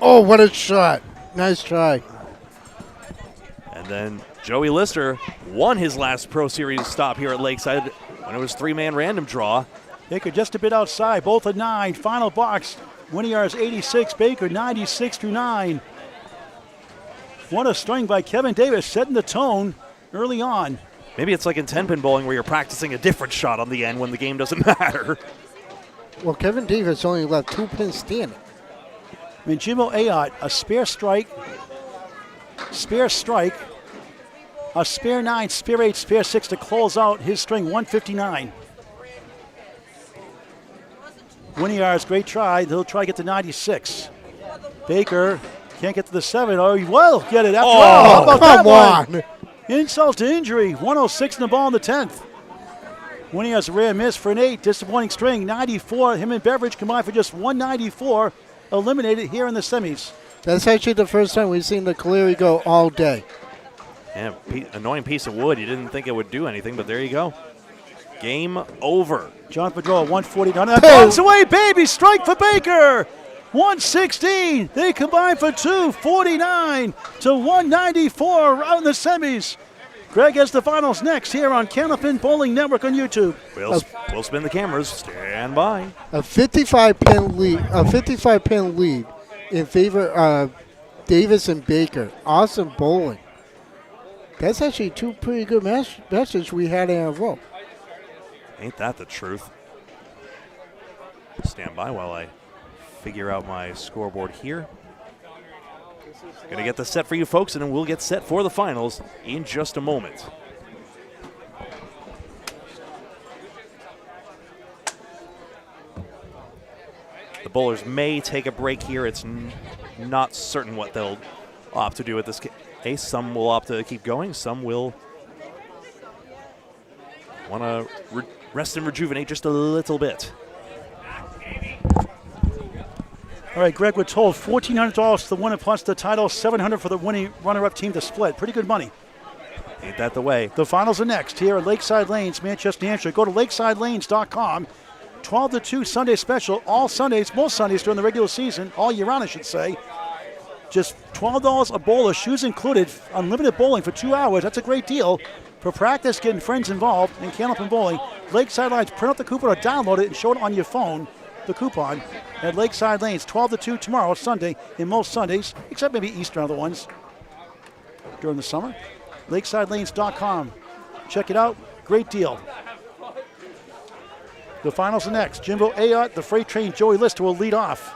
Oh, what a shot. Nice try. And then Joey Lister won his last Pro Series stop here at Lakeside when it was 3-man random draw. Baker just a bit outside, both at 9. Final box, Winiar's 86, Baker 96 through 9. What a string by Kevin Davis, setting the tone early on. Maybe it's like in 10-pin bowling where you're practicing a different shot on the end when the game doesn't matter. Well, Kevin Davis only left 2 pins standing. I mean, Jimbo Ayotte, a spare strike, a spare 9, spare 8, spare 6 to close out his string, 159. Winiar's great try. He'll try to get to 96. Baker can't get to the 7. Oh, he will get it after all. How about that come one? on. Insult to injury. 106 in the ball in the 10th. Winiar's a rare miss for an 8. Disappointing string. 94. Him and Beveridge combined for just 194. Eliminated here in the semis. That's actually the first time we've seen the Cleary go all day. Yeah, annoying piece of wood. You didn't think it would do anything, but there you go. Game over. Jonathan Budro, 149. That bounce away, baby. Strike for Baker. 116. They combine for 249 to 194 out in the semis. Greg has the finals next here on Candlepin Bowling Network on YouTube. We'll spin the cameras. Stand by. A 55-pin lead in favor of Davis and Baker. Awesome bowling. That's actually 2 pretty good matches we had in a row. Ain't that the truth? Stand by while I figure out my scoreboard here. Gonna get the set for you folks, and then we'll get set for the finals in just a moment. The bowlers may take a break here. It's not certain what they'll opt to do at this case. Some will opt to keep going. Some will want to rest and rejuvenate just a little bit. All right, Greg, we're told $1,400 to the winner plus the title, $700 for the winning runner-up team to split. Pretty good money. Ain't that the way? The finals are next here at Lakeside Lanes, Manchester, New Hampshire. Go to lakesidelanes.com. 12 to 2 Sunday special, all Sundays, most Sundays during the regular season, all year round, I should say. Just $12 a bowler, shoes included, unlimited bowling for 2 hours. That's a great deal. For practice, getting friends involved in Candlepin Bowling, Lakeside Lanes, print out the coupon or download it and show it on your phone, the coupon, at Lakeside Lanes, 12 to 2 tomorrow, Sunday, in most Sundays, except maybe Easter and other ones during the summer. lakesidelanes.com. Check it out. Great deal. The finals are next. Jimbo Ayotte, the freight train Joey Lister will lead off.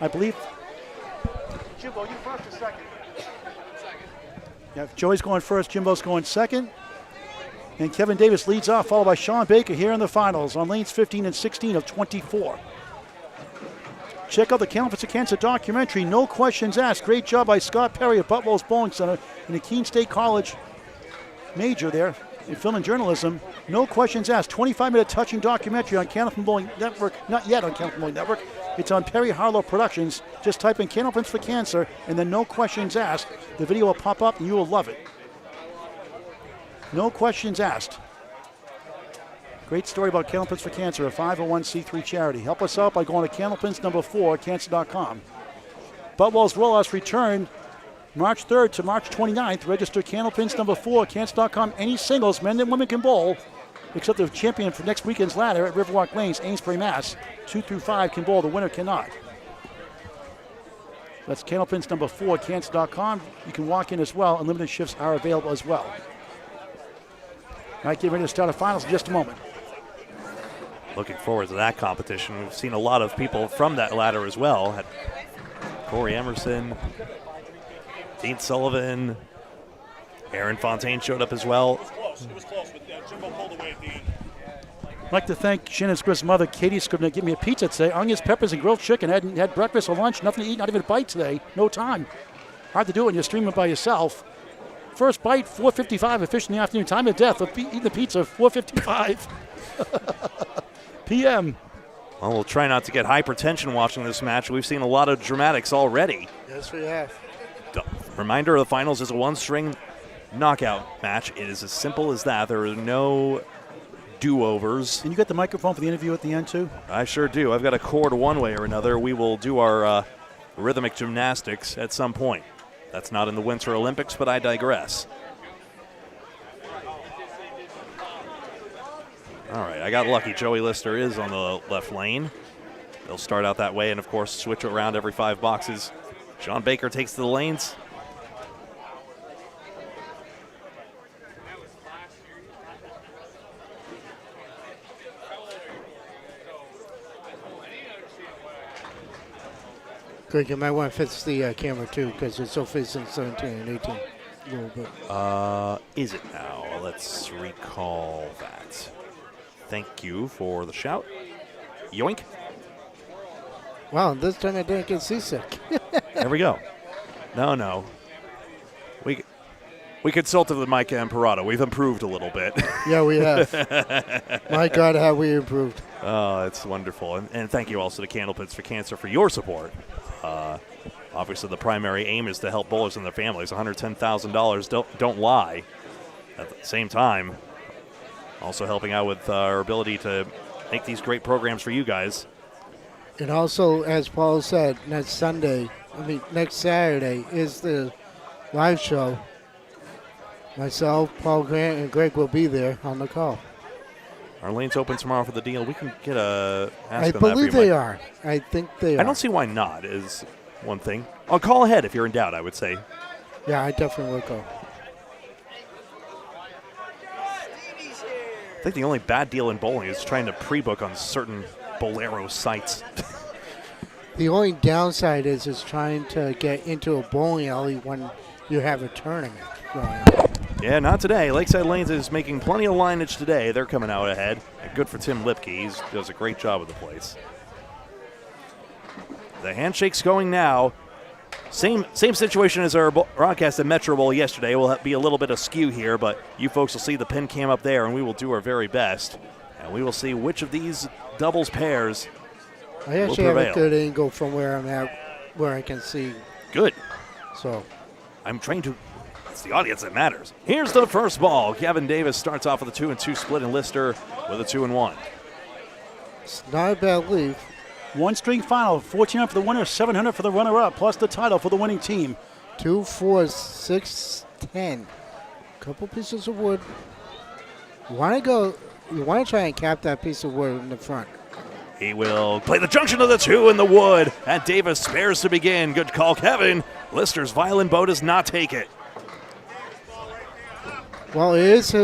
I believe. Jimbo, you first or second? Yeah, Joey's going first, Jimbo's going second. And Kevin Davis leads off, followed by Sean Baker here in the finals on lanes 15 and 16 of 24. Check out the Candlepins of Kansas documentary, No Questions Asked. Great job by Scott Perry of Buffalo's Bowling Center in the Keene State College major there in film and journalism. No Questions Asked. 25-minute touching documentary on Candlepin Bowling Network. Not yet on Candlepin Bowling Network. It's on Perry Harlow Productions. Just type in Candlepins for Cancer and then No Questions Asked. The video will pop up and you will love it. No Questions Asked. Great story about Candlepins for Cancer, a 501c3 charity. Help us out by going to Candlepins number 4, cancer.com. Buffalo's Rollouts return March 3rd to March 29th. Register Candlepins number 4, cancer.com. Any singles, men and women can bowl, except the champion for next weekend's ladder at Riverwalk Lanes, Amesbury, Mass. 2 through 5 can bowl, the winner cannot. That's Candlepins number 4, cancer.com. You can walk in as well, and limited shifts are available as well. All right, get ready to start the finals in just a moment. Looking forward to that competition. We've seen a lot of people from that ladder as well. Had Corey Emerson, Dean Sullivan, Aaron Fontaine showed up as well. It was close, but Jimbo pulled away at the end. I'd like to thank Shannon Scribb's mother, Katie Scribb, to give me a pizza today. Onions, peppers, and grilled chicken. Hadn't had breakfast or lunch, nothing to eat, not even a bite today. No time. Hard to do it when you're streaming by yourself. First bite, 4:55, official in the afternoon. Time of death of eating the pizza, 4:55 p.m. Well, we'll try not to get hypertension watching this match. We've seen a lot of dramatics already. Yes, we have. Reminder, the finals is a one-string knockout match. It is as simple as that. There are no do-overs. And you got the microphone for the interview at the end, too? I sure do. I've got a chord one way or another. We will do our rhythmic gymnastics at some point. That's not in the Winter Olympics, but I digress. All right, I got lucky. Joey Lister is on the left lane. They'll start out that way and, of course, switch around every 5 boxes. Sean Baker takes to the lanes. Greg, you might want to fix the camera, too, because it's so facing 17 and 18 a little bit. Is it now? Let's recall that. Thank you for the shout. Yoink. Wow, this time I didn't get seasick. There we go. No. We consulted with Mike Imperato. We've improved a little bit. Yeah, we have. My God, how we improved. Oh, it's wonderful. And thank you also to Candlepins for Cancer for your support. Obviously, the primary aim is to help bowlers and their families. $110,000, don't lie. At the same time, also helping out with our ability to make these great programs for you guys. And also, as Paul said, next Saturday is the live show. Myself, Paul Grant, and Greg will be there on the call. Our lane's open tomorrow for the deal. We can get a ask I on that believe for you, they Mike. are. I think they are. I don't see why not is one thing. I'll call ahead if you're in doubt, I would say. Yeah, I definitely will go. I think the only bad deal in bowling is trying to pre-book on certain Bolero sites. The only downside is trying to get into a bowling alley when you have a tournament going on. Yeah, not today. Lakeside Lanes is making plenty of lineage today. They're coming out ahead. And good for Tim Lipke. He does a great job with the place. The handshake's going now. Same situation as our broadcast at Metro Bowl yesterday. Will be a little bit askew here, but you folks will see the pin cam up there, and we will do our very best. And we will see which of these doubles pairs I actually have a good angle from where I'm at, where I can see. Good. So I'm trained to. It's the audience that matters. Here's the first ball. Kevin Davis starts off with a 2-2 split, and Lister with a 2-1. It's not a bad lead. One string final, 1400 for the winner, 700 for the runner-up, plus the title for the winning team. 2, 4, 6, 10. Couple pieces of wood. You want to try and cap that piece of wood in the front. He will play the junction of the 2 in the wood, and Davis spares to begin. Good call, Kevin. Lister's violin bow does not take it. Well, it is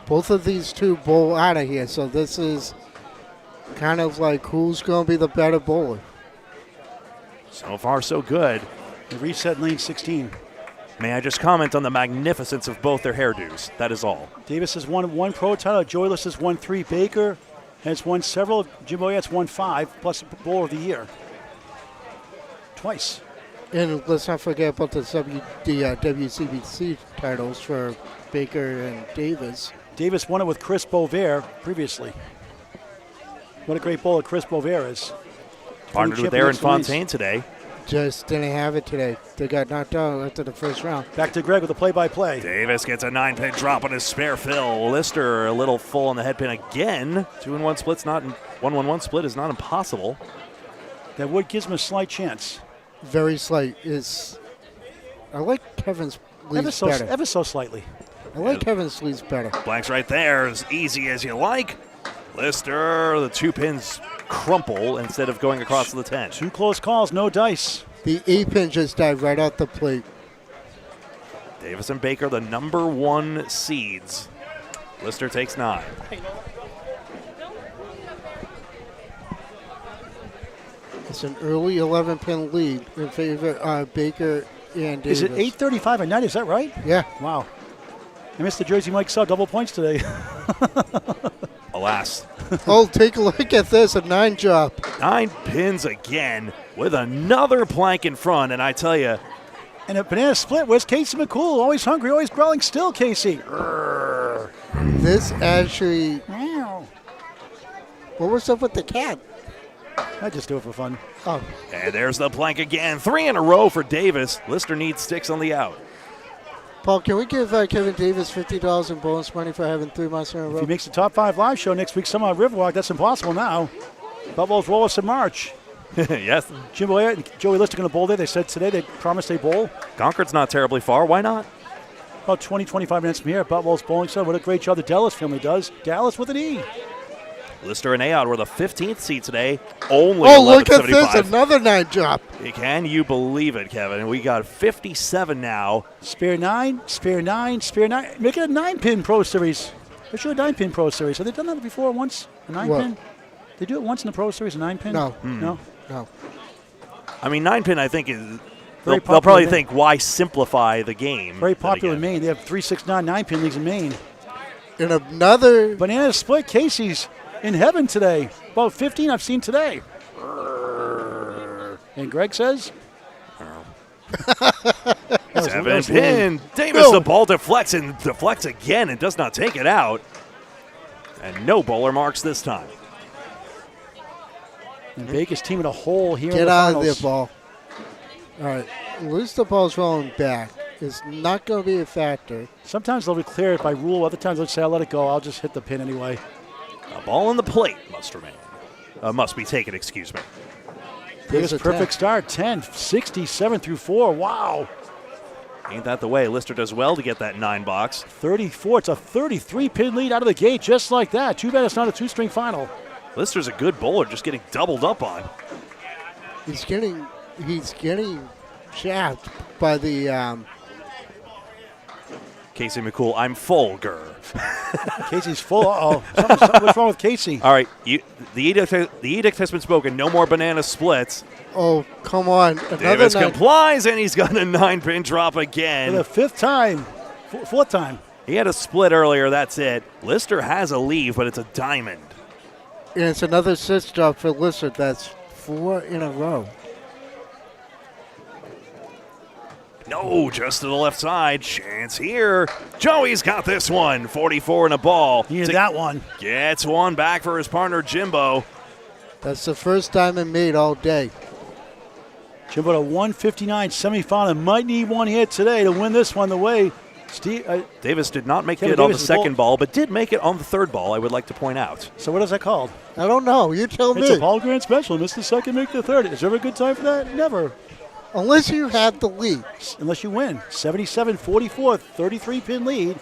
both of these two bowl out of here, so this is kind of like who's going to be the better bowler. So far, so good. The reset lane 16. May I just comment on the magnificence of both their hairdos? That is all. Davis has won 1 pro title. Joyless has won 3. Baker has won several. Jim Boyette's won 5, plus Bowler of the Year. Twice. And let's not forget about the WCBC titles for Baker and Davis. Davis won it with Chris Bovair previously. What a great bowler Chris Bovair is. Partnered with Aaron Fontaine today. Just didn't have it today. They got knocked out after the first round. Back to Greg with the play-by-play. Davis gets a 9-pin drop on his spare fill. Lister a little full on the head pin again. 2-1 split's not 1-1-1 split is not impossible. That wood gives him a slight chance. Very slight. I like Kevin's leads better. Ever so slightly. I like Kevin's leads better. Blank's right there, as easy as you like. Lister, the 2 pins crumple instead of going across to the 10. 2 close calls, no dice. The 8-pin just dived right off the plate. Davis and Baker, the number 1 seeds. Lister takes 9. It's an early 11-pin lead in favor of Baker and Davis. Is it 8:35 at night? Is that right? Yeah. Wow. I missed the Jersey Mike saw double points today. Alas. Oh, take a look at this, a 9 drop. 9 pins again with another plank in front, and I tell you, And a banana split. Where's Casey McCool? Always hungry, always growling still, Casey. This actually, what was up with the cat? I just do it for fun. Oh, and there's the plank again. 3 in a row for Davis. Lister needs 6 on the out. Paul, can we give Kevin Davis $50 in bonus money for having 3 months in a If row? he makes the top 5 live show next week, somehow at Riverwalk, that's impossible now. Bubbles roll us in March. Yes. Jimbo Ayer and Joey Lister going to bowl there. They said today they promised they bowl. Concord's not terribly far. Why not? About 20, 25 minutes from here. Bubbles Bowling Center. What a great job the Dallas family does. Dallas with an E. Lister and Ayotte were the 15th seed today. Only Oh, look at 11.75. this, another 9 drop. Can you believe it, Kevin? We got 57 now. Spare 9, spare 9, spare 9. Make it a 9-pin Pro Series. They should a 9-pin Pro Series. Have they done that before once? A 9-pin? They do it once in the Pro Series, a 9-pin? No. No? No. I mean, 9-pin, I think, is. Very They'll probably popular. think, why simplify the game? Very Then popular in again, Maine. They have 3, 6, 9, 9-pin leagues in Maine. And another, Banana split. Casey's in heaven today. About 15 I've seen today. And Greg says? 7 pin. Davis, the ball deflects and deflects again and does not take it out. And no bowler marks this time. And Baker's team in a hole here in get the out finals. of there, ball. All right, loose the ball's rolling back. It's not going to be a factor. Sometimes they'll clear it by rule. Other times they'll say, I'll let it go. I'll just hit the pin anyway. A ball on the plate must remain. Must be taken, excuse me. Davis, a perfect start. 10, 67 through 4. Wow. Ain't that the way? Lister does well to get that 9 box. 34. It's a 33-pin lead out of the gate just like that. Too bad it's not a 2-string final. Lister's a good bowler, just getting doubled up on. He's getting shaft by the Casey McCool, I'm full, grr. Casey's full. Uh-oh. What's wrong with Casey? All right, the edict has been spoken. No more banana splits. Oh, come on. Another Davis 9. complies, and he's got a 9-pin drop For again. the 5th time. 4th time. He had a split earlier, that's it. Lister has a leave, but it's a diamond. And it's another 6 drop for Lister. That's 4 in a row. No, just to the left side. Chance here. Joey's got this one. 44 and a ball. He needed that one. Gets one back for his partner, Jimbo. That's the first diamond made all day. Jimbo to 159 semifinal. Might need one here today to win this one the way Davis did not make Kevin it on the Davis is second ball, but did make it on the third ball, I would like to point out. So what is that called? I don't know. You tell It's a me. Paul Grant special. Miss the second, make the third. Is there ever a good time for that? Never. Unless you had the lead. Unless you win. 77-44, 33-pin lead,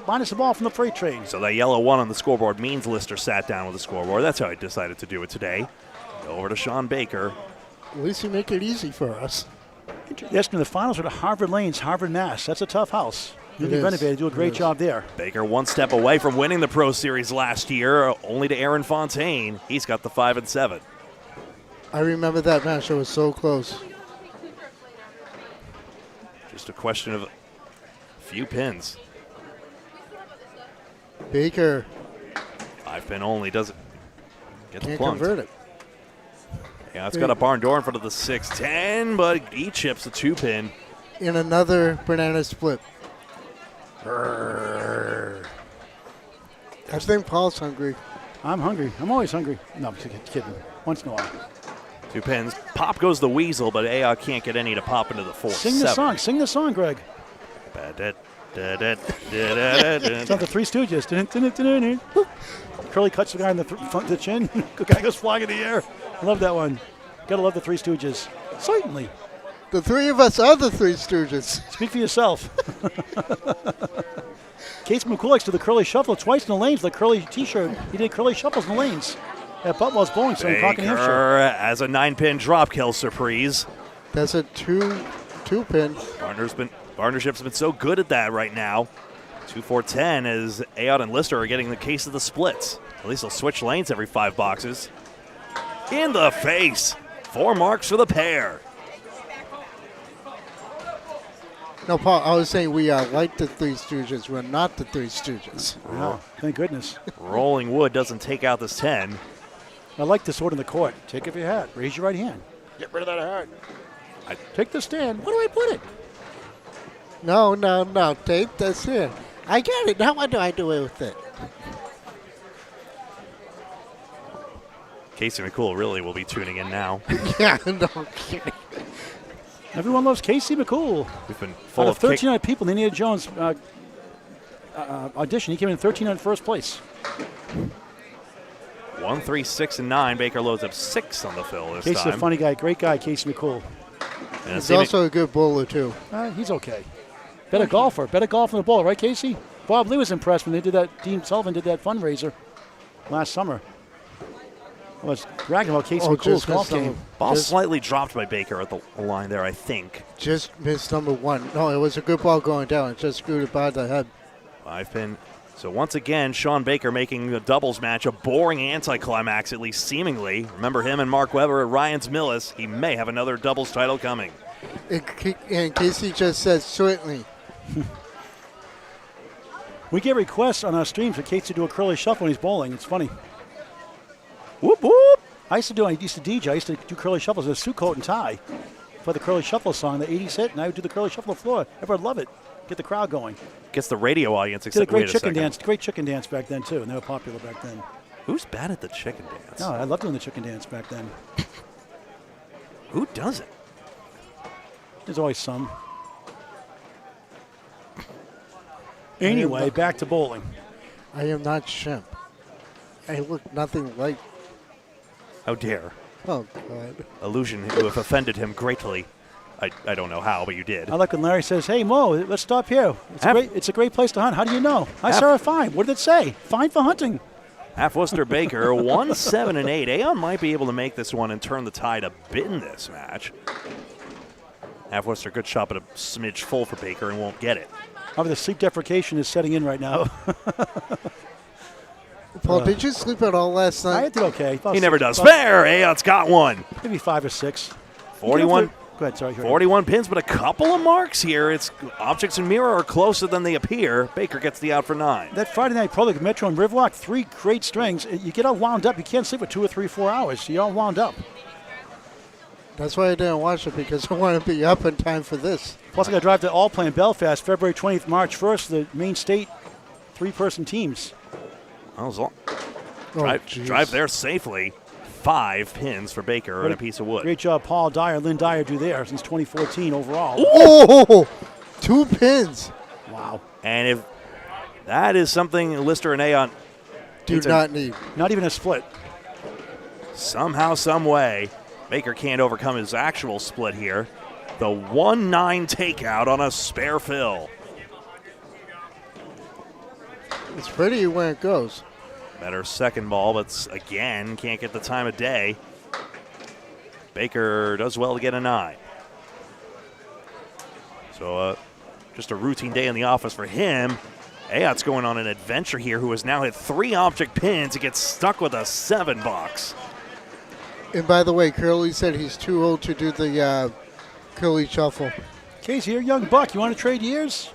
minus a ball from the freight train. So that yellow 1 on the scoreboard means Lister sat down with the scoreboard. That's how I decided to do it today. Over to Sean Baker. At least you make it easy for us. Yesterday, the finals were to Harvard Lanes, Harvard, Mass. That's a tough house. Newly is. renovated. Do a great job there. Baker 1 step away from winning the Pro Series last year, only to Aaron Fontaine. He's got the 5 and 7. I remember that match. It was so close. Just a question of a few pins. Baker 5-pin only doesn't get the can't plunked. convert it. Yeah, it's got a barn door in front of the 6-10, but he chips a 2-pin. In another banana split. I think Paul's hungry. I'm hungry. I'm always hungry. No, I'm kidding. Once in a while. 2 pins. Pop goes the weasel, but Ayotte can't get any to pop into the 4. Sing the song. Sing the song, Greg. It's not the Three Stooges. Curly cuts the guy in the front of the chin. The guy goes flying in the air. I love that one. Gotta love the Three Stooges. Certainly. The three of us are the Three Stooges. Speak for yourself. Case McCool likes to the curly shuffle twice in the lanes, the curly T-shirt. He did curly shuffles in the lanes at Butwell's Bowling Center in Concord, New Hampshire. Baker as a 9-pin drop kill surprise. That's a two-pin. Partnership's been so good at that right now. 2-4-10 as Ayotte and Lister are getting the case of the splits. At least they'll switch lanes every 5 boxes. In the face. 4 marks for the pair. No, Paul, I was saying we are like the Three Stooges. We're not the Three Stooges. Oh, thank goodness. Rolling Wood doesn't take out this 10. I like this order in the court. Take off your hat. Raise your right hand. Get rid of that hat. Take the stand. Where do I put it? No, Dave, that's it. I got it. Now what do I do with it? Casey McCool really will be tuning in now. Yeah, no kidding. Everyone loves Casey McCool. We've been full Out of of 1,300 people in the Indiana Jones audition, he came in 1,300 first place. 1, 3, 6, and 9. Baker loads up 6 on the fill this Casey's time. a funny guy. Great guy, Casey McCool. And He's seeming- also a good bowler, too. He's okay. Better golfer than the bowler, right, Casey? Bob Lee was impressed when they did that. Dean Sullivan did that fundraiser last summer. I was bragging about Casey McCool's just golf missed game. Ball slightly dropped by Baker at the line there, I think. Just missed number 1. No, it was a good ball going down. It just screwed it by the head. 5 pin. So once again, Sean Baker making the doubles match a boring anticlimax, at least seemingly. Remember him and Mark Webber at Ryan's Millis. He may have another doubles title coming. And Casey just said, certainly. We get requests on our streams for Casey to do a curly shuffle when he's bowling. It's funny. Whoop, whoop. I used to DJ. I used to do curly shuffles with a suit coat and tie for the curly shuffle song, the 80s hit, and I would do the curly shuffle on the floor. Everyone loved it. Get the crowd going. Gets the radio audience Did a excited. great chicken dance. Great chicken dance back then too, and they were popular back then. Who's bad at the chicken dance? No, I loved doing the chicken dance back then. Who does it? There's always some. Anyway, back to bowling. I am not Shemp. I look nothing like. How dare. Oh, God. Illusion who have offended him greatly. I don't know how, but you did. I like when Larry says, "Hey Mo, let's stop here. It's a great place to hunt. How do you know?" I saw a fine. What did it say? Fine for hunting. Half Worcester Baker, 1, 7, and 8. Aon might be able to make this one and turn the tide a bit in this match. Half Worcester, good shot, but a smidge full for Baker and won't get it. However, the sleep deprivation is setting in right now. Paul, did you sleep at all last night? I did okay. He never does. Fair. Aon's got one. Maybe 5 or 6. 41. Go ahead, sorry. 41 pins, but a couple of marks here. It's objects in mirror are closer than they appear. Baker gets the out for 9. That Friday night Pro League Metro and Riverwalk, 3 great strings. You get all wound up. You can't sleep for 2 or 3, 4 hours. You're all wound up. That's why I didn't watch it, because I want to be up in time for this. Plus, I got to drive to All Play in Belfast, February 20th, March 1st, the main state 3-person teams. Drive there safely. 5 pins for Baker and a piece of wood. Great job, Paul Dyer, Lynn Dyer do there since 2014 overall. Oh, 2 pins. Wow. And if that is something Lister and Aon Do not need. Not even a split. Somehow, some way, Baker can't overcome his actual split here. The 1-9 takeout on a spare fill. It's pretty when it goes. Better second ball, but again, can't get the time of day. Baker does well to get a 9. So just a routine day in the office for him. Ayot's going on an adventure here, who has now hit 3 object pins. He gets stuck with a 7 box. And by the way, Curly said he's too old to do the Curly shuffle. Casey, you're a young buck. You want to trade years?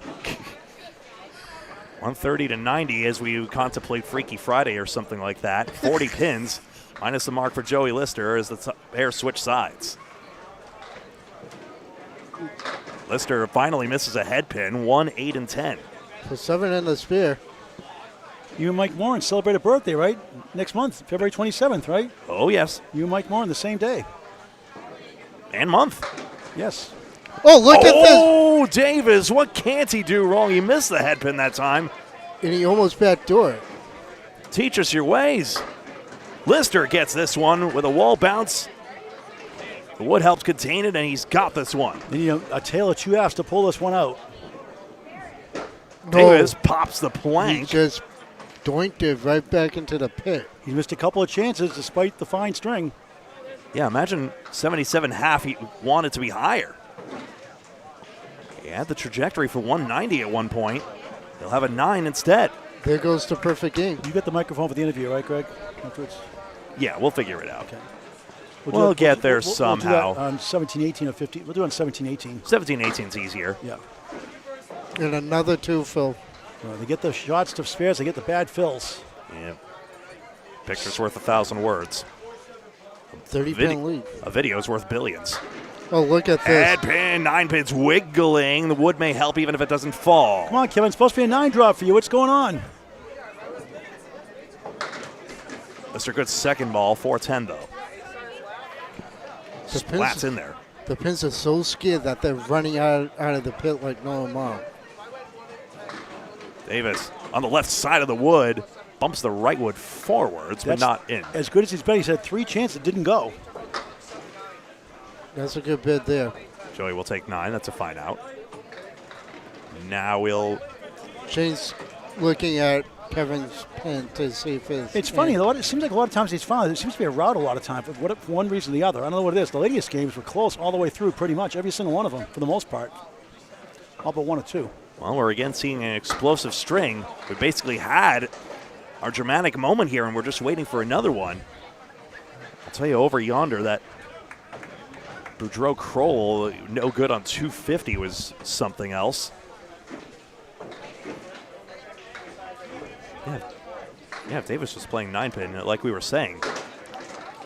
130 to 90 as we contemplate Freaky Friday or something like that. 40 pins, minus the mark for Joey Lister as the pair switch sides. Lister finally misses a head pin, 1, 8, and 10. So 7 in the spear. You and Mike Moran celebrate a birthday, right? Next month, February 27th, right? Oh, yes. You and Mike Moran the same day. And month. Yes. Oh, look at this. Oh, Davis, what can't he do wrong? He missed the head pin that time. And he almost backdoored. Teach us your ways. Lister gets this one with a wall bounce. The wood helps contain it, and he's got this one. Then you know a tale of 2 halves to pull this one out. Davis pops the plank. He just doinked it right back into the pit. He missed a couple of chances despite the fine string. Yeah, imagine 77.5. He wanted to be higher. He had the trajectory for 190 at one point. He'll have a 9 instead. There goes the perfect game. You got the microphone for the interview, right, Greg? Afterwards. Yeah, we'll figure it out. Okay. We'll get there We'll do somehow. that on 17-18 or 15. We'll do it on 17-18. 17-18's easier. Yeah. And another 2 fill. They get the shots to spares. They get the bad fills. Yeah. Picture's worth 1,000 words. 30-pin lead. A video's worth billions. Oh, look at this. Head pin, 9 pins wiggling. The wood may help even if it doesn't fall. Come on, Kevin. It's supposed to be a 9 drop for you. What's going on? Mr. Good's second ball, 410 though. The Splats pins, in there. the pins are so scared that they're running out of the pit like no tomorrow. Davis on the left side of the wood. Bumps the right wood forwards, but not in. As good as he's been, he's had 3 chances. It didn't go. That's a good bid there. Joey will take 9. That's a fine out. Now we'll. Shane's looking at Kevin's pin to see if It's funny. It seems like a lot of times he's found it seems to be a rout a lot of time for one reason or the other. I don't know what it is. The latest games were close all the way through, pretty much every single one of them for the most part. All but 1 or 2. Well, we're again seeing an explosive string. We basically had our dramatic moment here, and we're just waiting for another one. I'll tell you over yonder that Budro Kroll, no good on 250, was something else. Yeah, if Davis was playing 9-pin, like we were saying.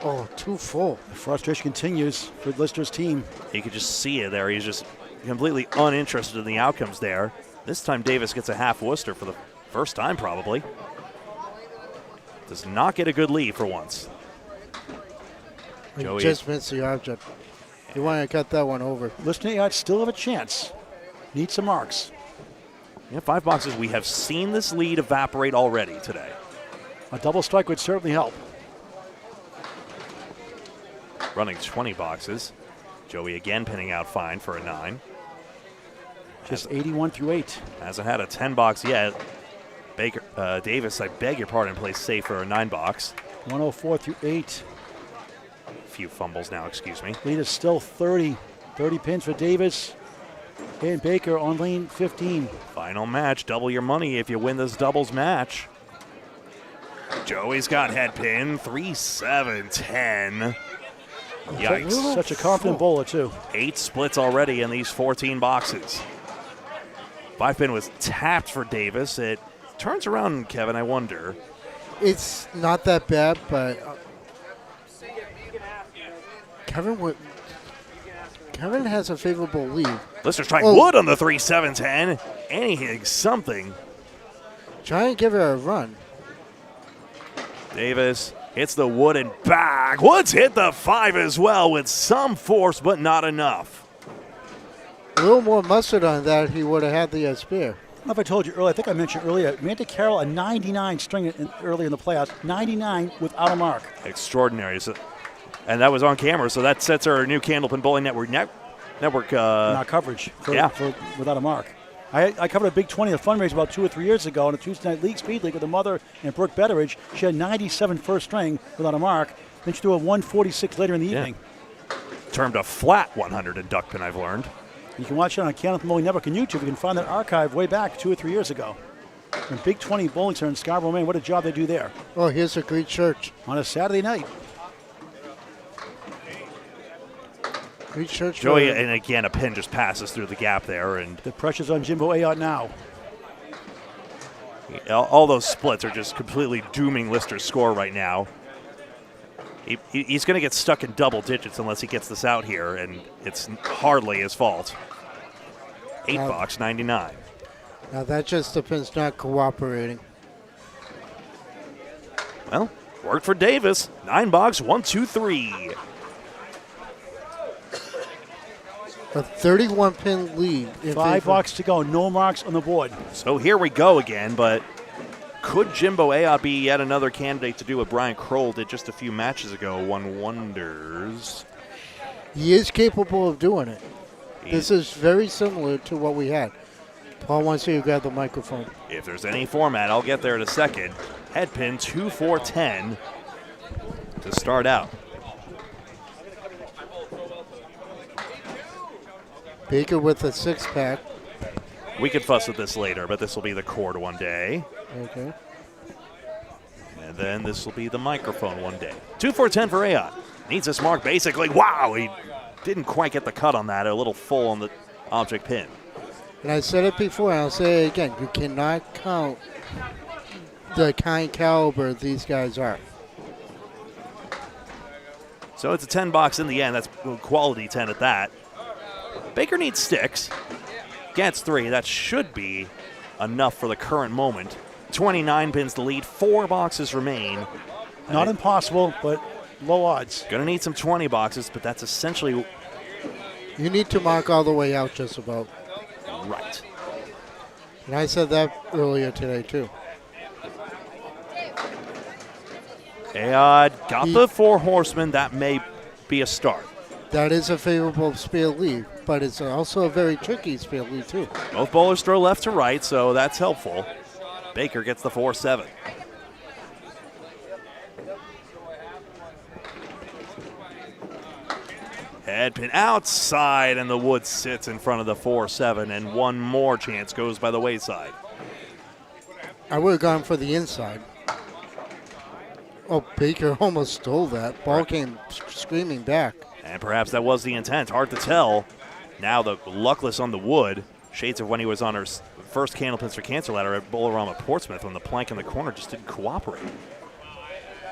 Oh, 2 full. The frustration continues for Lister's team. You could just see it there. He's just completely uninterested in the outcomes there. This time Davis gets a half Worcester for the first time probably. Does not get a good lead for once. He Joey just missed the object. You want to cut that one over. Lister Yacht still have a chance. Need some marks. Yeah, 5 boxes. We have seen this lead evaporate already today. A double strike would certainly help. Running 20 boxes. Joey again pinning out fine for a 9. Just 81 through 8. Hasn't had a 10 box yet. Davis, I beg your pardon, plays safe for a 9 box. 104 through 8. A few fumbles now, excuse me. Lead is still 30. 30 pins for Davis. And Baker on lane 15. Final match. Double your money if you win this doubles match. Joey's got head pin. 3-7-10. Yikes. Such a confident bowler, too. 8 splits already in these 14 boxes. 5-pin was tapped for Davis. It turns around, Kevin, I wonder. It's not that bad, but Kevin has a favorable lead. Lister's trying wood on the 3-7-10. And he hits something. Try and give it a run. Davis hits the wood and back. Woods hit the 5 as well with some force, but not enough. A little more mustard on that, he would have had the spare. I don't know if I told you earlier. I think I mentioned earlier. Mandy Carroll, a 99 string early in the playoffs. 99 without a mark. Extraordinary. So, and that was on camera, so that sets our new Candlepin Bowling Network coverage for without a mark. I covered a Big 20, a fundraiser about 2 or 3 years ago in a Tuesday night league speed league with her mother and Brooke Beveridge. She had 97 first string without a mark. Then she threw a 146 later in the evening. Termed a flat 100 in duckpin, I've learned. You can watch it on Candlepin Bowling Network on YouTube. You can find that archive way back 2 or 3 years ago. And Big 20 Bowling Center in Scarborough, Maine. What a job they do there. Oh, here's a great church. On a Saturday night. Great church. Joey, and again, a pin just passes through the gap there. And the pressure's on Jimbo Ayotte now. All those splits are just completely dooming Lister's score right now. He's going to get stuck in double digits unless he gets this out here, and it's hardly his fault. 8 box, 99. Now that just depends not cooperating. Well, worked for Davis. 9 box, 1, 2, 3. A 31-pin lead. 5 box to go. No marks on the board. So here we go again, but could Jimbo Ayotte be yet another candidate to do what Brian Kroll did just a few matches ago? One wonders. He is capable of doing it. This is very similar to what we had. Paul wants you to grab the microphone. If there's any format, I'll get there in a second. Head pin 2-4-10 to start out. Baker with a 6-pack. We could fuss with this later, but this will be the cord one day. Okay. And then this will be the microphone one day. 2-4-10 for Ayotte. Needs this mark basically. Wow, he didn't quite get the cut on that. A little full on the object pin. And I said it before, and I'll say it again. You cannot count the kind caliber these guys are. So it's a 10 box in the end. That's quality 10 at that. Baker needs 6. Gets 3. That should be enough for the current moment. 29 pins to lead. 4 boxes remain. Not impossible, but low odds. Going to need some 20 boxes, but that's essentially You need to mark all the way out just about. right. And I said that earlier today, too. Ayod got the 4 horsemen. That may be a start. That is a favorable spear lead, but it's also a very tricky spear lead, too. Both bowlers throw left to right, so that's helpful. Baker gets the 4-7. Head pin outside, and the wood sits in front of the 4-7, and one more chance goes by the wayside. I would have gone for the inside. Oh, Baker almost stole that. Ball came screaming back. And perhaps that was the intent. Hard to tell. Now the luckless on the wood. Shades of when he was on her first Candlepins for Cancer ladder at Bolorama Portsmouth when the plank in the corner just didn't cooperate.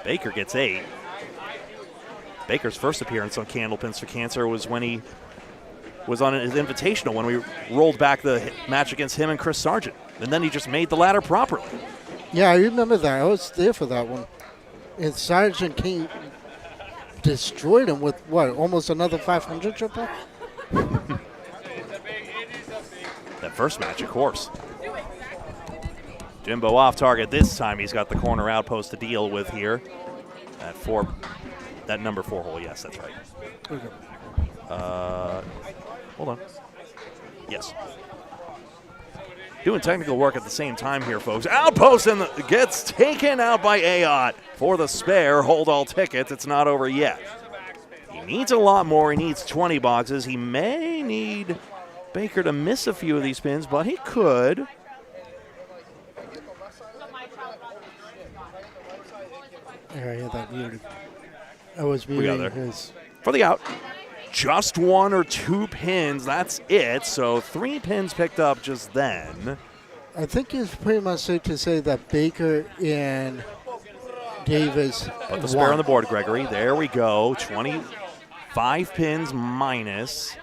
Baker gets 8. Baker's first appearance on Candlepins for Cancer was when he was on his invitational when we rolled back the match against him and Chris Sargent. And then he just made the ladder properly. Yeah, I remember that. I was there for that one. And Sargent King destroyed him with, what, almost another 500 triple? That first match, of course. Jimbo off target this time. He's got the corner outpost to deal with here. That number 4 hole, yes, that's right. Hold on. Yes. Doing technical work at the same time here, folks. Outpost and gets taken out by Ayod for the spare. Hold all tickets. It's not over yet. He needs a lot more. He needs 20 boxes. He may need Baker to miss a few of these pins, but he could. Yeah, I had that muted. I was We got muting there. his. For the out. Just 1 or 2 pins. That's it. So 3 pins picked up just then. I think it's pretty much safe to say that Baker and Davis Put the spare on the board, Gregory. There we go. 25 pins minus.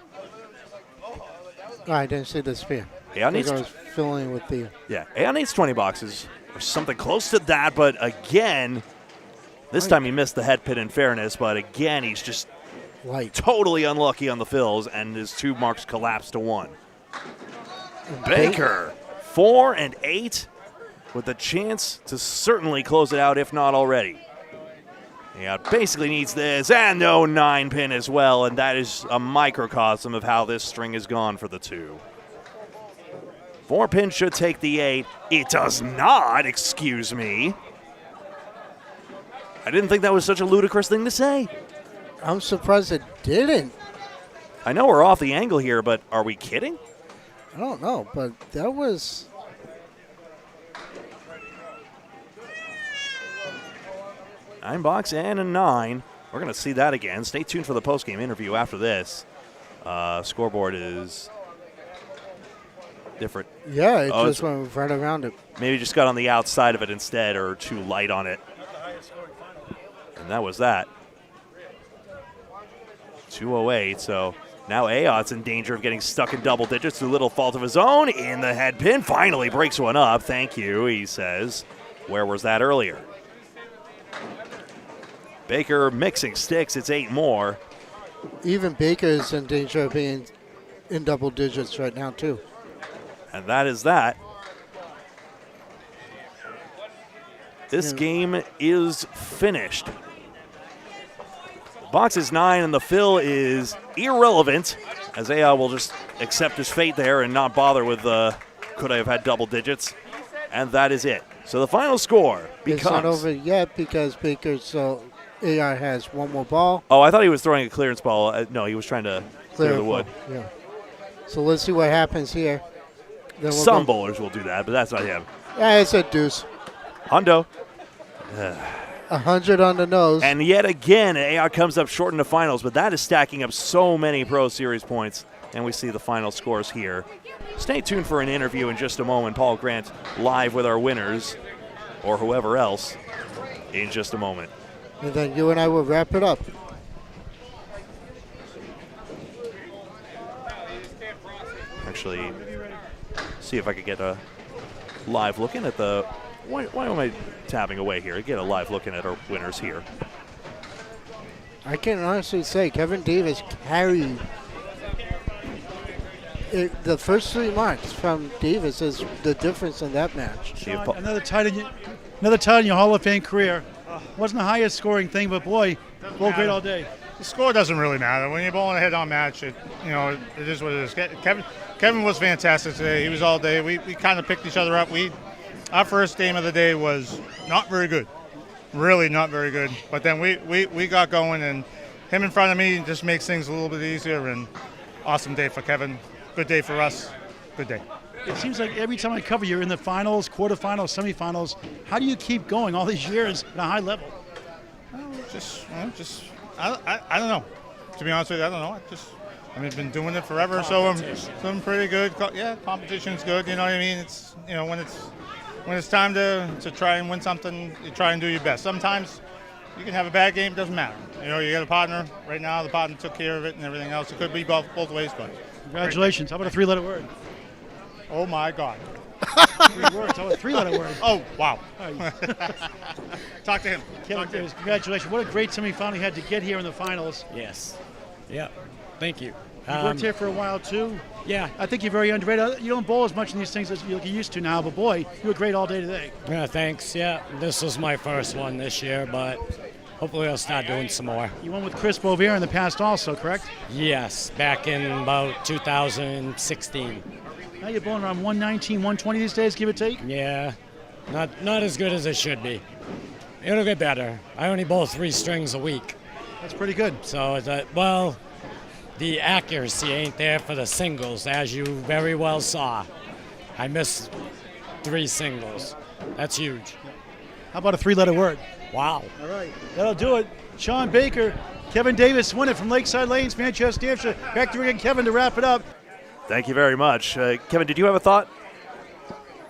Oh, I didn't say the spear. Yeah, I was filling with the. Yeah, Aeon needs 20 boxes or something close to that, but again, this time he missed the head pin in fairness, but again, he's just Light. totally unlucky on the fills, and his 2 marks collapse to 1. Baker, 4 and 8, with a chance to certainly close it out, if not already. Yeah, basically needs this, and no 9 pin as well, and that is a microcosm of how this string has gone for the 2. 4 pin should take the 8. It does not, excuse me. I didn't think that was such a ludicrous thing to say. I'm surprised it didn't. I know we're off the angle here, but are we kidding? I don't know, but that was. Nine box and a 9. We're going to see that again. Stay tuned for the post-game interview after this. Scoreboard is different. Yeah, it Oh, just went right around it. Maybe just got on the outside of it instead, or too light on it. And that was that. 208, so now Ayod's in danger of getting stuck in double digits through little fault of his own. In the head pin, finally breaks one up. Thank you, he says. Where was that earlier? Baker mixing sticks, it's 8 more. Even Baker is in danger of being in double digits right now, too. And that is that. This game is finished. Box is 9 and the fill is irrelevant, as Ayod will just accept his fate there and not bother with could I have had double digits. And that is it. So the final score becomes... It's not over yet because Baker's AI has one more ball. Oh, I thought he was throwing a clearance ball. No, he was trying to clear the wood. Yeah. So let's see what happens here. Then we'll Some go. bowlers will do that, but that's not him. Yeah, it's a deuce. Hondo. 100 on the nose. And yet again, AR comes up short in the finals, but that is stacking up so many Pro Series points. And we see the final scores here. Stay tuned for an interview in just a moment. Paul Grant live with our winners, or whoever else, in just a moment. And then you and I will wrap it up. Actually, see if I could get a live look in at the. Why am I tapping away here? Get a live look in at our winners here. I can honestly say Kevin Davis carried the first 3 marks from Davis is the difference in that match. Sean, another title in your Hall of Fame career. Wasn't the highest scoring thing, but boy, bowled great all day. The score doesn't really matter. When you're bowling a head-on match, it is what it is. Kevin was fantastic today. He was all day. We kind of picked each other up. Our first game of the day was not very good. Really not very good. But then we got going, and him in front of me just makes things a little bit easier, and awesome day for Kevin. Good day for us. Good day. It seems like every time I cover you, you're in the finals, quarterfinals, semifinals. How do you keep going all these years at a high level? I don't know. To be honest with you, I don't know. I've been doing it forever, so I'm pretty good. Yeah, competition's good. You know what I mean? It's when it's time to try and win something, you try and do your best. Sometimes you can have a bad game, doesn't matter. You got a partner. Right now, the partner took care of it and everything else. It could be both ways, but. Congratulations. How about a 3-letter word? Oh, my God. 3 words. How about a 3-letter word? Oh, wow. Talk to him. Kevin Davis, congratulations. What a great semifinal you had to get here in the finals. Yes. Yeah. Thank you. You worked here for a while, too. Yeah. I think you're very underrated. You don't bowl as much in these things as you're used to now, but boy, you were great all day today. Yeah, thanks. Yeah. This was my first one this year, but hopefully I'll start doing some more. You won with Chris Bouvier in the past also, correct? Yes, back in about 2016. Now you're bowling around 119, 120 these days, give or take? Yeah, not as good as it should be. It'll get better. I only bowl 3 strings a week. That's pretty good. So, the accuracy ain't there for the singles, as you very well saw. I missed 3 singles. That's huge. How about a 3-letter word? Wow. All right. That'll do it. Sean Baker, Kevin Davis win it from Lakeside Lanes, Manchester, New Hampshire. Back to Rick and Kevin to wrap it up. Thank you very much. Kevin, did you have a thought?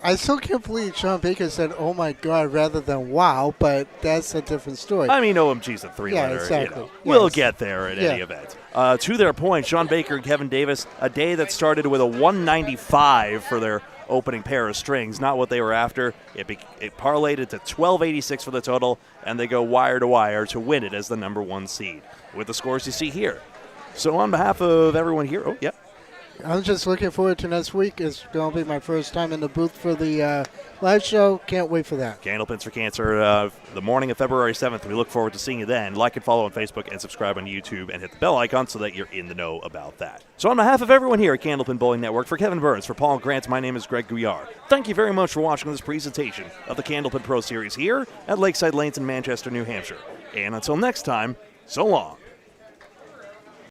I still can't believe Sean Baker said, "Oh my God," rather than "Wow," but that's a different story. I mean, OMG's a 3-letter. Yeah, exactly. We'll get there at any event. To their point, Sean Baker and Kevin Davis, a day that started with a 195 for their opening pair of strings, not what they were after. It parlayed it to 1286 for the total, and they go wire to wire to win it as the number 1 seed with the scores you see here. So on behalf of everyone here, I'm just looking forward to next week. It's going to be my first time in the booth for the live show. Can't wait for that. Candlepins for Cancer, the morning of February 7th. We look forward to seeing you then. Like and follow on Facebook and subscribe on YouTube and hit the bell icon so that you're in the know about that. So on behalf of everyone here at Candlepin Bowling Network, for Kevin Burns, for Paul Grant, my name is Greg Gouillart. Thank you very much for watching this presentation of the Candlepin Pro Series here at Lakeside Lanes in Manchester, New Hampshire. And until next time, so long.